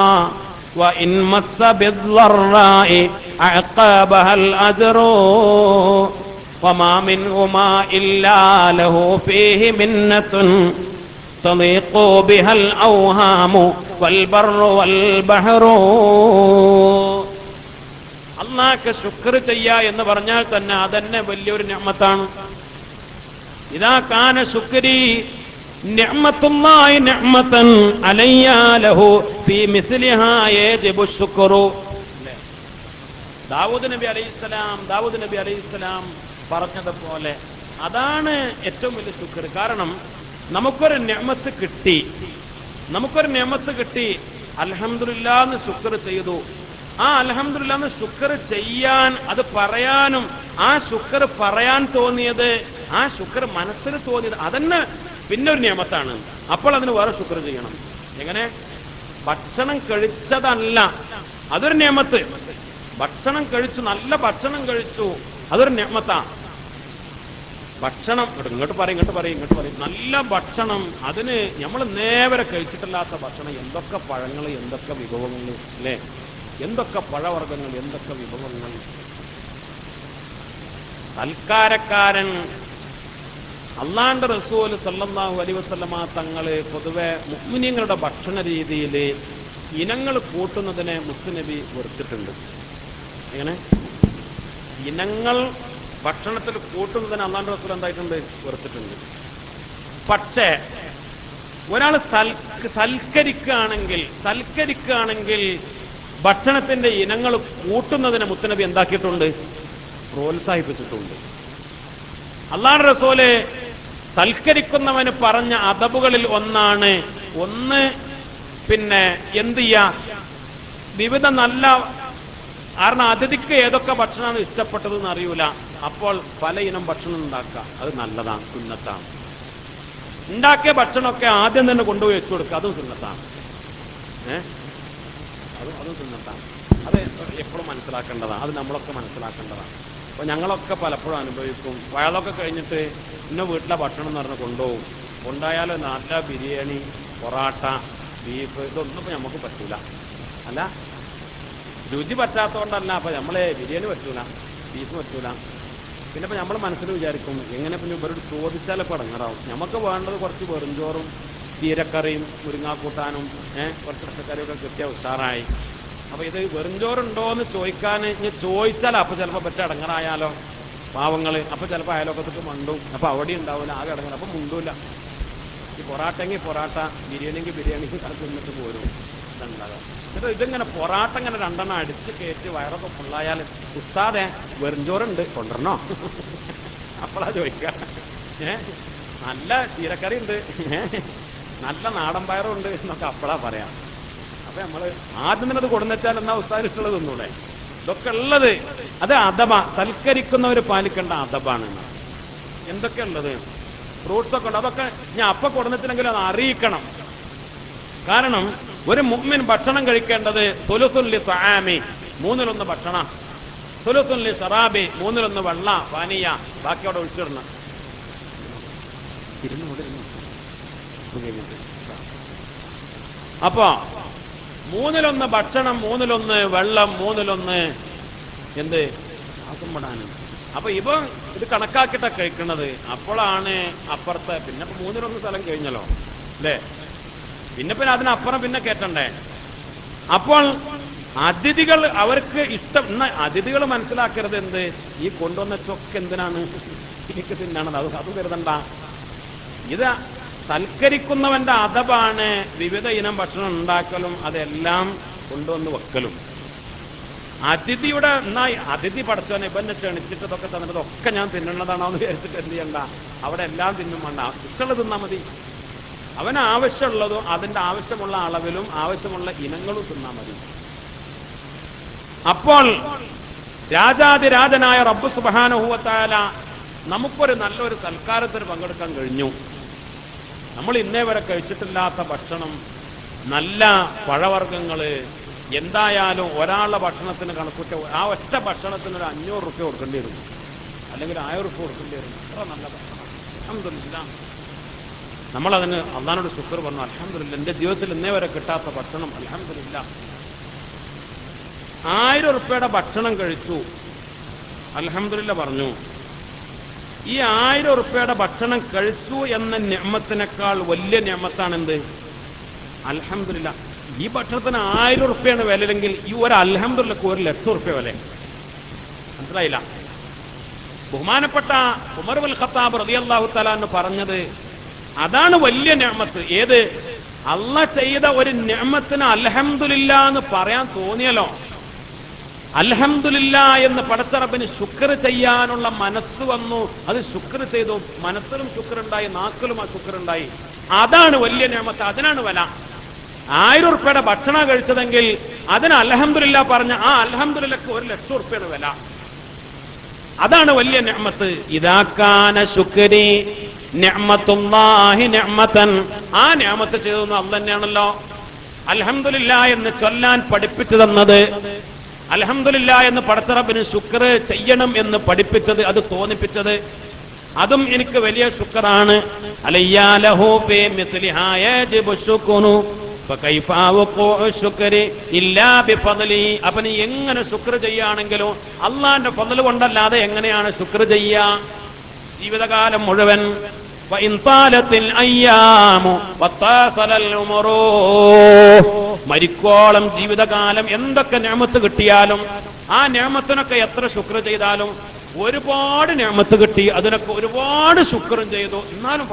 വഇൻ മസ്സ ബിദ്ദറാഇ അഖബഹൽ അജ്റു വമാ മിൻഹുമാ ഇല്ലാ ലഹു ഫീഹി മിന്നത്തുൻ തളീഖു ബിഹൽ ഔഹാമു വൽ ബർറു വൽ ബഹ്റു. അല്ലാഹ്ക്ക് ശുക്ർ ചെയ്യുക എന്ന് പറഞ്ഞാൽ തന്നെ അതന്നെ വലിയൊരു നിഅമത്താണ്. ഇദാ കാന ശുക്രി നിഅമത്തുല്ലാഹി നിഅമതൻ അലയ്യ ലഹു ഫീ മിസ്ലിഹാ യജിബു ശുക്രു. ദാവൂദ് നബി അലൈഹിസ്സലാം പറഞ്ഞതുപോലെ അതാണ് ഏറ്റവും വലിയ ശുക്ർ. കാരണം നമുക്കൊരു നിഅമത്ത് കിട്ടി, അൽഹംദുലില്ലാഹ് എന്ന് ശുക്ർ ചെയ്തു. ആ അൽഹംദുലില്ലാഹ് എന്ന് ശുക്ർ ചെയ്യാൻ, അത് പറയാനും, ആ ശുക്ർ പറയാൻ തോന്നിയത്, ആ ശുക്ർ മനസ്സിൽ തോന്നിയത്, അതന്നെ പിന്നെ ഒരു നിയമത്താണ്. അപ്പോൾ അതിന് വേറെ ശുക്ർ ചെയ്യണം. എങ്ങനെ? ഭക്ഷണം കഴിച്ചതല്ല, അതൊരു നിയമത്ത്. ഭക്ഷണം കഴിച്ചു, നല്ല ഭക്ഷണം കഴിച്ചു, അതൊരു നിയമത്താ. ഭക്ഷണം ഇങ്ങോട്ട് പറയും. നല്ല ഭക്ഷണം, അതിന് നമ്മൾ നേരെ കഴിച്ചിട്ടില്ലാത്ത ഭക്ഷണം, എന്തൊക്കെ പഴങ്ങൾ, എന്തൊക്കെ വിഭവങ്ങൾ, അല്ലേ? എന്തൊക്കെ പഴവർഗ്ഗങ്ങൾ, എന്തൊക്കെ വിഭവങ്ങൾ. സൽക്കാരക്കാരൻ അള്ളാന്റെ റസൂൽ സല്ലല്ലാഹു അലൈഹി വസല്ലമ തങ്ങള് പൊതുവെ മുഅ്മിനീങ്ങളുടെ ഭക്ഷണ രീതിയിൽ ഇനങ്ങൾ കൂട്ടുന്നതിനെ മുസ്ലിം വെറുത്തിട്ടുണ്ട്. എങ്ങനെ? ഇനങ്ങൾ ഭക്ഷണത്തിൽ കൂട്ടുന്നതിന് അള്ളാന്റെ റസൂൽ എന്തായിട്ടുണ്ട്? വെറുത്തിട്ടുണ്ട്. പക്ഷേ ഒരാൾ സൽക്കരിക്കുകയാണെങ്കിൽ ഭക്ഷണത്തിന്റെ ഇനങ്ങൾ കൂട്ടുന്നതിനെ മുത്തനബി എന്താക്കിയിട്ടുണ്ട്? പ്രോത്സാഹിപ്പിച്ചിട്ടുണ്ട്. അള്ളാഹുവിന്റെ റസൂല് സൽക്കരിക്കുന്നവന് പറഞ്ഞ അദബുകളിൽ ഒന്നാണ്, പിന്നെ എന്ത് ചെയ്യാ, വിവിധ നല്ല, കാരണം അതിഥിക്ക് ഏതൊക്കെ ഭക്ഷണമാണ് ഇഷ്ടപ്പെട്ടതെന്ന് അറിയൂല, അപ്പോൾ പല ഇനം ഭക്ഷണം ഉണ്ടാക്കുക, അത് നല്ലതാണ്, സുന്നത്താണ്. ഉണ്ടാക്കിയ ഭക്ഷണമൊക്കെ ആദ്യം തന്നെ കൊണ്ടുപോയി വെച്ചു കൊടുക്കുക, അതും സുന്നത്താണ്. അതും സുന്നത്താണ്. അത് എപ്പോഴും മനസ്സിലാക്കേണ്ടതാണ്, അത് നമ്മളൊക്കെ മനസ്സിലാക്കേണ്ടതാണ്. അപ്പൊ ഞങ്ങളൊക്കെ പലപ്പോഴും അനുഭവിക്കും, വയലൊക്കെ കഴിഞ്ഞിട്ട് ഇന്ന വീട്ടിലെ ഭക്ഷണം എന്ന് പറഞ്ഞ് കൊണ്ടുപോകും. കൊണ്ടായാൽ നല്ല ബിരിയാണി, പൊറാട്ട, ബീഫ്, ഇതൊന്നും ഇപ്പൊ നമുക്ക് പറ്റൂല. അല്ല, രുചി പറ്റാത്തതുകൊണ്ടല്ല, അപ്പൊ നമ്മളെ ബിരിയാണി പറ്റൂല, ബീഫ് പറ്റൂല. പിന്നെ ഇപ്പൊ നമ്മൾ മനസ്സിൽ വിചാരിക്കും, എങ്ങനെ പിന്നെ ഇവരോട് ചോദിച്ചാലൊക്കെ ഇടങ്ങാറാവും. നമുക്ക് വേണ്ടത് കുറച്ച് വെറുംചോറും ചീരക്കറിയും മുരിങ്ങാക്കൂട്ടാനും കുറച്ച് പച്ചക്കറിയൊക്കെ കിട്ടിയ ഉഷാറായി. അപ്പൊ ഇത് വെറുംചോറുണ്ടോ എന്ന് ചോദിച്ചാൽ അപ്പൊ ചിലപ്പോ പറ്റ ഇടങ്ങറായാലോ പാവങ്ങള്. അപ്പൊ ചിലപ്പോ അയലോക്കത്തേക്ക് മണ്ടും, അപ്പൊ അവിടെ ഉണ്ടാവില്ല, ആകെ ഇടങ്ങറ, അപ്പൊ മുണ്ടൂല. ഈ പൊറാട്ടെങ്കിൽ പൊറാട്ട, ബിരിയാണിക്ക് ബിരിയാണി തിന്നിട്ട് പോരും. ഇതുണ്ടാകാം. എന്നിട്ട് ഇതിങ്ങനെ പൊറാട്ട ഇങ്ങനെ രണ്ടെണ്ണം അടിച്ച് കയറ്റി വയറൊക്കെ ഫുള്ളായാൽ, ഉസ്താദെ വെറുംചോറുണ്ട് കൊണ്ടുവരണോ? അപ്പോഴാ ചോദിക്കുക. നല്ല ചീരക്കറി ഉണ്ട്, നല്ല നാടൻ പയറുണ്ട് എന്നൊക്കെ അപ്പോഴാ പറയാം. അപ്പൊ നമ്മള് ആദ്യം തന്നെ അത് കൊടുന്നെച്ചാൽ എന്നാ ഉസ്താദിഷ്ടമുള്ളത് ഒന്നൂടെ. ഇതൊക്കെ ഉള്ളത് അത് അദബ, സൽക്കരിക്കുന്നവർ പാലിക്കേണ്ട അദബാണ്. എന്തൊക്കെ ഉള്ളത്? ഫ്രൂട്ട്സ് ഒക്കെ ഉണ്ട്, അതൊക്കെ ഞാൻ അപ്പൊ കൊടുന്നെച്ചില്ലെങ്കിലും അത് അറിയിക്കണം. കാരണം ഒരു മുഅ്മിൻ ഭക്ഷണം കഴിക്കേണ്ടത് സുലുസുല്ലി തആമി, 1/3 ഭക്ഷണം, സുലുസുല്ലി ശറാബി, 1/3 വെള്ള പാനീയ, ബാക്കി അവിടെ ഒഴിച്ചിടണം. അപ്പോ 1/3 ഭക്ഷണം, 1/3 വെള്ളം, 1/3 എന്ത് ശ്വാസം വിടാനും. അപ്പൊ ഇവൻ ഇത് കണക്കാക്കിട്ട കഴിക്കണത്. അപ്പോഴാണ് അപ്പുറത്തെ പിന്നെ 3-1 സ്ഥലം കഴിഞ്ഞല്ലോ അല്ലേ, പിന്നെ അതിനപ്പുറം പിന്നെ കേട്ടണ്ടേ. അപ്പോൾ അതിഥികൾ അവർക്ക് ഇഷ്ടം. അതിഥികൾ മനസ്സിലാക്കരുത് എന്ത്, ഈ കൊണ്ടുവന്ന ചൊക്ക് എന്തിനാണ്, എനിക്ക് തിന്നാണത്, അത് കരുതണ്ട. ഇത് സൽക്കരിക്കുന്നവന്റെ അദബാണ് വിവിധ ഇനം ഭക്ഷണം ഉണ്ടാക്കലും അതെല്ലാം കൊണ്ടുവന്ന് വെക്കലും. അതിഥിയുടെ അതിഥി പഠിച്ചവനെ ഇവന്നെ ക്ഷണിച്ചിട്ടതൊക്കെ തന്നിട്ടതൊക്കെ ഞാൻ തിന്നുന്നതാണോ എന്ന് വിചാരിച്ചിട്ട് എന്ത് ചെയ്യണ്ട, അവിടെ എല്ലാം തിന്നും വേണ്ട, ഇഷ്ടമുള്ളത് തിന്നാ മതി. അവന് ആവശ്യമുള്ളതും അതിന്റെ ആവശ്യമുള്ള അളവിലും ആവശ്യമുള്ള ഇനങ്ങളും തിന്നാ മതി. അപ്പോൾ രാജാതിരാജനായ റബ്ബ് സുബ്ഹാനഹു വ തആല നമുക്കൊരു നല്ലൊരു സൽക്കാരത്തിന് പങ്കെടുക്കാൻ കഴിഞ്ഞു. നമ്മൾ ഇന്നേ വരെ കഴിച്ചിട്ടില്ലാത്ത ഭക്ഷണം, നല്ല പഴവർഗ്ഗങ്ങള്, എന്തായാലും ഒരാളുടെ ഭക്ഷണത്തിന് കണക്കൂട്ട ആ ഒറ്റ ഭക്ഷണത്തിന് ഒരു 500 റുപ്യ കൊടുക്കേണ്ടി വരും, അല്ലെങ്കിൽ 1000 റുപ്യ കൊടുക്കേണ്ടി വരും. അത്ര നല്ല ഭക്ഷണം. അൽഹംദുലില്ലാഹ്. നമ്മളതിന് അല്ലാഹുവിനോട് ശുക്ർ പറഞ്ഞു. അൽഹംദുലില്ലാഹ്, എന്റെ ജീവിതത്തിൽ ഇന്നേ വരെ കിട്ടാത്ത ഭക്ഷണം, അൽഹംദുലില്ലാഹ്. 1000 റുപ്യയുടെ ഭക്ഷണം കഴിച്ചു, അൽഹംദുലില്ലാഹ് പറഞ്ഞു. ഈ 1000 റുപ്യയുടെ ഭക്ഷണം കഴിച്ചു എന്ന നിഅമത്തിനേക്കാൾ വലിയ നിഅമത്താണ് എന്ത്, അൽഹംദുലില്ലാഹ്. ഈ ഭക്ഷണത്തിന് 1000 റുപ്യാണ് വിലയെങ്കിൽ ഈ ഒരു അൽഹംദുലില്ലാഹ് 1,00,000 റുപ്യ വില. മനസ്സിലായില്ല? ബഹുമാനപ്പെട്ട ഉമർ ഇബ്നുൽ ഖത്താബ് റളിയല്ലാഹു തആല എന്ന് പറഞ്ഞത് അതാണ് വലിയ നിഅമത്ത്. ഏത്? അല്ലാഹ് ചെയ്ത ഒരു നിഅമത്തിന് അൽഹംദുലില്ലാഹ് എന്ന് പറയാൻ തോന്നിയല്ലോ, അൽഹംദുലില്ലാഹ് എന്ന് പടച്ച റബ്ബിന് ശുക്ർ ചെയ്യാനുള്ള മനസ്സ് വന്നു, അത് ശുക്ർ ചെയ്തു. മനസ്സിലും ശുക്റുണ്ടായി, നാക്കിലും ആ ശുക്റുണ്ടായി. അതാണ് വലിയ നിഅമത്ത്, അതിനാണ് വില. 1000 റുപ്യയുടെ ഭക്ഷണം കഴിച്ചതെങ്കിൽ അതിന് അൽഹംദുലില്ലാഹ് പറഞ്ഞ ആ അൽഹംദുലില്ലാഹ്ക്ക് 1,00,000 റുപ്യാണ് വില. അതാണ് വലിയ നിഅമത്ത്. ഇദാ കാന ശുക്രി നിഅമത്തുല്ലാഹി നിഅമതൻ, ആ നിഅമത്ത് ചെയ്തത് അല്ലാഹ് തന്നെയാണല്ലോ. അൽഹംദുലില്ലാഹ് എന്ന് ചൊല്ലാൻ പഠിപ്പിച്ചു തന്നത്, അൽഹംദുലില്ലാഹ് എന്ന് പടച്ച റബ്ബിന് ശുക്ർ ചെയ്യണം എന്ന് പഠിപ്പിച്ചത്, അത് തോന്നിപ്പിച്ചത്, അതും എനിക്ക് വലിയ ശുക്റാണ്. അലയ്യാ ലഹു ഫീ മിസ്ലിഹാ യജിബു ശുക്രു ഫകൈഫ വഖൂഉ ശുക്രി ഇല്ലാ ബിഫദ്ലി. അപ്പോൾ നീ എങ്ങനെ ശുക്ർ ചെയ്യാണെങ്കിലും അല്ലാഹുവിന്റെ ഫദ്ൽ കൊണ്ടല്ലാതെ എങ്ങനെയാണ് ശുക്ർ ചെയ്യുക? ജീവിതകാലം മുഴുവൻ വഇൻ താലത്തിൽ അയ്യാമു വത്താസലൽ ഉമറൂ, മരിക്കോളം ജീവിതകാലം എന്തൊക്കെ നിഅമത്ത് കിട്ടിയാലും ആ നിഅമത്തിനൊക്കെ എത്ര ശുക്ർ ചെയ്താലും, ഒരുപാട് നിഅമത്ത് കിട്ടി അതിനൊക്കെ ഒരുപാട് ശുക്റും ചെയ്തു, എന്നാലും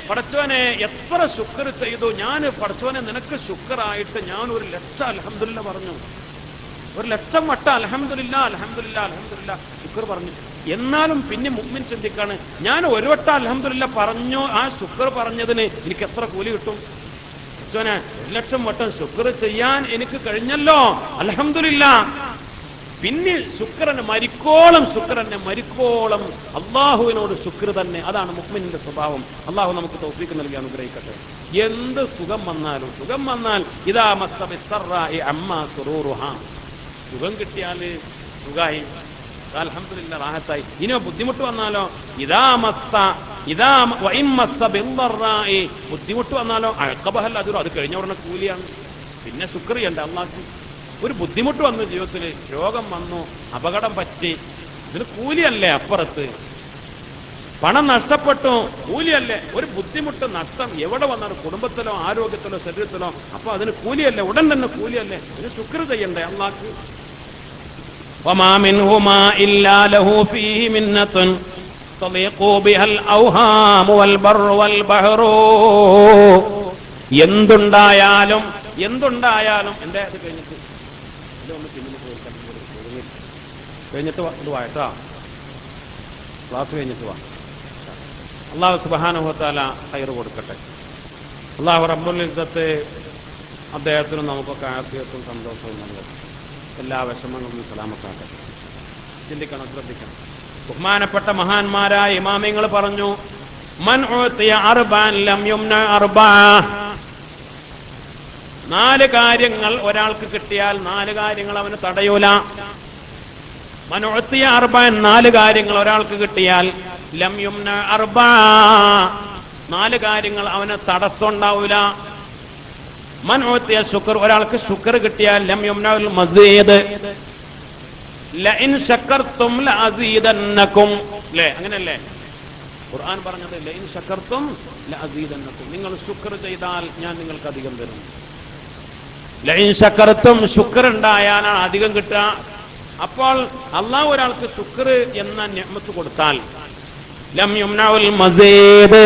പടച്ചവനെ എത്ര ശുക്ർ ചെയ്തു, ഞാൻ പടച്ചവനെ നിനക്ക് ശുക്റായിട്ട് ഞാൻ 1,00,000 അൽഹംദുലില്ലാഹ് പറഞ്ഞു, 1,00,000 വട്ടം അൽഹംദുലില്ലാഹ് അൽഹംദുലില്ലാഹ് അൽഹംദുലില്ലാഹ് ശുക്ർ പറഞ്ഞു. എന്നാലും പിന്നെ മുഅ്മിൻ ചിന്തിക്കാണ്, ഞാൻ ഒരു വട്ടം അൽഹംദുലില്ലാഹ് പറഞ്ഞു, ആ ശുക്ർ പറഞ്ഞതിന് എനിക്ക് എത്ര കൂലി കിട്ടും? പടച്ചവനെ 1,00,000 വട്ടം ശുക്ർ ചെയ്യാൻ എനിക്ക് കഴിഞ്ഞല്ലോ, അൽഹംദുലില്ലാഹ്. പിന്നെ ശുക്രന് മരിക്കോളം അള്ളാഹുവിനോട് ശുക്ർ തന്നെ. അതാണ് മുഅ്മിനിന്റെ സ്വഭാവം. അള്ളാഹു നമുക്ക് തൗഫീഖ് നൽകി അനുഗ്രഹിക്കട്ടെ. എന്ത് സുഖം വന്നാൽ ഇദാ മസ്സ ബിസ്സറാഇ അമ്മാ സുറൂറുഹാ, സുഖം കിട്ടിയാൽ സുഖായി, അൽഹംദുലില്ലാഹ് റാഹത്തായി. ഇനി ബുദ്ധിമുട്ട് വന്നാലോ, ബുദ്ധിമുട്ട് വന്നാലോ അഅഖബഹൽ അജ്റു, അത് കഴിഞ്ഞ ഉടനെ കൂലിയാണ്. പിന്നെ ശുക്ർ ചെയ്യണ്ട അള്ളാഹ്ക്ക്. ഒരു ബുദ്ധിമുട്ട് വന്നു, ജീവിതത്തിൽ രോഗം വന്നു, അപകടം പറ്റി, ഇതിന് കൂലിയല്ലേ? അപ്പുറത്ത് പണം നഷ്ടപ്പെട്ടു, കൂലിയല്ലേ? ഒരു ബുദ്ധിമുട്ട്, നഷ്ടം എവിടെ വന്നാലും, കുടുംബത്തിലോ ആരോഗ്യത്തിലോ ശരീരത്തിലോ, അപ്പൊ അതിന് കൂലിയല്ലേ? ഉടൻ തന്നെ കൂലിയല്ലേ? ഇതിന് ശുക്ർ ചെയ്യണ്ടേ അള്ളാഹ്ക്ക്? വമാ മിൻഹുമാ ഇല്ലാ ലഹു ഫീഹി മിന്നത്തുൻ തളീഖു ബിഹൽ ഔഹാമു വൽ ബർറു വൽ ബഹ്റു. എന്തുണ്ടായാലും എന്റെ അത് കഴിഞ്ഞിട്ട് ഇതൊന്ന് പിന്നിൽ കഴിഞ്ഞിട്ട് ഇത് വായട്ടാ, ക്ലാസ് കഴിഞ്ഞിട്ട് വാ. അല്ലാഹു സുബ്ഹാനഹു വ തആല ഖൈർ കൊടുക്കട്ടെ. അല്ലാഹു റബ്ബുൽ ഇസ്സത്ത് അദ്ദേഹത്തിനും നമുക്കൊക്കെ ആഫിയത്തും സന്തോഷവും നൽകട്ടെ. എല്ലാ വിഷമങ്ങളും സലാമത്താക്കട്ടെ. ചിന്തിക്കണം, ശ്രദ്ധിക്കണം. ബഹുമാനപ്പെട്ട മഹാന്മാരായ ഇമാമിങ്ങൾ പറഞ്ഞു, മൻ ഉതിയ അർബഅൻ ലം യുംന അർബഅ. 4 കാര്യങ്ങൾ ഒരാൾക്ക് കിട്ടിയാൽ 4 കാര്യങ്ങൾ അവന് തടയൂല. മൻ ഉതിയ അർബഅൻ, 4 കാര്യങ്ങൾ ഒരാൾക്ക് കിട്ടിയാൽ ലം യുംന അർബഅ, 4 കാര്യങ്ങൾ അവന് തടസ്സം ഉണ്ടാവൂല. മൻ ഉതിയ ശുക്ർ, ഒരാൾക്ക് ശുക്ർ കിട്ടിയാൽ ലം യുംനഉൽ മസീദ്, ലഇൻ ശക്കർതും ലഅസീദന്നകും. അല്ലേ? അങ്ങനെയല്ലേ ഖുർആൻ പറഞ്ഞത്? ലഇൻ ശക്കർതും ലഅസീദന്നകും. നിങ്ങൾ ശുക്ർ ചെയ്താൽ ഞാൻ നിങ്ങൾക്ക് അധികം തരും. ലഇൻ ശക്കർതും, ശുക്ർ ഉണ്ടായാലാണ് അധികം കിട്ടുക. അപ്പോൾ അള്ളാഹു ഒരാൾക്ക് ശുക്ർ എന്ന നിഅമത്ത് കൊടുത്താൽ ലം യുംനഉൽ മസീദ്,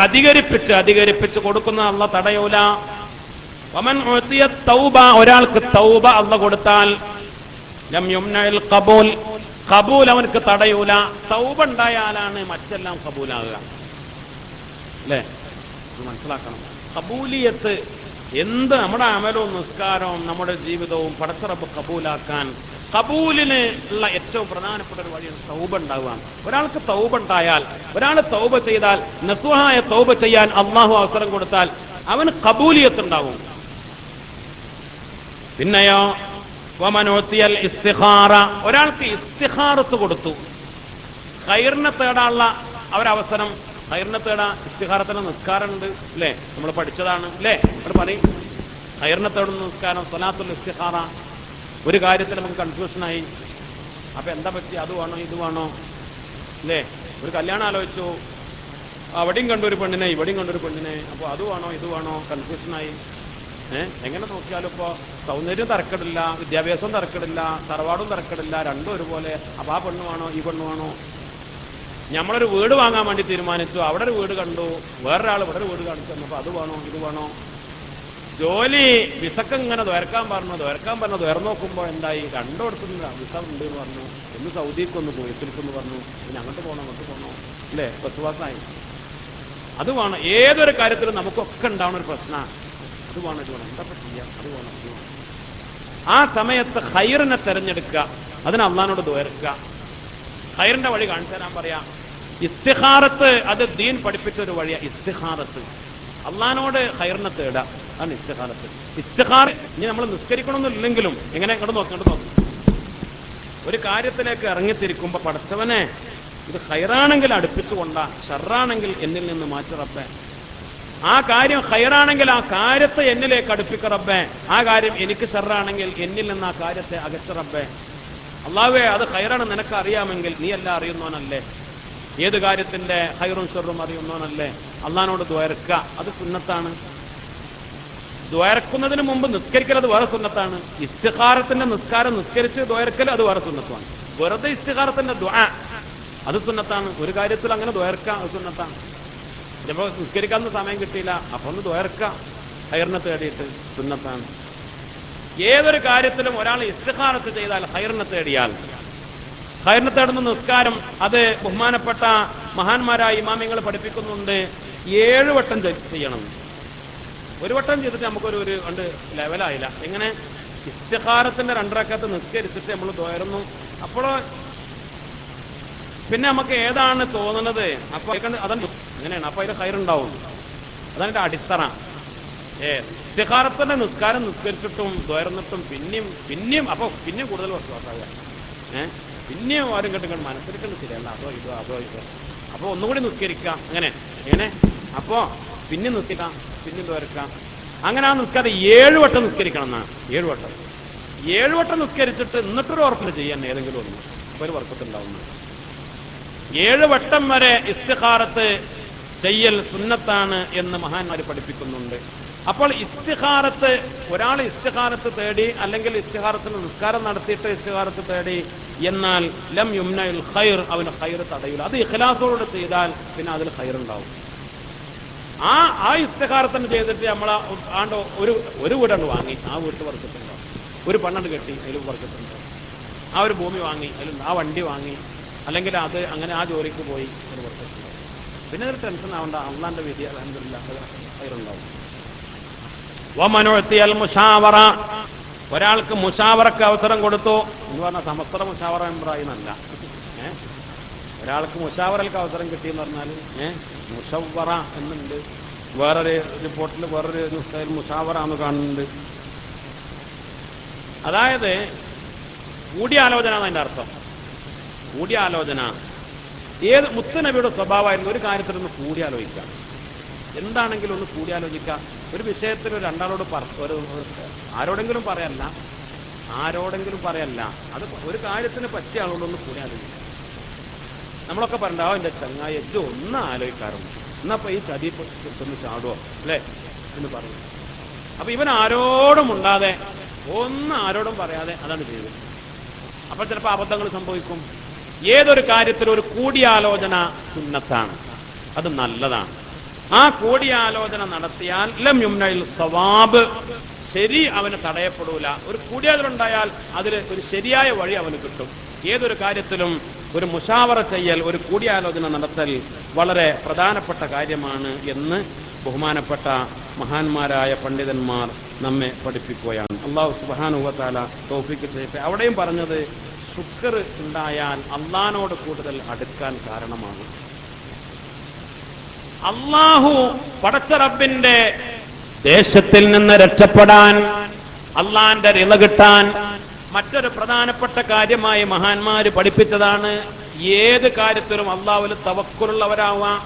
അധികരിപ്പിച്ച് കൊടുക്കുന്ന അള്ളാഹ് തടയൂല. വമൻ ഉഅതിയ തൗബ, ഒരാൾക്ക് തൗബ അള്ളാഹ് കൊടുത്താൽ ലം യുംനഉൽ ഖബൂൽ, ഖബൂൽ അവനക്ക് തടയൂല. തൗബ ഉണ്ടായാലാണ് മറ്റെല്ലാം ഖബൂലാകുക. അല്ലേ? മനസ്സിലാക്കണം. ഖബൂലിയത്ത് എന്ത്, നമ്മുടെ അമലവും നിസ്കാരവും നമ്മുടെ ജീവിതവും പടച്ച റബ്ബ് ഖബൂലാക്കാൻ, ഖബൂലിന് ഉള്ള ഏറ്റവും പ്രധാനപ്പെട്ട ഒരു വഴിയാണ് തൗബ ഉണ്ടാവുക. ഒരാൾക്ക് തൗബ ഉണ്ടായാൽ, ഒരാൾ തൗബ ചെയ്താൽ, നസ്വഹായ തൗബ ചെയ്യാൻ അള്ളാഹു അവസരം കൊടുത്താൽ അവന് ഖബൂലിയത്ത് ഉണ്ടാവും. പിന്നെയോ വമനോത്തിയൽ ഇസ്തിഖാറ, ഒരാൾക്ക് ഇസ്തിഖാറത്ത് കൊടുത്തു, ഖൈറിനെ തേടാനുള്ള അവരവസരം. ഖൈറിനെ തേടാ ഇസ്തിഖാറത്തിന് നിസ്കാരമുണ്ട്, അല്ലേ? നമ്മൾ പഠിച്ചതാണ്, അല്ലേ? നമ്മൾ പറയും ഖൈറിനെ തേടുന്ന നിസ്കാരം, സ്വലാത്തുൽ ഇസ്തിഖാറ. ഒരു കാര്യത്തിൽ നമുക്ക് കൺഫ്യൂഷനായി, അപ്പൊ എന്താ പറ്റി? അത് വേണോ ഇത് വേണോ? അല്ലേ? ഒരു കല്യാണം ആലോചിച്ചു, അവിടെയും കണ്ടൊരു പെണ്ണിനെ ഇവിടെയും കണ്ടൊരു പെണ്ണിനെ, അപ്പൊ അത് വേണോ ഇത് വേണോ? കൺഫ്യൂഷനായി. എങ്ങനെ നോക്കിയാലും ഇപ്പോ സൗന്ദര്യം തരക്കെടില്ല, വിദ്യാഭ്യാസവും തരക്കെടില്ല, തറവാടും തരക്കെടില്ല, രണ്ടും ഒരുപോലെ. അപ്പൊ ആ പെണ്ണ് വേണോ ഈ പെണ്ണ് വേണോ? നമ്മളൊരു വീട് വാങ്ങാൻ വേണ്ടി തീരുമാനിച്ചു, അവിടെ ഒരു വീട് കണ്ടു, വേറൊരാൾ ഇവിടെ ഒരു വീട് കാണിച്ചു തന്നപ്പോ അത് വേണോ ഇത് വേണോ? ജോലി വിസക്ക് ഇങ്ങനെ ദ്വരക്കാൻ പറഞ്ഞു ദ്വരം നോക്കുമ്പോ എന്തായി? രണ്ടിടത്തുനിന്ന് വിസ ഉണ്ട് എന്ന് പറഞ്ഞു. ഒന്ന് സൗദിക്കൊന്ന് പോയി തിരിക്കൊന്ന് പറഞ്ഞു, പിന്നെ അങ്ങോട്ട് പോകണോ അല്ലേ? ബസ്വാസായി. അത് വേണം. ഏതൊരു കാര്യത്തിലും നമുക്കൊക്കെ ഉണ്ടാവുന്ന ഒരു പ്രശ്നമാണ്. അത് വേണം ഇത് വേണം, എന്താ ചെയ്യാം? അത് വേണം ഇത് വേണം. ആ സമയത്ത് ഖൈറിനെ തെരഞ്ഞെടുക്കുക, അതിന് അള്ളാഹിനോട് ദ്വരക്കുക. ഖൈറിന്റെ വഴി കാണിച്ചു തരാൻ പറയാം. ഇസ്തിഖാറത്ത് അത് ദീൻ പഠിപ്പിച്ച ഒരു വഴിയാണ്. ഇസ്തിഖാറത്ത് അള്ളാഹിനോട് ഖൈറിനെ തേടുക, അതാണ് ഇസ്തിഖാറത്ത്. ഇസ്തിഖാർ ഇനി നമ്മൾ നിസ്കരിക്കണമെന്നില്ലെങ്കിലും എങ്ങനെ ഇങ്ങോട്ട് നോക്കും, ഒരു കാര്യത്തിലേക്ക് ഇറങ്ങിത്തിരിക്കുമ്പോ പടച്ചവനെ ഇത് ഖൈറാണെങ്കിൽ അടുപ്പിച്ചുകൊണ്ടാ, ഷർറാണെങ്കിൽ എന്നിൽ നിന്ന് മാറ്റി റബ്ബേ. ആ കാര്യം ഖൈറാണെങ്കിൽ ആ കാര്യത്തെ എന്നിലേക്ക് അടുപ്പിക്ക റബ്ബേ. ആ കാര്യം എനിക്ക് ഷർറാണെങ്കിൽ എന്നിൽ നിന്ന് ആ കാര്യത്തെ അകറ്റ റബ്ബേ. അള്ളാഹുവേ, അത് ഖൈറാണ് നിനക്ക് അറിയാമെങ്കിൽ നീ എല്ലാം അറിയുന്നവനല്ലേ? ഏത് കാര്യത്തിന്റെ ഖൈറും ഷർറും അറിയുന്നവനല്ലേ? അള്ളാഹിനോട് ദ്വരക്കുക, അത് സുന്നത്താണ്. ദ്വരക്കുന്നതിന് മുമ്പ് നിസ്കരിക്കൽ, അത് വേറെ സുന്നത്താണ്. ഇസ്തിഖാറത്തിന്റെ നിസ്കാരം നിസ്കരിച്ച് ദ്വരക്കൽ, അത് വേറെ സുന്നത്താണ്. വെറുതെ ഇസ്തിഖാറത്തിന്റെ ദുആ അത് സുന്നത്താണ്. ഒരു കാര്യത്തിൽ അങ്ങനെ ദ്വരക്കാം, അത് സുന്നത്താണ്. ചിലപ്പോൾ നിസ്കരിക്കാവുന്ന സമയം കിട്ടിയില്ല, അപ്പൊ ഒന്ന് ദ്വരക്കാം, ഖൈറിനെ തേടിയിട്ട്, സുന്നത്താണ്. ഏതൊരു കാര്യത്തിലും ഒരാൾ ഇസ്തിഖാറത്ത് ചെയ്താൽ, ഖൈറിനെ തേടിയാൽ, ഖൈറിനെ തേടുന്ന നിസ്കാരം അത് ബഹുമാനപ്പെട്ട മഹാന്മാരായ ഇമാമിങ്ങൾ പഠിപ്പിക്കുന്നുണ്ട്. 7 വട്ടം ചെയ്യണം. ഒരു വട്ടം ചെയ്തിട്ട് നമുക്കൊരു കണ്ട് ലെവലായില്ല. എങ്ങനെ? ഇസ്തിഖാറത്തിന്റെ 2 റക്അത്ത് നിസ്കരിച്ചിട്ട് നമ്മൾ ദ്വയറുന്നു. അപ്പോൾ പിന്നെ നമുക്ക് ഏതാണ് തോന്നുന്നത് അപ്പൊ അതാണ് അങ്ങനെയാണ്. അപ്പൊ അതിന് ഖൈറുണ്ടാവും. അതാണ് എന്റെ അടിത്തറ. ഇസ്തിഖാറത്തിന്റെ നിസ്കാരം നിസ്കരിച്ചിട്ടും ദ്വയർന്നിട്ടും പിന്നെയും അപ്പൊ പിന്നെയും കൂടുതൽ വിശ്വാസാവുക. പിന്നെയും ആരും കേട്ടും മനസ്സിലിട്ടുണ്ട് ശരിയല്ല, അതോ ഇത് അപ്പൊ ഒന്നുകൂടി നിസ്കരിക്കാം. എങ്ങനെ അപ്പോ പിന്നെ നിസ്കരിക്കാം, പിന്നെ ദ്വരക്കാം. അങ്ങനെ ആ നിസ്കാരം 7 വട്ടം നിസ്കരിക്കണം എന്നാണ്. 7 വട്ടം നിസ്കരിച്ചിട്ട് എന്നിട്ടൊരു ഉറപ്പിൽ ചെയ്യാൻ ഏതെങ്കിലും ഒന്ന്, അപ്പൊ ഒരു വർക്കത്തുണ്ടാവുന്നു. 7 വട്ടം വരെ ഇസ്തിഖാറത്ത് ചെയ്യൽ സുന്നത്താണ് എന്ന് മഹാന്മാർ പഠിപ്പിക്കുന്നുണ്ട്. അപ്പോൾ ഇസ്തിഖാറത്ത്, ഒരാൾ ഇസ്തിഖാറത്ത് തേടി അല്ലെങ്കിൽ ഇസ്തിഖാറത്തിന് നിസ്കാരം നടത്തിയിട്ട് ഇസ്തിഖാറത്ത് തേടി എന്നാൽ ലം യുംനഉൽ ഖൈർ, അവന് ഖൈർ തടയില്ല. അത് ഇഖ്ലാസോടെ ചെയ്താൽ പിന്നെ അതിൽ ഖൈർ ഉണ്ടാവും. ആ ഇസ്തിഖാറത്തിന് ചെയ്തിട്ട് നമ്മൾ ആണ്ട് ഒരു വീടണ്ട് വാങ്ങി, ആ വീട്ടിൽ വർക്കത്തുണ്ടാവും. ഒരു പണ്ണണ്ട് കെട്ടി, അതിൽ വർക്കത്തുണ്ടാവും. ആ ഒരു ഭൂമി വാങ്ങി, അതിൽ ആ വണ്ടി വാങ്ങി, അല്ലെങ്കിൽ അത് അങ്ങനെ ആ ജോലിക്ക് പോയി, അതിൽ വർക്കത്തുണ്ടാവും. പിന്നെ ഒരു ടെൻഷൻ ആവണ്ട, അള്ളാന്റെ വിധി അൽഹംദുലില്ലാഹ് ഖൈറുണ്ടാവും. വമനുഅത്തിയൽ മുശാവറ, ഒരാൾക്ക് മുശാവറക്ക് അവസരം കൊടുത്തു എന്ന് പറഞ്ഞാൽ സമസ്ത മുശാവറ മെമ്പറായി എന്നല്ല. ഒരാൾക്ക് മുശാവറക്ക് അവസരം കിട്ടിയെന്ന് പറഞ്ഞാൽ മുഷവറ എന്നുണ്ട്. വേറൊരു റിപ്പോർട്ടിൽ വേറൊരു നുസ്ഖയിൽ മുശാവറ എന്ന് കാണുന്നുണ്ട്. അതായത് കൂടിയാലോചന എന്നതിന്റെ അർത്ഥം. കൂടിയാലോചന ഏത് മുത്തുനബിയുടെ സ്വഭാവമായിരുന്നു? ഒരു കാര്യത്തിലൊന്ന് കൂടിയാലോചിക്കാം, എന്താണെങ്കിലും ഒന്ന് കൂടിയാലോചിക്കാം. ഒരു വിഷയത്തിൽ രണ്ടാളോട് ആരോടെങ്കിലും പറയല്ല, ആരോടെങ്കിലും പറയല്ല, അത് ഒരു കാര്യത്തിന് പറ്റിയ ആളോടൊന്ന് കൂടിയാൽ നമ്മളൊക്കെ പറഞ്ഞാവും എന്റെ ചങ്ങായി എജ്ജ് ഒന്ന് ആലോചിക്കാറുണ്ട്, എന്നപ്പോ ഈ ചതി കിട്ടുന്ന ചാടുവോ അല്ലേ എന്ന് പറയും. അപ്പൊ ഇവൻ ആരോടും ഉണ്ടാതെ ആരോടും പറയാതെ അതാണ് ചെയ്തത്. അപ്പൊ ചിലപ്പോൾ അബദ്ധങ്ങൾ സംഭവിക്കും. ഏതൊരു കാര്യത്തിലും ഒരു കൂടിയാലോചന സുന്നത്താണ്, അത് നല്ലതാണ്. ആ കൂടിയാലോചന നടത്തിയാൽ ലം യുംനഇൽ സവാബ്, ശരി അവന് തടയപ്പെടൂല. ഒരു കൂടിയാലോചന ഉണ്ടായാൽ അതിൽ ഒരു ശരിയായ വഴി അവന് കിട്ടും. ഏതൊരു കാര്യത്തിലും ഒരു മുശാവറ ചെയ്യൽ, ഒരു കൂടിയാലോചന നടത്തൽ വളരെ പ്രധാനപ്പെട്ട കാര്യമാണ് എന്ന് ബഹുമാനപ്പെട്ട മഹാന്മാരായ പണ്ഡിതന്മാർ നമ്മെ പഠിപ്പിക്കുകയാണ്. അല്ലാഹു സുബ്ഹാനഹു വ തആല തൗഫീഖ് ചെയ്യട്ടെ. അവിടെയും പറഞ്ഞത് ശുക്ർ ഉണ്ടായാൽ അള്ളാഹുവിനോട് കൂടുതൽ അടുക്കാൻ കാരണമാകും. അള്ളാഹു പടച്ച റബ്ബിന്റെ ദേശത്തിൽ നിന്ന് രക്ഷപ്പെടാൻ, അള്ളാന്റെ റിള കിട്ടാൻ മറ്റൊരു പ്രധാനപ്പെട്ട കാര്യമായി മഹാന്മാര് പഠിപ്പിച്ചതാണ് ഏത് കാര്യത്തിലും അള്ളാഹുവിൽ തവക്കുലുള്ളവരാവാം.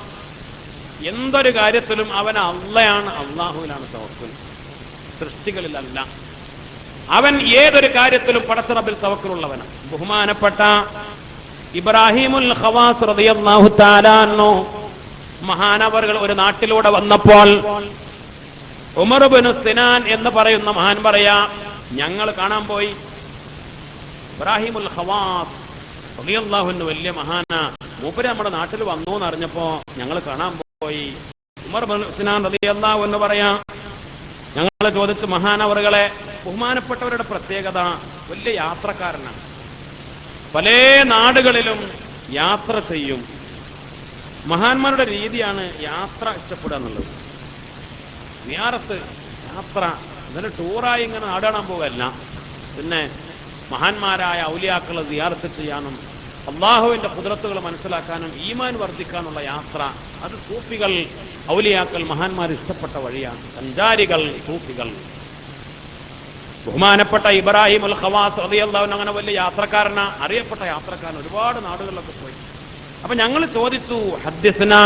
എന്തൊരു കാര്യത്തിലും അവൻ അള്ളയാണ്, അള്ളാഹുവിലാണ് തവക്കുൽ, സൃഷ്ടികളിലല്ല. അവൻ ഏതൊരു കാര്യത്തിലും പടച്ച റബ്ബിൽ തവക്കുലുള്ളവനാണ്. ബഹുമാനപ്പെട്ട ഇബ്രാഹിമുൽ ഖവാസ് റളിയല്ലാഹു തആല അൻഹു മഹാനവറുകൾ ഒരു നാട്ടിലൂടെ വന്നപ്പോൾ ഉമർ ഇബ്നു സിനാൻ എന്ന് പറയുന്ന മഹാൻ പറയാ, ഞങ്ങൾ കാണാൻ പോയി. ഇബ്രാഹിമുൽ ഖവാസ് റളിയല്ലാഹു അൻഹു വലിയ മഹാനാ, മൂപ്പര് നമ്മുടെ നാട്ടിൽ വന്നു എന്നറിഞ്ഞപ്പോ ഞങ്ങൾ കാണാൻ പോയി. ഉമർ ഇബ്നു സിനാൻ റളിയല്ലാഹു അൻഹു പറയാ, ഞങ്ങൾ ചോദിച്ചു മഹാനവറുകളെ, ബഹുമാനപ്പെട്ടവരുടെ പ്രത്യേകത വലിയ യാത്രക്കാരനാണ്, പല നാടുകളിലും യാത്ര ചെയ്യും. മഹാന്മാരുടെ രീതിയാണ് യാത്ര ഇഷ്ടപ്പെടുക എന്നുള്ളത്. സിയാറത്ത്, യാത്ര, ഇതിന് ടൂറായി ഇങ്ങനെ നാടാടാൻ പോകല്ല. പിന്നെ മഹാന്മാരായ ഔലിയാക്കളെ സിയാറത്ത് ചെയ്യാനും അള്ളാഹുവിന്റെ ഖുദ്റത്തുകൾ മനസ്സിലാക്കാനും ഈമാൻ വർദ്ധിക്കാനുള്ള യാത്ര, അത് സൂഫികൾ, ഔലിയാക്കൾ, മഹാന്മാർ ഇഷ്ടപ്പെട്ട വഴിയാണ്. സഞ്ചാരികൾ, സൂഫികൾ. ബഹുമാനപ്പെട്ട ഇബ്രാഹിമുൽ ഖവാസ് റളിയല്ലാഹു അൻഹു അങ്ങനെ വലിയ യാത്രക്കാരനാ, അറിയപ്പെട്ട യാത്രക്കാരൻ, ഒരുപാട് നാടുകളിലൊക്കെ പോയി. അപ്പൊ ഞങ്ങൾ ചോദിച്ചു, ഹദ്ദിസ്നാ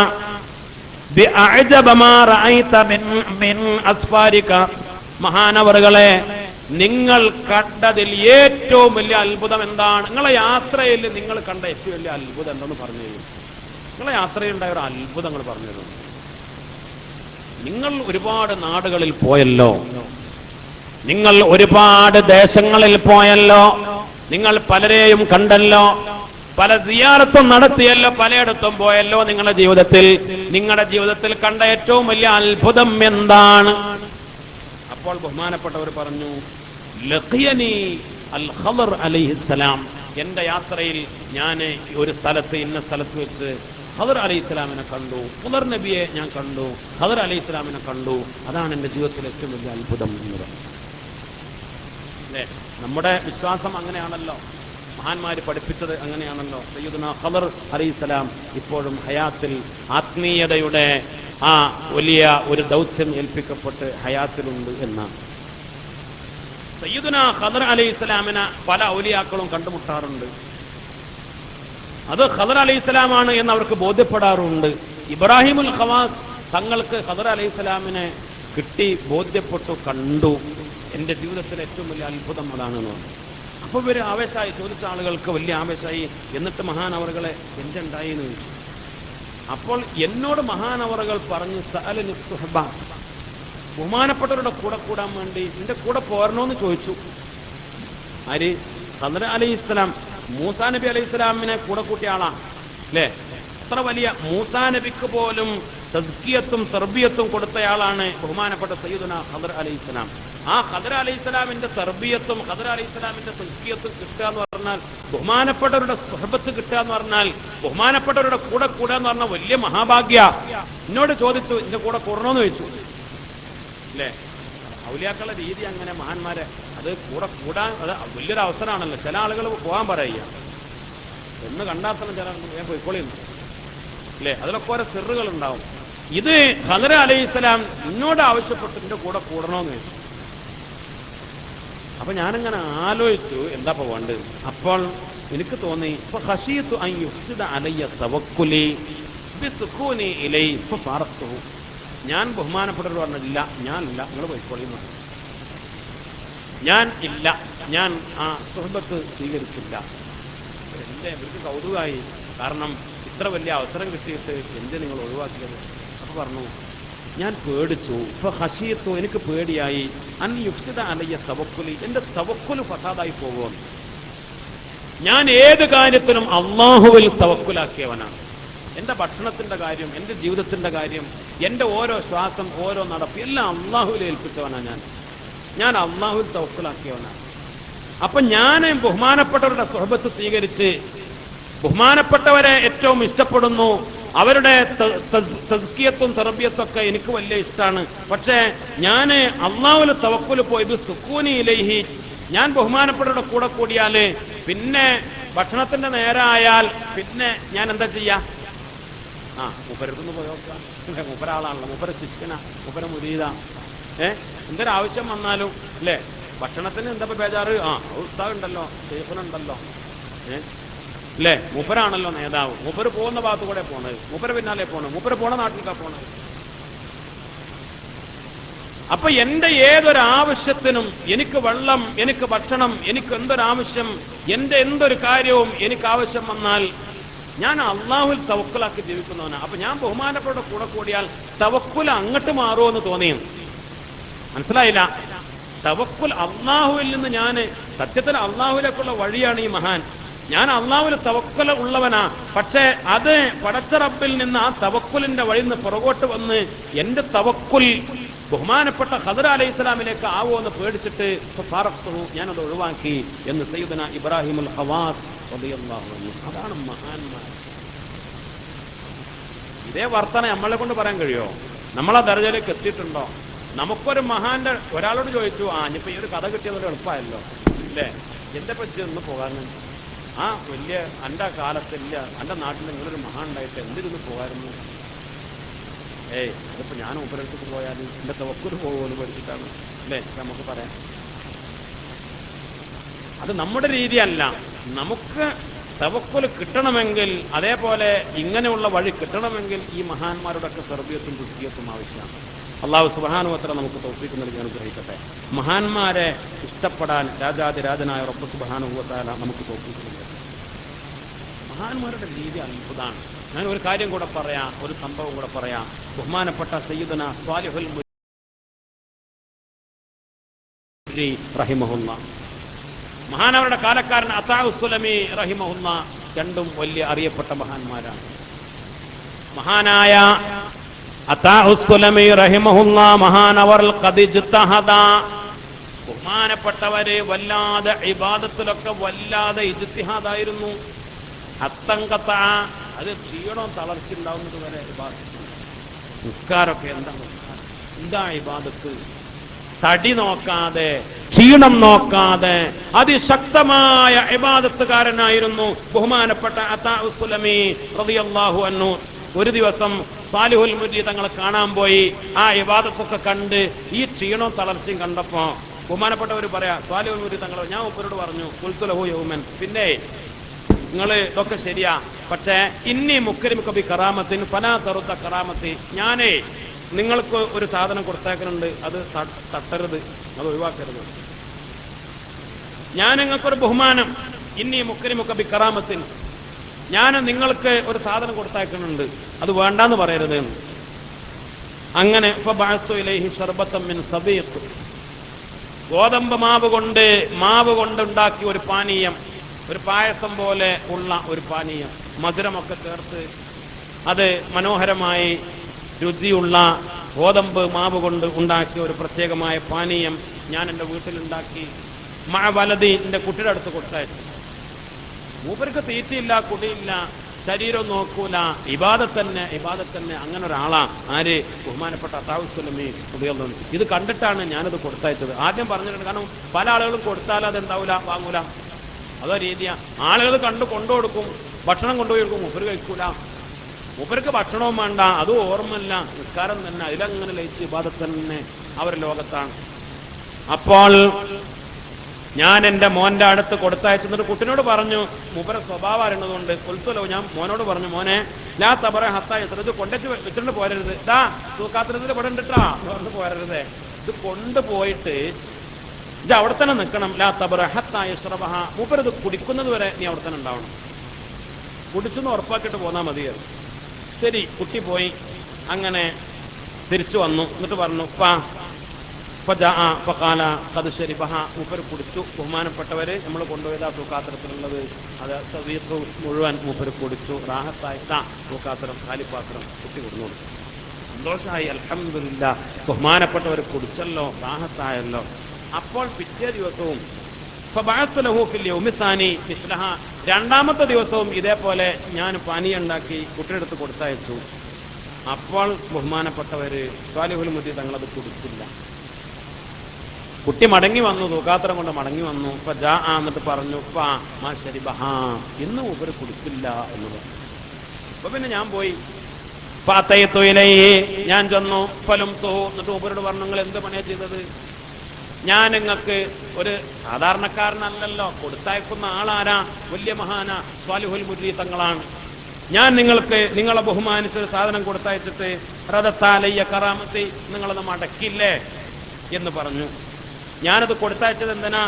ബിഅഅജബ മാ റഅയ്ത മിൻ അസ്ഫാരിക, മഹാനവറുകളെ നിങ്ങൾ കണ്ടതിൽ ഏറ്റവും വലിയ അത്ഭുതം എന്താണ്? നിങ്ങളെ യാത്രയിൽ നിങ്ങൾ കണ്ട ഏറ്റവും വലിയ അത്ഭുതം എന്തെന്ന് പറഞ്ഞു തരും. നിങ്ങളെ യാത്രയിലുണ്ടായ ഒരു അത്ഭുതങ്ങൾ പറഞ്ഞു തരും. നിങ്ങൾ ഒരുപാട് നാടുകളിൽ പോയല്ലോ, നിങ്ങൾ ഒരുപാട് ദേശങ്ങളിൽ പോയല്ലോ, നിങ്ങൾ പലരെയും കണ്ടല്ലോ, പല സിയാറത്തും നടത്തിയല്ലോ, പലയിടത്തും പോയല്ലോ. നിങ്ങളുടെ ജീവിതത്തിൽ കണ്ട ഏറ്റവും വലിയ അത്ഭുതം എന്താണ്? അപ്പോൾ ബഹുമാനപ്പെട്ടവർ പറഞ്ഞു, ലഖിയനി അൽ ഖദർ അലൈഹിസ്സലാം, എന്റെ യാത്രയിൽ ഞാൻ ഒരു സ്ഥലത്ത്, ഇന്ന സ്ഥലത്ത് വെച്ച് ഖദർ അലൈഹിസ്സലാമിനെ കണ്ടു, ഖദർ നബിയെ ഞാൻ കണ്ടു, ഖദർ അലൈഹിസ്സലാമിനെ കണ്ടു, അതാണ് എന്റെ ജീവിതത്തിലെ ഏറ്റവും വലിയ അത്ഭുതം എന്ന് പറഞ്ഞു. അല്ലേ, നമ്മുടെ വിശ്വാസം അങ്ങനെയാണല്ലോ, മഹാന്മാര് പഠിപ്പിച്ചത് അങ്ങനെയാണല്ലോ. സയ്യിദുനാ ഖദർ അലൈഹിസ്സലാം ഇപ്പോഴും ഹയാത്തിൽ ആത്മീയതയുടെ ആ വലിയ ഒരു ദൗത്യം ഏൽപ്പിക്കപ്പെട്ട് ഹയാത്തിലുണ്ട് എന്നാണ്. സയ്യിദുനാ ഖദർ അലൈഹിസ്സലാമിനെ പല ഔലിയാക്കളും കണ്ടുമുട്ടാറുണ്ട്. അത് ഖദർ അലൈഹിസ്സലാമാണ് എന്ന് അവർക്ക് ബോധ്യപ്പെടാറുണ്ട്. ഇബ്രാഹിമുൽ ഖവാസ് തങ്ങൾക്ക് ഖദർ അലൈഹിസ്സലാമിനെ കിട്ടി, ബോധ്യപ്പെട്ടു, കണ്ടു. എന്റെ ജീവിതത്തിലെ ഏറ്റവും വലിയ അത്ഭുതം അതാണെന്ന് പറഞ്ഞു. അപ്പൊ ഇവര് ആവേശമായി, ചോദിച്ച ആളുകൾക്ക് വലിയ ആവേശമായി. എന്നിട്ട് മഹാനവറുകളെ എന്തുണ്ടായി എന്ന് ചോദിച്ചു. അപ്പോൾ എന്നോട് മഹാനവറുകൾ പറഞ്ഞു, സഅലനി സുഹബ, ബഹുമാനപ്പെട്ടവരുടെ കൂടെ കൂടാൻ വേണ്ടി നിന്റെ കൂടെ പോരണോന്ന് ചോദിച്ചു. ആര്? ഖദർ അലൈഹിസ്സലാം. മൂസാ നബി അലൈഹിസ്സലാമിനെ കൂടെ കൂട്ടിയ ആളാ അല്ലേ? അത്ര വലിയ മൂസാ നബിക്ക് പോലും തസ്കിയത്തും തർബിയത്തും കൊടുത്തയാളാണ് ബഹുമാനപ്പെട്ട സയ്യിദുനാ ഖദർ അലൈഹിസ്സലാം. ആ ഖദർ അലൈഹിസ്സലാമിന്റെ തർബിയത്തും ഖദർ അലൈഹിസ്സലാമിന്റെ തസ്കിയത്തും കിട്ടുക എന്ന് പറഞ്ഞാൽ, ബഹുമാനപ്പെട്ടവരുടെ സുഹബത്ത് കിട്ടുക എന്ന് പറഞ്ഞാൽ, ബഹുമാനപ്പെട്ടവരുടെ കൂടെ കൂടുക എന്ന് പറഞ്ഞാൽ വലിയ മഹാഭാഗ്യ. എന്നോട് ചോദിച്ചു, എന്റെ കൂടെ കൂടണമെന്ന് ചോദിച്ചു. അല്ലേ, ഔലിയാക്കളുടെ രീതി അങ്ങനെ, മഹാന്മാരെ അത് കൂടെ കൂടാൻ അത് വലിയൊരു അവസരമാണല്ലോ. ചില ആളുകൾ പോകാൻ പറയുക, എന്ന് കണ്ടാത്തണം ചില ഞാൻ പോയിക്കോളിയുന്നു അല്ലേ, അതിലൊക്കെ ഓരോ സിറുകൾ ഉണ്ടാവും. ഇത് ഖദർ അലൈഹിസ്സലാം എന്നോട് ആവശ്യപ്പെട്ടു എന്റെ കൂടെ കൂടണമെന്ന് ചോദിച്ചു. അപ്പൊ ഞാനിങ്ങനെ ആലോചിച്ചു എന്താ വേണ്ടത്. അപ്പോൾ എനിക്ക് തോന്നി, ഇപ്പൊ ഖശീതു അൻ യുഫ്സിദ അലയ്യ തവക്കുലി ബിസുഖൂനി ഇലൈ ഫഫാറത്തുഹു, ഞാൻ ബഹുമാനപ്പെട്ടവർ പറഞ്ഞില്ല, ഞാനില്ല, നിങ്ങൾ പോയിക്കോളിന്ന് പറഞ്ഞു. ഞാൻ ഇല്ല, ഞാൻ ആ സുഹബത്ത് സ്വീകരിച്ചില്ല. ഇവർക്ക് കൗതുകമായി. കാരണം ഇത്ര വലിയ അവസരം കിട്ടിയിട്ട് എന്ത് നിങ്ങൾ ഒഴിവാക്കിയത്? അപ്പൊ പറഞ്ഞു, ഞാൻ പേടിച്ചു. ഇപ്പൊ ഹശിയത്തോ, എനിക്ക് പേടിയായി. അൻ യുഫ്സിദ അലയ്യ തവക്കുലി, എന്റെ തവക്കുല് ഫസാദായി പോകുമെന്ന്. ഞാൻ ഏത് കാര്യത്തിനും അള്ളാഹുവിൽ തവക്കുലാക്കിയവനാണ്. എന്റെ ഭക്ഷണത്തിന്റെ കാര്യം, എന്റെ ജീവിതത്തിന്റെ കാര്യം, എന്റെ ഓരോ ശ്വാസം, ഓരോ നടപ്പ് എല്ലാം അള്ളാഹുവിൽ ഏൽപ്പിച്ചവനാണ് ഞാൻ അള്ളാഹുവിൽ തവക്കുലാക്കിയവനാണ്. അപ്പൊ ഞാൻ ബഹുമാനപ്പെട്ടവരുടെ സുഹബത്ത് സ്വീകരിച്ച്, ബഹുമാനപ്പെട്ടവരെ ഏറ്റവും ഇഷ്ടപ്പെടുന്നു, അവരുടെ തസ്കിയത്തും തർബിയത്തും ഒക്കെ എനിക്ക് വലിയ ഇഷ്ടമാണ്. പക്ഷേ ഞാൻ അള്ളാഹുവിൽ തവക്കുൽ പോയത് സുക്കൂനി ഇലൈഹി, ഞാൻ ബഹുമാനപ്പെട്ടവരുടെ കൂടെ കൂടിയാല് പിന്നെ ഭക്ഷണത്തിന്റെ നേരായാൽ പിന്നെ ഞാൻ എന്താ ചെയ്യാ? മൂപ്പരടുത്തൊന്ന് പോയോക്കാം. മൂപ്പരാളാണല്ലോ, മൂപ്പര ശിഷ്യന, മൂപ്പര മുരീദ. എന്തൊരാവശ്യം വന്നാലും അല്ലേ, ഭക്ഷണത്തിന് എന്താ ബേജാറ്? ഉസ്താദുണ്ടല്ലോ, ഷെയ്ഖുനുണ്ടല്ലോ, അല്ലേ, മൂപ്പരാണല്ലോ നേതാവ്. മൂപ്പര് പോകുന്ന ഭാഗത്തു കൂടെ പോണത്, മൂപ്പര് പിന്നാലെ പോണത്, മൂപ്പര് പോണ നാട്ടിലേക്കാ പോണത്. അപ്പൊ എന്റെ ഏതൊരാവശ്യത്തിനും, എനിക്ക് വെള്ളം, എനിക്ക് ഭക്ഷണം, എനിക്ക് എന്തൊരാവശ്യം, എന്റെ എന്തൊരു കാര്യവും എനിക്ക് ആവശ്യം വന്നാൽ ഞാൻ അള്ളാഹുൽ തവക്കുലാക്കി ജീവിക്കുന്നവനാണ്. അപ്പൊ ഞാൻ ബഹുമാനപ്പെട്ട കൂടെ കൂടിയാൽ തവക്കുൽ അങ്ങോട്ട് മാറുമെന്ന് തോന്നിയെന്ന് മനസ്സിലായില്ല. തവക്കുൽ അള്ളാഹുവിൽ നിന്ന് ഞാൻ സത്യത്തിൽ അള്ളാഹുവിലേക്കുള്ള വഴിയാണ് ഈ മഹാൻ. ഞാൻ അള്ളാഹുവിൽ തവക്കുൽ ഉള്ളവനാ. പക്ഷേ അത് പടച്ച റബ്ബിൽ നിന്ന് ആ തവക്കുലിന്റെ വഴിയിൽ നിന്ന് പുറകോട്ട് വന്ന് എന്റെ തവക്കുൽ ബഹുമാനപ്പെട്ട ഖദർ അലൈഹി സ്വലാമിലേക്ക് ആവോ എന്ന് പേടിച്ചിട്ട് ഞാനത് ഒഴിവാക്കി എന്ന് സയ്യിദുനാ ഇബ്രാഹിമുൽ ഹവാസ് റളിയല്ലാഹു അൻഹു. അതാണ് മഹാന്മാർ. ഇതേ വർത്തന നമ്മളെ കൊണ്ട് പറയാൻ കഴിയോ? നമ്മളെ ദർജയിലേക്ക് എത്തിയിട്ടുണ്ടോ? നമുക്കൊരു മഹാന്റെ ഒരാളോട് ചോദിച്ചു, ഇനിയിപ്പോ ഈ ഒരു കഥ കിട്ടിയതൊരു എളുപ്പമായല്ലോ അല്ലേ, എന്റെ പറ്റി ഒന്ന് പോകാറുണ്ട്. വലിയ എന്റെ കാലത്തില്ല, എന്റെ നാട്ടിൽ നിങ്ങളൊരു മഹാൻ ഉണ്ടായിട്ട് എന്തിനൊന്ന് പോകാറുന്നു? അതിപ്പോ ഞാൻ ഉപരടുത്ത് പോയാൽ എന്റെ തവക്കുൽ പോകുമെന്ന് പഠിച്ചിട്ടാണ് അല്ലേ നമുക്ക് പറയാം. അത് നമ്മുടെ രീതിയല്ല. നമുക്ക് തവക്കുൽ കിട്ടണമെങ്കിൽ, അതേപോലെ ഇങ്ങനെയുള്ള വഴി കിട്ടണമെങ്കിൽ ഈ മഹാന്മാരുടെ ഒക്കെ തർബിയത്തും തസ്കിയത്തും ആവശ്യമാണ്. അള്ളാഹു സുബ്ഹാനഹു വ തആല നമുക്ക് തൗഫീഖ് നൽകി അനുഗ്രഹിക്കട്ടെ. മഹാന്മാരെ ഇഷ്ടപ്പെടാൻ രാജാതിരാജനായ റബ്ബ് സുബ്ഹാനഹു വ തആല നമുക്ക് തൗഫീഖ് നൽകട്ടെ. മഹാന്മാരുടെ രീതി അത്ഭുതമാണ്. ഞാൻ ഒരു കാര്യം കൂടെ പറയാം, ഒരു സംഭവം കൂടെ പറയാം. ബഹുമാനപ്പെട്ട സയ്യിദുനാ സ്വാലിഹുൽ മുരീദി റഹിമഹുല്ലാ, മഹാനവരുടെ കാലക്കാരൻ അതാഉസ് സുലമി റഹിമഹുല്ലാ, രണ്ടും വലിയ അറിയപ്പെട്ട മഹാന്മാരാണ്. മഹാനായ അതാഉസ് സുലമി റഹിമഹുല്ലാ മഹാനവർ ഖദ് ഇജ്തഹദ, ബഹുമാനപ്പെട്ടവര് വല്ലാതെ ഇബാദത്തിലൊക്കെ വല്ലാതെ ഇജ്തിഹാദായിരുന്നു. അത്തങ്കത്ത, അത് ക്ഷീണവും തളർച്ചയുണ്ടാവുന്നത് വരെ ഇബാദത്ത്. നിസ്കാരമൊക്കെ എന്താ ഇബാദത്ത്? തടി നോക്കാതെ, ക്ഷീണം നോക്കാതെ അതിശക്തമായ ഇബാദത്തുകാരനായിരുന്നു ബഹുമാനപ്പെട്ട അതാഉസ് സുലമി റളിയല്ലാഹു അൻഹു. ഒരു ദിവസം സാലിഹുൽ മുരീദി തങ്ങളെ കാണാൻ പോയി. ആ ഇബാദത്തൊക്കെ കണ്ട് ഈ ക്ഷീണവും തളർച്ചയും കണ്ടപ്പോ ബഹുമാനപ്പെട്ടവർ പറയാ, സാലിഹുൽ മുരീദി തങ്ങൾ, ഞാൻ ഉപ്പരോട് പറഞ്ഞു, ഖുൽതു ലഹു യൗമൻ, പിന്നെ നിങ്ങൾ ഇതൊക്കെ ശരിയാ, പക്ഷേ ഇന്നി മുക്കരിമുക ബി കറാമത്തിൻ ഫലാ തറുദ്ദ കറാമത്തി, ഞാനേ നിങ്ങൾക്ക് ഒരു സാധനം കൊടുത്തേക്കുന്നുണ്ട്, അത് തട്ടരുത്, അത് ഒഴിവാക്കരുത്. ഞാൻ നിങ്ങൾക്കൊരു ബഹുമാനം, ഇന്നി മുക്കരിമുക ബി കറാമത്തിൻ, ഞാൻ നിങ്ങൾക്ക് ഒരു സാധനം കൊടുത്തേക്കുന്നുണ്ട്, അത് വേണ്ടാന്ന് പറയരുത്. അങ്ങനെ ഫബഅസ്തു ഇലൈഹി ശർബത്തൻ മിൻ സബീഖ്, ഗോതമ്പ് മാവ് കൊണ്ടുണ്ടാക്കിയ ഒരു പാനീയം, ഒരു പായസം പോലെ ഉള്ള ഒരു പാനീയം, മധുരമൊക്കെ ചേർത്ത് അത് മനോഹരമായി രുചിയുള്ള ഗോതമ്പ് മാവ് കൊണ്ട് ഉണ്ടാക്കിയ ഒരു പ്രത്യേകമായ പാനീയം ഞാൻ എൻ്റെ വീട്ടിലുണ്ടാക്കി വലതി എൻ്റെ കുട്ടിയുടെ അടുത്ത് കൊടുത്തയച്ചു. മൂപ്പർക്ക് തീറ്റയില്ല, കുടിയില്ല, ശരീരം നോക്കൂല, ഇബാദത്തന്നെ. അങ്ങനെ ഒരാളാ ആര്? ബഹുമാനപ്പെട്ട അതാഉസ് സുലമി റളിയല്ലാഹു അൻഹു. ഇത് കണ്ടിട്ടാണ് ഞാനത് കൊടുത്തയച്ചത്. ആദ്യം പറഞ്ഞിട്ടുണ്ട്, കാരണം പല ആളുകളും കൊടുത്താൽ അതെന്താവൂല, വാങ്ങൂല. അതോ രീതിയാ, ആളുകൾ കൊണ്ടുകൊടുക്കും, ഭക്ഷണം കൊണ്ടുപോയി കൊടുക്കും, മൂപ്പര് കഴിക്കൂല. മൂപ്പർക്ക് ഭക്ഷണവും വേണ്ട, അതും ഓർമ്മല്ല, നിസ്കാരം തന്നെ, അതിലങ്ങനെ ലയിച്ച് ഇബാദത്ത് തന്നെ അവർ ലോകത്താണ്. അപ്പോൾ ഞാൻ എൻ്റെ മോന്റെ അടുത്ത് കൊടുത്തയച്ചെന്നിട്ട് കുട്ടിനോട് പറഞ്ഞു, മൂപ്പര സ്വഭാവം അറിയുന്നതുകൊണ്ട് കൊൽത്തുലോ, ഞാൻ മോനോട് പറഞ്ഞു, മോനെ ലാ തബറ ഹത്തായ ഇത് കൊണ്ടു വെച്ചിട്ട് പോരരുത്, തൂക്കാത്രത്തിൽ ഇവിടെ ഉണ്ടിട്ടാ പറഞ്ഞു പോരരുത്. ഇത് കൊണ്ടുപോയിട്ട് ഇത് അവിടെ തന്നെ നിൽക്കണം. ലാ തബ്റഹ ഹത്താ യശ്റബഹ, മൂപ്പരത് കുടിക്കുന്നത് വരെ നീ അവിടെ തന്നെ ഉണ്ടാവണം. കുടിച്ചെന്ന് ഉറപ്പാക്കിയിട്ട് പോന്നാൽ മതിയായിരുന്നു. ശരി, കുട്ടി പോയി. അങ്ങനെ തിരിച്ചു വന്നു. എന്നിട്ട് പറഞ്ഞു ഫഖാല ഖദ് ശരിബഹ, മൂപ്പര് കുടിച്ചു. ബഹുമാനപ്പെട്ടവര് നമ്മൾ കൊണ്ടുപോയതാ തൂക്കാത്രത്തിലുള്ളത്, അത് സവീഖ് മുഴുവൻ മൂപ്പര് കുടിച്ചു. റാഹത്തായിട്ടാ തൂക്കാത്രം, കാലിപ്പാത്രം കുട്ടി കൊടുന്നു. സന്തോഷമായി, അൽഹംദുലില്ലാ, ബഹുമാനപ്പെട്ടവർ കുടിച്ചല്ലോ, റാഹത്തായല്ലോ. അപ്പോൾ പിറ്റേ ദിവസവും രണ്ടാമത്തെ ദിവസവും ഇതേപോലെ ഞാൻ പാനീയുണ്ടാക്കി കുട്ടിയെടുത്ത് കൊടുത്തയച്ചു. അപ്പോൾ ബഹുമാനപ്പെട്ടവര് സ്വാലിഹുൽ മുദി തങ്ങളത് കുടിച്ചില്ല. കുട്ടി മടങ്ങി വന്നു, തൂക്കാത്രം കൊണ്ട് മടങ്ങി വന്നു. എന്നിട്ട് പറഞ്ഞു ഇന്ന് മൂപ്പര് കുടിച്ചില്ല എന്ന് പറഞ്ഞു. അപ്പൊ പിന്നെ ഞാൻ പോയി ഞാൻ ചെന്നു. ഫലം എന്നിട്ട് മൂപ്പരോട് പറഞ്ഞു, നിങ്ങൾ എന്ത് പണിയാ ചെയ്തത്? ഞാൻ നിങ്ങൾക്ക് ഒരു സാധാരണക്കാരനല്ലല്ലോ, കൊടുത്തയക്കുന്ന ആളാരാ? വലിയ മഹാന സ്വാലിഹുൽ മുദി തങ്ങളാണ്. ഞാൻ നിങ്ങൾക്ക് നിങ്ങളെ ബഹുമാനിച്ചൊരു സാധനം കൊടുത്തയച്ചിട്ട് റദത്താലയ്യ കറാമത്തി, നിങ്ങളത് മടക്കില്ലേ എന്ന് പറഞ്ഞു. ഞാനത് കൊടുത്തയച്ചത് എന്തിനാ?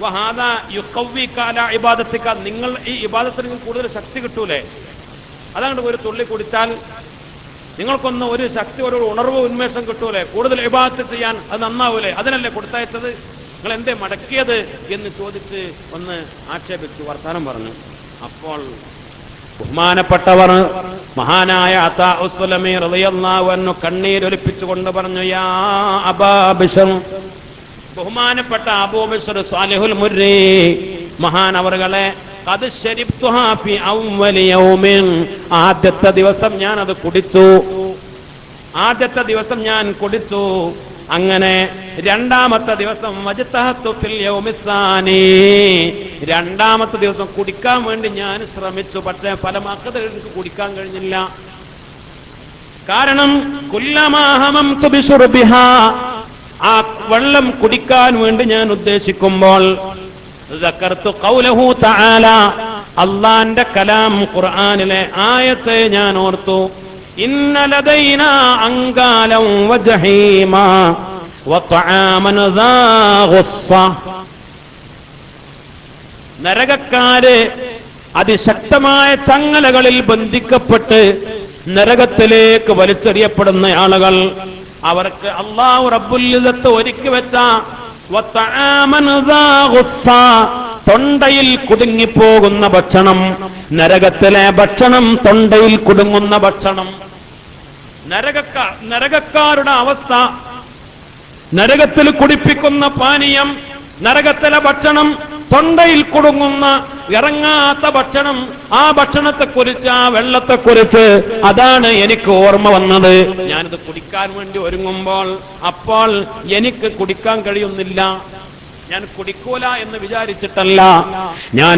വഹാദ യുഖവ്വി കാല ഇബാദത്തിക, നിങ്ങൾ ഈ ഇബാദത്തിന് നിങ്ങൾക്ക് കൂടുതൽ ശക്തി കിട്ടൂലേ? അതാണ്ട് ഒരു തുള്ളി കുടിച്ചാൽ നിങ്ങൾക്കൊന്ന് ഒരു ശക്തി, ഒരു ഉണർവ്, ഉന്മേഷം കിട്ടൂലേ? കൂടുതൽ ഇബാദത്ത് ചെയ്യാൻ അത് നന്നാവൂലേ? അതിനല്ലേ കൊടുത്തയച്ചത്? നിങ്ങൾ എന്തേ മടക്കിയത് എന്ന് ചോദിച്ച് ഒന്ന് ആക്ഷേപിച്ചു, വർത്താനം പറഞ്ഞു. അപ്പോൾ ബഹുമാനപ്പെട്ടവർ മഹാനായ അതാ ഉസ്സലമി റളിയല്ലാഹു അൻഹു കണ്ണീരൊലിപ്പിച്ചുകൊണ്ട് പറഞ്ഞു, യാ അബാ ബിശ്ർ, ബഹുമാനപ്പെട്ട അബൂ ബിശ്ർ സ്വാലിഹുൽ മുർരി മഹാൻ അവറുകളെ, ഖദ് ശരിബ്തുഹാ ഫി അവ്വലി യൗമിൻ, ആദ്യത്തെ ദിവസം ഞാൻ അത് കുടിച്ചു. ആദ്യത്തെ ദിവസം ഞാൻ കുടിച്ചു. അങ്ങനെ രണ്ടാമത്തെ ദിവസം വജ്തഹത്തു ഫിൽ യൗമിസ്സാനി, രണ്ടാമത്തെ ദിവസം കുടിക്കാൻ വേണ്ടി ഞാൻ ശ്രമിച്ചു. പക്ഷേ ഫലമാക്കത് എനിക്ക് കുടിക്കാൻ കഴിഞ്ഞില്ല. കാരണം കുല്ലമാ ഹമംതു ബിശുർബിഹാ, ആ വെള്ളം കുടിക്കാൻ വേണ്ടി ഞാൻ ഉദ്ദേശിക്കുമ്പോൾ ദക്കർതു ഖൗലഹു തആല, അല്ലാഹുവിന്റെ കലാം ഖുർആനിലെ ആയത്തെ ഞാൻ ഓർത്തു. ഇന്ന ലദൈനാ അൻകാലം വജഹീമ വതആമൻ ദാ ഗുസ്സ, നരകക്കാര് അതിശക്തമായ ചങ്ങലകളിൽ ബന്ധിക്കപ്പെട്ട് നരകത്തിലേക്ക് വലിച്ചെറിയപ്പെടുന്ന ആളുകൾ, അവർക്ക് അല്ലാഹു റബ്ബുൽ ഇസ്സത്ത് ഒരുക്കി വെച്ച വതആമൻ ദാ ഗുസ്സ, തൊണ്ടയിൽ കുടുങ്ങിപ്പോകുന്ന ഭക്ഷണം, നരകത്തിലെ ഭക്ഷണം, തൊണ്ടയിൽ കുടുങ്ങുന്ന ഭക്ഷണം. നരകക്കാരുടെ അവസ്ഥ, നരകത്തിൽ കുടിപ്പിക്കുന്ന പാനീയം, നരകത്തിലെ ഭക്ഷണം, തൊണ്ടയിൽ കുടുങ്ങുന്ന ഇറങ്ങാത്ത ഭക്ഷണം, ആ ഭക്ഷണത്തെക്കുറിച്ച്, ആ വെള്ളത്തെക്കുറിച്ച് അതാണ് എനിക്ക് ഓർമ്മ വന്നത്. ഞാനിത് കുടിക്കാൻ വേണ്ടി ഒരുങ്ങുമ്പോൾ അപ്പോൾ എനിക്ക് കുടിക്കാൻ കഴിയുന്നില്ല. ഞാൻ കുടിക്കൂല എന്ന് വിചാരിച്ചിട്ടല്ല, ഞാൻ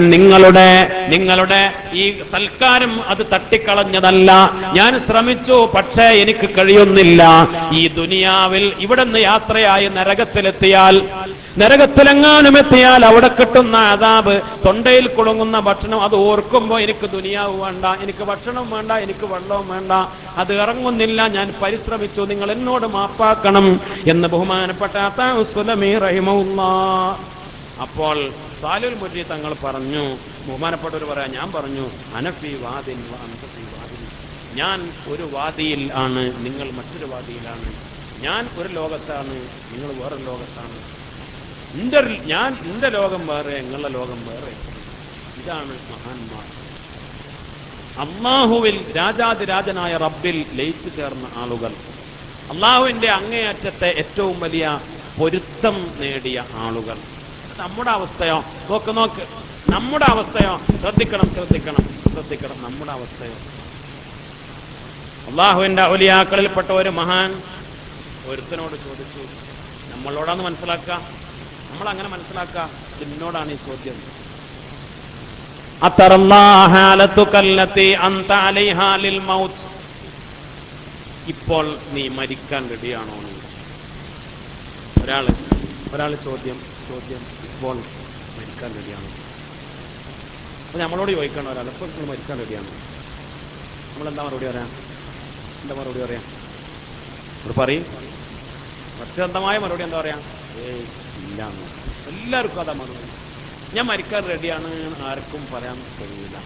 നിങ്ങളുടെ ഈ സൽക്കാരം അത് തട്ടിക്കളഞ്ഞതല്ല. ഞാൻ ശ്രമിച്ചു, പക്ഷേ എനിക്ക് കഴിയുന്നില്ല. ഈ ദുനിയാവിൽ ഇവിടുന്ന് യാത്രയായി നരകത്തിലെങ്ങാനും എത്തിയാൽ അവിടെ കിട്ടുന്ന അദാബ്, തൊണ്ടയിൽ കുടുങ്ങുന്ന ഭക്ഷണം, അത് ഓർക്കുമ്പോൾ എനിക്ക് ദുനിയാവ് വേണ്ട, എനിക്ക് ഭക്ഷണം വേണ്ട, എനിക്ക് വെള്ളവും വേണ്ട, അത് ഇറങ്ങുന്നില്ല. ഞാൻ പരിശ്രമിച്ചു, നിങ്ങൾ എന്നോട് മാപ്പാക്കണം എന്ന് ബഹുമാനപ്പെട്ട അതാ ഉസ്സലമി റഹിമഹുല്ലാഹ്. അപ്പോൾ സ്വാലിഹുൽ മുർരി തങ്ങൾ പറഞ്ഞു, ബഹുമാനപ്പെട്ടവർ പറയാം, ഞാൻ പറഞ്ഞു, അനഫി വാദിൻ വ അൻത ഫീ വാദിൻ, ഞാൻ ഒരു വാദിയിൽ ആണ്, നിങ്ങൾ മറ്റൊരു വാദിയിലാണ്. ഞാൻ ഒരു ലോകത്താണ്, നിങ്ങൾ വേറൊരു ലോകത്താണ്. എന്റെ ലോകം വേറെ, നിങ്ങളുടെ ലോകം വേറെ. ഇതാണ് മഹാന്മാർ. അല്ലാഹുവിൽ, രാജാതിരാജനായ റബ്ബിൽ ലയിച്ചു ചേർന്ന ആളുകൾ, അല്ലാഹുവിന്റെ അങ്ങേയറ്റത്തെ ഏറ്റവും വലിയ പൊരുത്തം നേടിയ ആളുകൾ. നമ്മുടെ അവസ്ഥയോ? നോക്ക്, നമ്മുടെ അവസ്ഥയോ? ശ്രദ്ധിക്കണം. നമ്മുടെ അവസ്ഥയോ? അല്ലാഹുവിന്റെ ഔലിയാക്കളിൽപ്പെട്ട ഒരു മഹാൻ ഒരുത്തനോട് ചോദിച്ചു, നമ്മളോടാന്ന് മനസ്സിലാക്കുക, നമ്മളങ്ങനെ മനസ്സിലാക്കുക, എന്നോടാണ് ഈ ചോദ്യം. ഇപ്പോൾ നീ മരിക്കാൻ റെഡിയാണോ? ഒരാള് ചോദ്യം, ഇപ്പോൾ മരിക്കാൻ റെഡിയാണോ? അപ്പൊ നമ്മളോട് ചോദിക്കണം ഒരാൾ, ഇപ്പോൾ നിങ്ങൾ മരിക്കാൻ റെഡിയാണോ? നമ്മളെന്താ മറുപടി പറയാം? എന്താ മറുപടി പറയാം? പറയും, സത്യസന്ധമായ മറുപടി എന്താ പറയാ? ഇല്ല. എല്ലാവർക്കും അതാ മറുപടി. ഞാൻ മരിക്കാൻ റെഡിയാണ് ആർക്കും പറയാൻ കഴിയില്ല.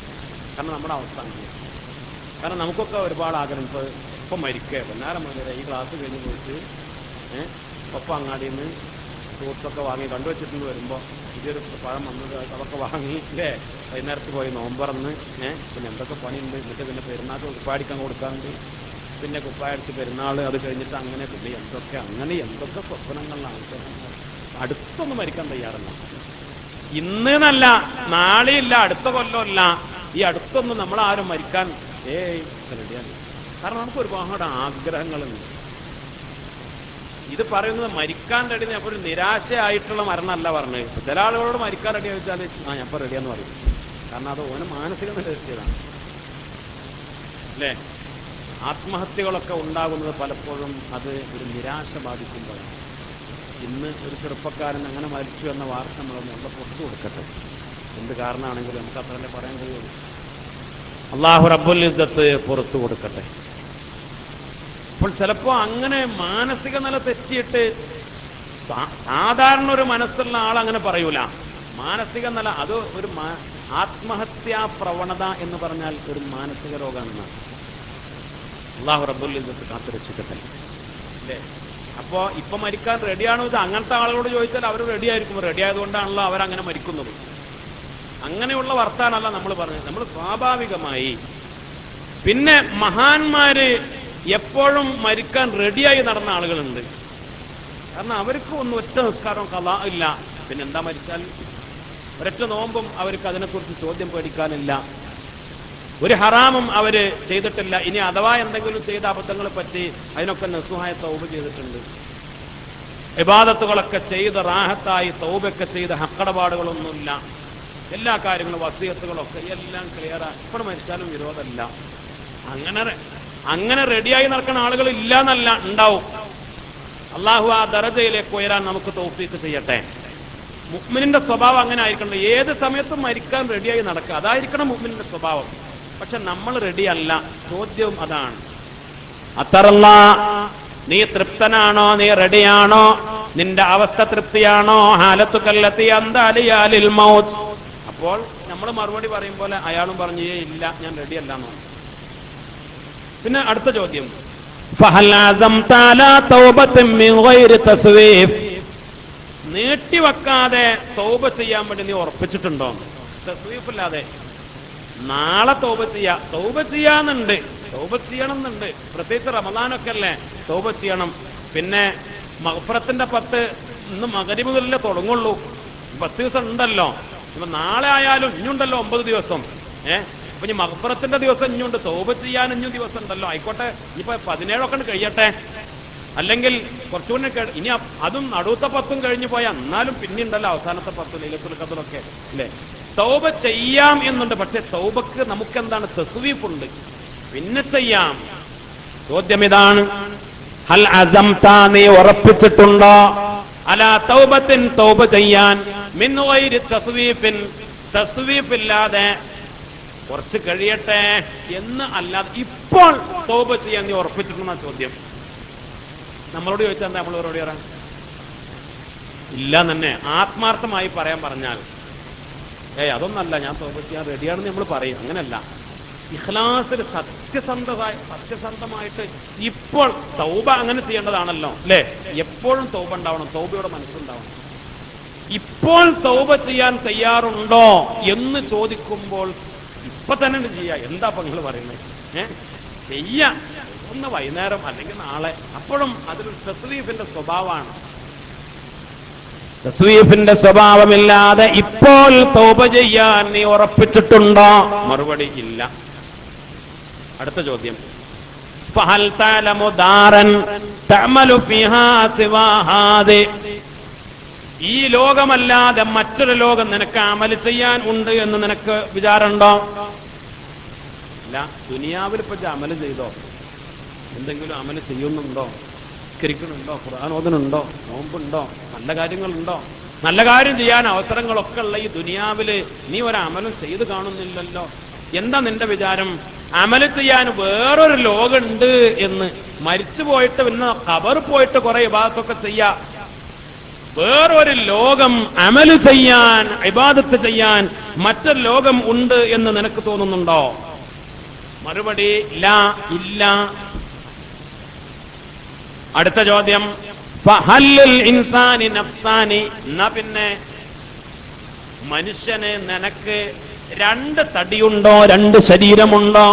കാരണം നമ്മുടെ അവസ്ഥ അങ്ങനെ. കാരണം നമുക്കൊക്കെ ഒരുപാട് ആഗ്രഹം. ഇപ്പം മരിക്കുക പൊന്നാരം മുതലേ ഈ ക്ലാസ് കഴിഞ്ഞ് പോയിട്ട് ഒപ്പം അങ്ങാടിയിൽ നിന്ന് ഫ്രൂട്ട്സൊക്കെ വാങ്ങി കണ്ടുവച്ചിട്ടുണ്ട്. വരുമ്പോൾ ഇതൊരു പഴം വന്നത് അതൊക്കെ വാങ്ങി അല്ലേ, വൈകുന്നേരത്ത് പോയി നോമ്പറന്ന് പിന്നെ എന്തൊക്കെ പണിയുണ്ട്. എന്നിട്ട് പിന്നെ പെരുന്നാൾക്ക് കുപ്പാടിക്കാൻ കൊടുക്കാറുണ്ട്. പിന്നെ കുപ്പായടിച്ച് പെരുന്നാൾ അത് കഴിഞ്ഞിട്ട് അങ്ങനെ പിന്നെ എന്തൊക്കെ സ്വപ്നങ്ങളിലാണ്. അടുത്തൊന്നും മരിക്കാൻ തയ്യാറല്ല. ഇന്ന് എന്നല്ല, നാളെയില്ല, അടുത്ത കൊല്ലമല്ല, ഈ അടുത്തൊന്നും നമ്മളാരും മരിക്കാൻ റെഡിയാണ്. കാരണം നമുക്ക് ഒരുപാട് ആഗ്രഹങ്ങളുണ്ട്. ഇത് പറയുന്നത് മരിക്കാൻ റെഡി, അപ്പോൾ ഒരു നിരാശയായിട്ടുള്ള മരണമല്ല പറഞ്ഞത്. ചില ആളുകളോട് മരിക്കാൻ റെഡി ചോദിച്ചാൽ ഞാൻ ഇപ്പോൾ റെഡിയാന്ന് പറയും. കാരണം അത് ഓന് മാനസിക നിലനിർത്തിയതാണ് അല്ലേ. ആത്മഹത്യകളൊക്കെ ഉണ്ടാകുന്നത് പലപ്പോഴും അത് ഒരു നിരാശ ബാധിക്കുമ്പോഴാണ്. ഇന്ന് ഒരു ചെറുപ്പക്കാരൻ അങ്ങനെ മരിച്ചു എന്ന വാർത്ത നമ്മളൊന്ന് അവിടെ പുറത്തു കൊടുക്കട്ടെ. എന്ത് കാരണമാണെങ്കിലും നമുക്ക് അത്രല്ലേ പറയാൻ കഴിയുള്ളൂ. അല്ലാഹു റബ്ബുൽ ഇസ്സത്ത് പുറത്തു കൊടുക്കട്ടെ. അപ്പോൾ ചിലപ്പോൾ അങ്ങനെ മാനസിക നില തെറ്റിയിട്ട് സാധാരണ ഒരു മനസ്സുള്ള ആളങ്ങനെ പറയൂല. മാനസിക നില അത് ഒരു ആത്മഹത്യാ പ്രവണത എന്ന് പറഞ്ഞാൽ ഒരു മാനസിക രോഗമാണെന്നാണ്. അല്ലാഹു റബ്ബുൽ ഇസ്സത്ത് കാത്തുരക്ഷിക്കട്ടെ അല്ലേ. അപ്പോ ഇപ്പൊ മരിക്കാൻ റെഡിയാണോ ഇത് അങ്ങനത്തെ ആളുകളോട് ചോദിച്ചാൽ അവർ റെഡിയായിരിക്കും. റെഡി ആയതുകൊണ്ടാണല്ലോ അവരങ്ങനെ മരിക്കുന്നത്. അങ്ങനെയുള്ള വർത്താനല്ല നമ്മൾ പറഞ്ഞത്. നമ്മൾ സ്വാഭാവികമായി. പിന്നെ മഹാന്മാര് എപ്പോഴും മരിക്കാൻ റെഡിയായി നടന്ന ആളുകളുണ്ട്. കാരണം അവർക്ക് ഒന്നും ഒറ്റ നിസ്കാരം ഖളാ ഇല്ല. പിന്നെ എന്താ മരിച്ചാൽ ഒരൊറ്റ നോമ്പും അവർക്ക് അതിനെക്കുറിച്ച് ചോദ്യം പേടിക്കാനില്ല. ഒരു ഹറാമും അവര് ചെയ്തിട്ടില്ല. ഇനി അഥവാ എന്തെങ്കിലും ചെയ്ത അബദ്ധങ്ങളെ പറ്റി അതിനൊക്കെ നസുഹായ തൗബ ചെയ്തിട്ടുണ്ട്. ഇബാദത്തുകളൊക്കെ ചെയ്ത് റാഹത്തായി തൗബയൊക്കെ ചെയ്ത് ഹക്കടപാടുകളൊന്നുമില്ല. എല്ലാ കാര്യങ്ങളും വസിയത്തുകളൊക്കെ എല്ലാം ക്ലിയറാ. ഇപ്പോൾ മരിച്ചാലും വിരോധമല്ല. അങ്ങനെ റെഡിയായി നടക്കുന്ന ആളുകൾ ഇല്ല എന്നല്ല, ഉണ്ടാവും. അള്ളാഹു ആ ദറജയിലേക്ക് ഉയരാൻ നമുക്ക് തൗഫീഖ് ചെയ്യട്ടെ. മുഅ്മിനിന്റെ സ്വഭാവം അങ്ങനെ ആയിരിക്കണം. ഏത് സമയത്തും മരിക്കാൻ റെഡിയായി നടക്കുക, അതായിരിക്കണം മുഅ്മിനിന്റെ സ്വഭാവം. പക്ഷെ നമ്മൾ റെഡിയല്ല. ചോദ്യവും അതാണ്. അത്തറല്ല, നീ തൃപ്തനാണോ? നീ റെഡിയാണോ? നിന്റെ അവസ്ഥ തൃപ്തിയാണോ? ഹാലത്തു കല്ലത്തി അന്താലിയാലിൽ മൗത്ത്. അപ്പോൾ നമ്മൾ മറുപടി പറയും പോലെ അയാളും പറഞ്ഞു ഇല്ല, ഞാൻ റെഡിയല്ലാന്നോ. പിന്നെ അടുത്ത ചോദ്യം, നീട്ടിവെക്കാതെ തൗബ ചെയ്യാൻ വേണ്ടി നീ ഉറപ്പിച്ചിട്ടുണ്ടോ? തസ്വീഫില്ലാതെ നാളെ തൗബ ചെയ്യാന്നുണ്ട്. തൗബ ചെയ്യണമെന്നുണ്ട്. പ്രത്യേകിച്ച് റമദാനൊക്കെ അല്ലേ തൗബ ചെയ്യണം. പിന്നെ മഗ്ഫിറത്തിന്റെ 10 ഇന്ന് മഗ്രിബ് മുതലേ തുടങ്ങുള്ളൂ. 10 ദിവസം ഉണ്ടല്ലോ. ഇപ്പൊ നാളെ ആയാലും ഇനിയുണ്ടല്ലോ 9 ദിവസം. അപ്പൊ ഇനി മഗ്ഫിറത്തിന്റെ ദിവസം ഇനിയുണ്ട്. തൗബ ചെയ്യാൻ ഇനിയും ദിവസം ഉണ്ടല്ലോ. ആയിക്കോട്ടെ, ഇനിയിപ്പോ 17 കഴിയട്ടെ. അല്ലെങ്കിൽ കുറച്ചുകൂടി ഇനി അതും അടുത്ത 10 കഴിഞ്ഞു പോയാൽ എന്നാലും പിന്നെയുണ്ടല്ലോ അവസാനത്തെ 10 ലൈലത്തുൽ ഖദ്റൊക്കെ അല്ലേ. തൗബ ചെയ്യാം എന്നുണ്ട്. പക്ഷെ തൗബക്ക് നമുക്കെന്താണ് തസ്വീഫുണ്ട്. പിന്നെ ചെയ്യാം. ചോദ്യം ഇതാണ്, ഹൽ അസംത, നീ ഉറപ്പിച്ചിട്ടുണ്ടോ? അലാ തൗബത്തിൻ, തൗബ ചെയ്യാൻ, മിൻ ഗൈരി തസ്വീഫിൻ, തസ്വീഫില്ലാതെ കുറച്ച് കഴിയട്ടെ എന്ന് അല്ലാതെ ഇപ്പോൾ തൗബ ചെയ്യാൻ നീ ഉറപ്പിച്ചിട്ടുണ്ടെന്ന ചോദ്യം. നമ്മളോട് ചോദിച്ചാൽ എന്താ നമ്മൾ മറുപടി പറയാം? ഇല്ല തന്നെ. ആത്മാർത്ഥമായി പറയാൻ പറഞ്ഞാൽ അതൊന്നല്ല, ഞാൻ തൗബ ചെയ്യാൻ റെഡിയാണെന്ന് നമ്മൾ പറയും. അങ്ങനെയല്ല. ഇഖ്ലാസിൽ സത്യസന്ധമായിട്ട് ഇപ്പോൾ തൗബ അങ്ങനെ ചെയ്യേണ്ടതാണല്ലോ അല്ലേ. എപ്പോഴും തൗബ ഉണ്ടാവണം, തൗബയുടെ മനസ്സുണ്ടാവണം. ഇപ്പോൾ തൗബ ചെയ്യാൻ തയ്യാറുണ്ടോ എന്ന് ചോദിക്കുമ്പോൾ ഇപ്പൊ തന്നെ ചെയ്യാ. എന്താ ഇപ്പൊ നിങ്ങൾ പറയുന്നത്? ചെയ്യാം, ഒന്ന് വൈകുന്നേരം അല്ലെങ്കിൽ നാളെ. അപ്പോഴും അതൊരു തസ്വീഫിന്റെ സ്വഭാവമാണ്. തസ്വീഫിന്റെ സ്വഭാവമില്ലാതെ ഇപ്പോൾ തൗബ ചെയ്യാൻ നീ ഉറപ്പിച്ചിട്ടുണ്ടോ? മറുപടി ഇല്ല. അടുത്ത ചോദ്യം, ഫഹൽ തഅലമു ദാരൻ തഅമലു ഫീഹാ സിവാ ഹാദി, ഈ ലോകമല്ലാതെ മറ്റൊരു ലോകം നിനക്ക് അമൽ ചെയ്യാൻ ഉണ്ട് എന്ന് നിനക്ക് വിചാരമുണ്ടോ? ഇല്ല. ദുനിയാവിൽ ഇപ്പൊ അമൽ ചെയ്തോ? എന്തെങ്കിലും അമൽ ചെയ്യുന്നുണ്ടോ? നിസ്കരിക്കുന്നുണ്ടോ? ഖുർആൻ ഓതുന്നുണ്ടോ? നോമ്പുണ്ടോ? നല്ല കാര്യങ്ങളുണ്ടോ? നല്ല കാര്യം ചെയ്യാൻ അവസരങ്ങളൊക്കെ ഉള്ള ഈ ദുനിയാവില് നീ ഒരമലും ചെയ്ത് കാണുന്നില്ലല്ലോ. എന്താ നിന്റെ വിചാരം? അമല് ചെയ്യാൻ വേറൊരു ലോകമുണ്ട് എന്ന്, മരിച്ചു പോയിട്ട് പിന്നെ ഖബർ പോയിട്ട് കുറെ ഇബാദത്തൊക്കെ ചെയ്യാ. വേറൊരു ലോകം അമല് ചെയ്യാൻ, ഇബാദത്ത് ചെയ്യാൻ മറ്റൊരു ലോകം ഉണ്ട് എന്ന് നിനക്ക് തോന്നുന്നുണ്ടോ? മറുപടി ലാ, ഇല്ല. അടുത്ത ചോദ്യം, ഫഹല്ലുൽ ഇൻസാനി നഫ്സാനി, എന്നാ പിന്നെ മനുഷ്യന് നിനക്ക് രണ്ട് തടിയുണ്ടോ, രണ്ട് ശരീരമുണ്ടോ?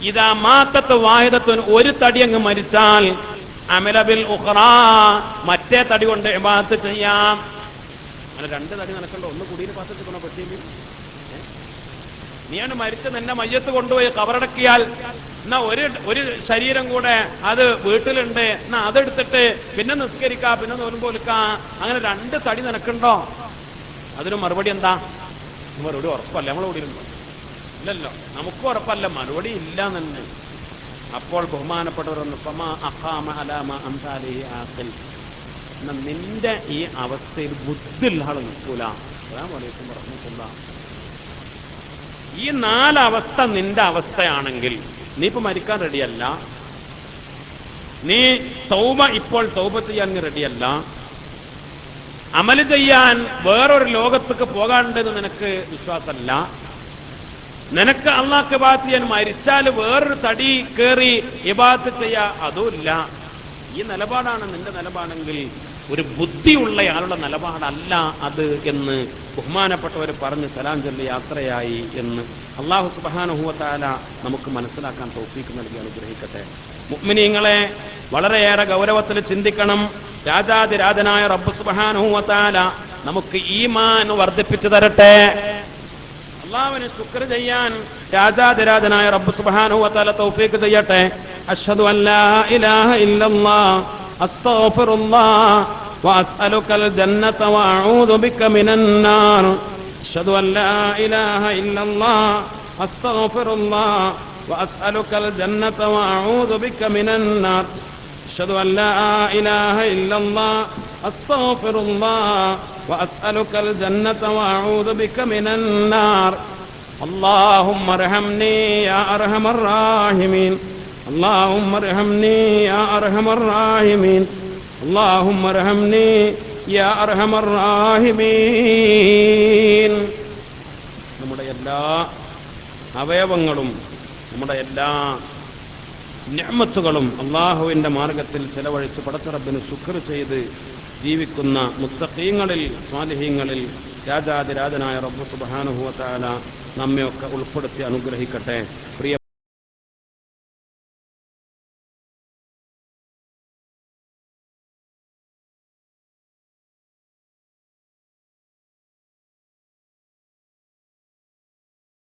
ഇതാ മാത്തത്ത് വാഹിദത്തുൻ, ഒരു തടി അങ്ങ് മരിച്ചാൽ അമലബിൽ ഉഖ്റാ, മറ്റേ തടി കൊണ്ട് ഇബാദത്ത് ചെയ്യാം. അങ്ങനെ രണ്ട് തടി നിനക്കുണ്ടോ? ഒന്ന് കുടിയിൽ പാത്തിക്കണോ പറ്റിയെങ്കിൽ? നീയാണ് മരിച്ച നിന്നെ മയ്യത്ത് കൊണ്ടുപോയി കബറടക്കിയാൽ എന്നാ ഒരു ശരീരം കൂടെ അത് വീട്ടിലുണ്ട്, എന്നാ അതെടുത്തിട്ട് പിന്നെ നിസ്കരിക്കാ, പിന്നെ നോൻപോലിക്കാ. അങ്ങനെ രണ്ട് തടി നിനക്കുണ്ടോ? അതിന് മറുപടി എന്താ? മറുപടി ഉറപ്പല്ല. നമ്മളെ കൂടിയിരുന്നോ? ഇല്ലല്ലോ, നമുക്കും ഉറപ്പല്ല, മറുപടി ഇല്ല തന്നെ. അപ്പോൾ ബഹുമാനപ്പെട്ടവരൊന്ന് ഫമാ അഖാമ അലാമ അംസാലിഹി ആഖിൽ, എന്നാ നിന്റെ ഈ അവസ്ഥയിൽ ബുദ്ധിയുള്ള ആൾ നിൽക്കൂല. അസ്സലാമു അലൈക്കും വറഹ്മത്തുള്ളാഹി. ഈ നാലവസ്ഥ നിന്റെ അവസ്ഥയാണെങ്കിൽ നീ ഇപ്പൊ മരിക്കാൻ റെഡിയല്ല, നീ ഇപ്പോൾ തൗബ ചെയ്യാൻ റെഡിയല്ല, അമല് ചെയ്യാൻ വേറൊരു ലോകത്തേക്ക് പോകാണ്ടെന്ന് നിനക്ക് വിശ്വാസമല്ല, നിനക്ക് അള്ളാഹ്ക്ക് ഇബാദത്ത് ചെയ്യാൻ മരിച്ചാൽ വേറൊരു തടി കയറി ഇബാദത്ത് ചെയ്യാ അതുമില്ല. ഈ നിലപാടാണ് നിന്റെ നിലപാടെങ്കിൽ ഒരു ബുദ്ധിയുള്ളയാളുടെ നിലപാടല്ല അത് എന്ന് ബഹുമാനപ്പെട്ടവർ പറഞ്ഞ് സലാം ചൊല്ലി യാത്രയായി എന്ന് അല്ലാഹു സുബ്ഹാനഹു വ തആല നമുക്ക് മനസ്സിലാക്കാൻ തൗഫീഖ് നൽകി അനുഗ്രഹിക്കട്ടെ. മുഅ്മിനീങ്ങളെ, വളരെയേറെ ഗൗരവത്തിൽ ചിന്തിക്കണം. രാജാതിരാജനായ റബ്ബ് സുബ്ഹാനഹു വ തആല നമുക്ക് ഈമാൻ വർദ്ധിപ്പിച്ചു തരട്ടെ. അല്ലാഹുവിനെ ശുക്ർ ചെയ്യാൻ രാജാതിരാജനായ റബ്ബ് സുബ്ഹാനഹു വ തആല തൗഫീഖ് ചെയ്യട്ടെ. അഷ്ഹദു അൻ ലാ ഇലാഹ ഇല്ലല്ലാഹ് അസ്തഗ്ഫിറുല്ലാഹ് വഅസ്അലുകൽ ജന്നത വഅഊദു ബിക മിനൻ നാർ. അഷ്ഹദു അൻ ലാ ഇലാഹ ഇല്ലല്ലാഹ് അസ്തഗ്ഫിറുല്ലാഹ് വഅസ്അലുകൽ ജന്നത വഅഊദു ബിക മിനൻ നാർ. അഷ്ഹദു അൻ ലാ ഇലാഹ ഇല്ലല്ലാഹ് അസ്തഗ്ഫിറുല്ലാഹ് വഅസ്അലുകൽ ജന്നത വഅഊദു ബിക മിനൻ നാർ. اللهم ارحمني يا ارحم الراحمين. اللهم ارحمني يا ارحم الراحمين. اللهم ارحمني يا ارحم الراحمين. നമ്മുടെ എല്ലാ അവയവങ്ങളും നമ്മുടെ എല്ലാ നിഅമത്തുകളും അല്ലാഹുവിന്റെ മാർഗത്തിൽ ചെലവഴിച്ച് പടച്ച റബ്ബിന് ശുക്ർ ചെയ്ത് ജീവിക്കുന്ന മുത്തഖീങ്ങളിൽ സ്വാലിഹീങ്ങളിൽ രാജാതിരാജനായ റബ്ബ് സുബ്ഹാനഹു വ തആല നമ്മയൊക്കെ ഉൾപ്പെടുത്തി അനുഗ്രഹിക്കട്ടെ. പ്രിയ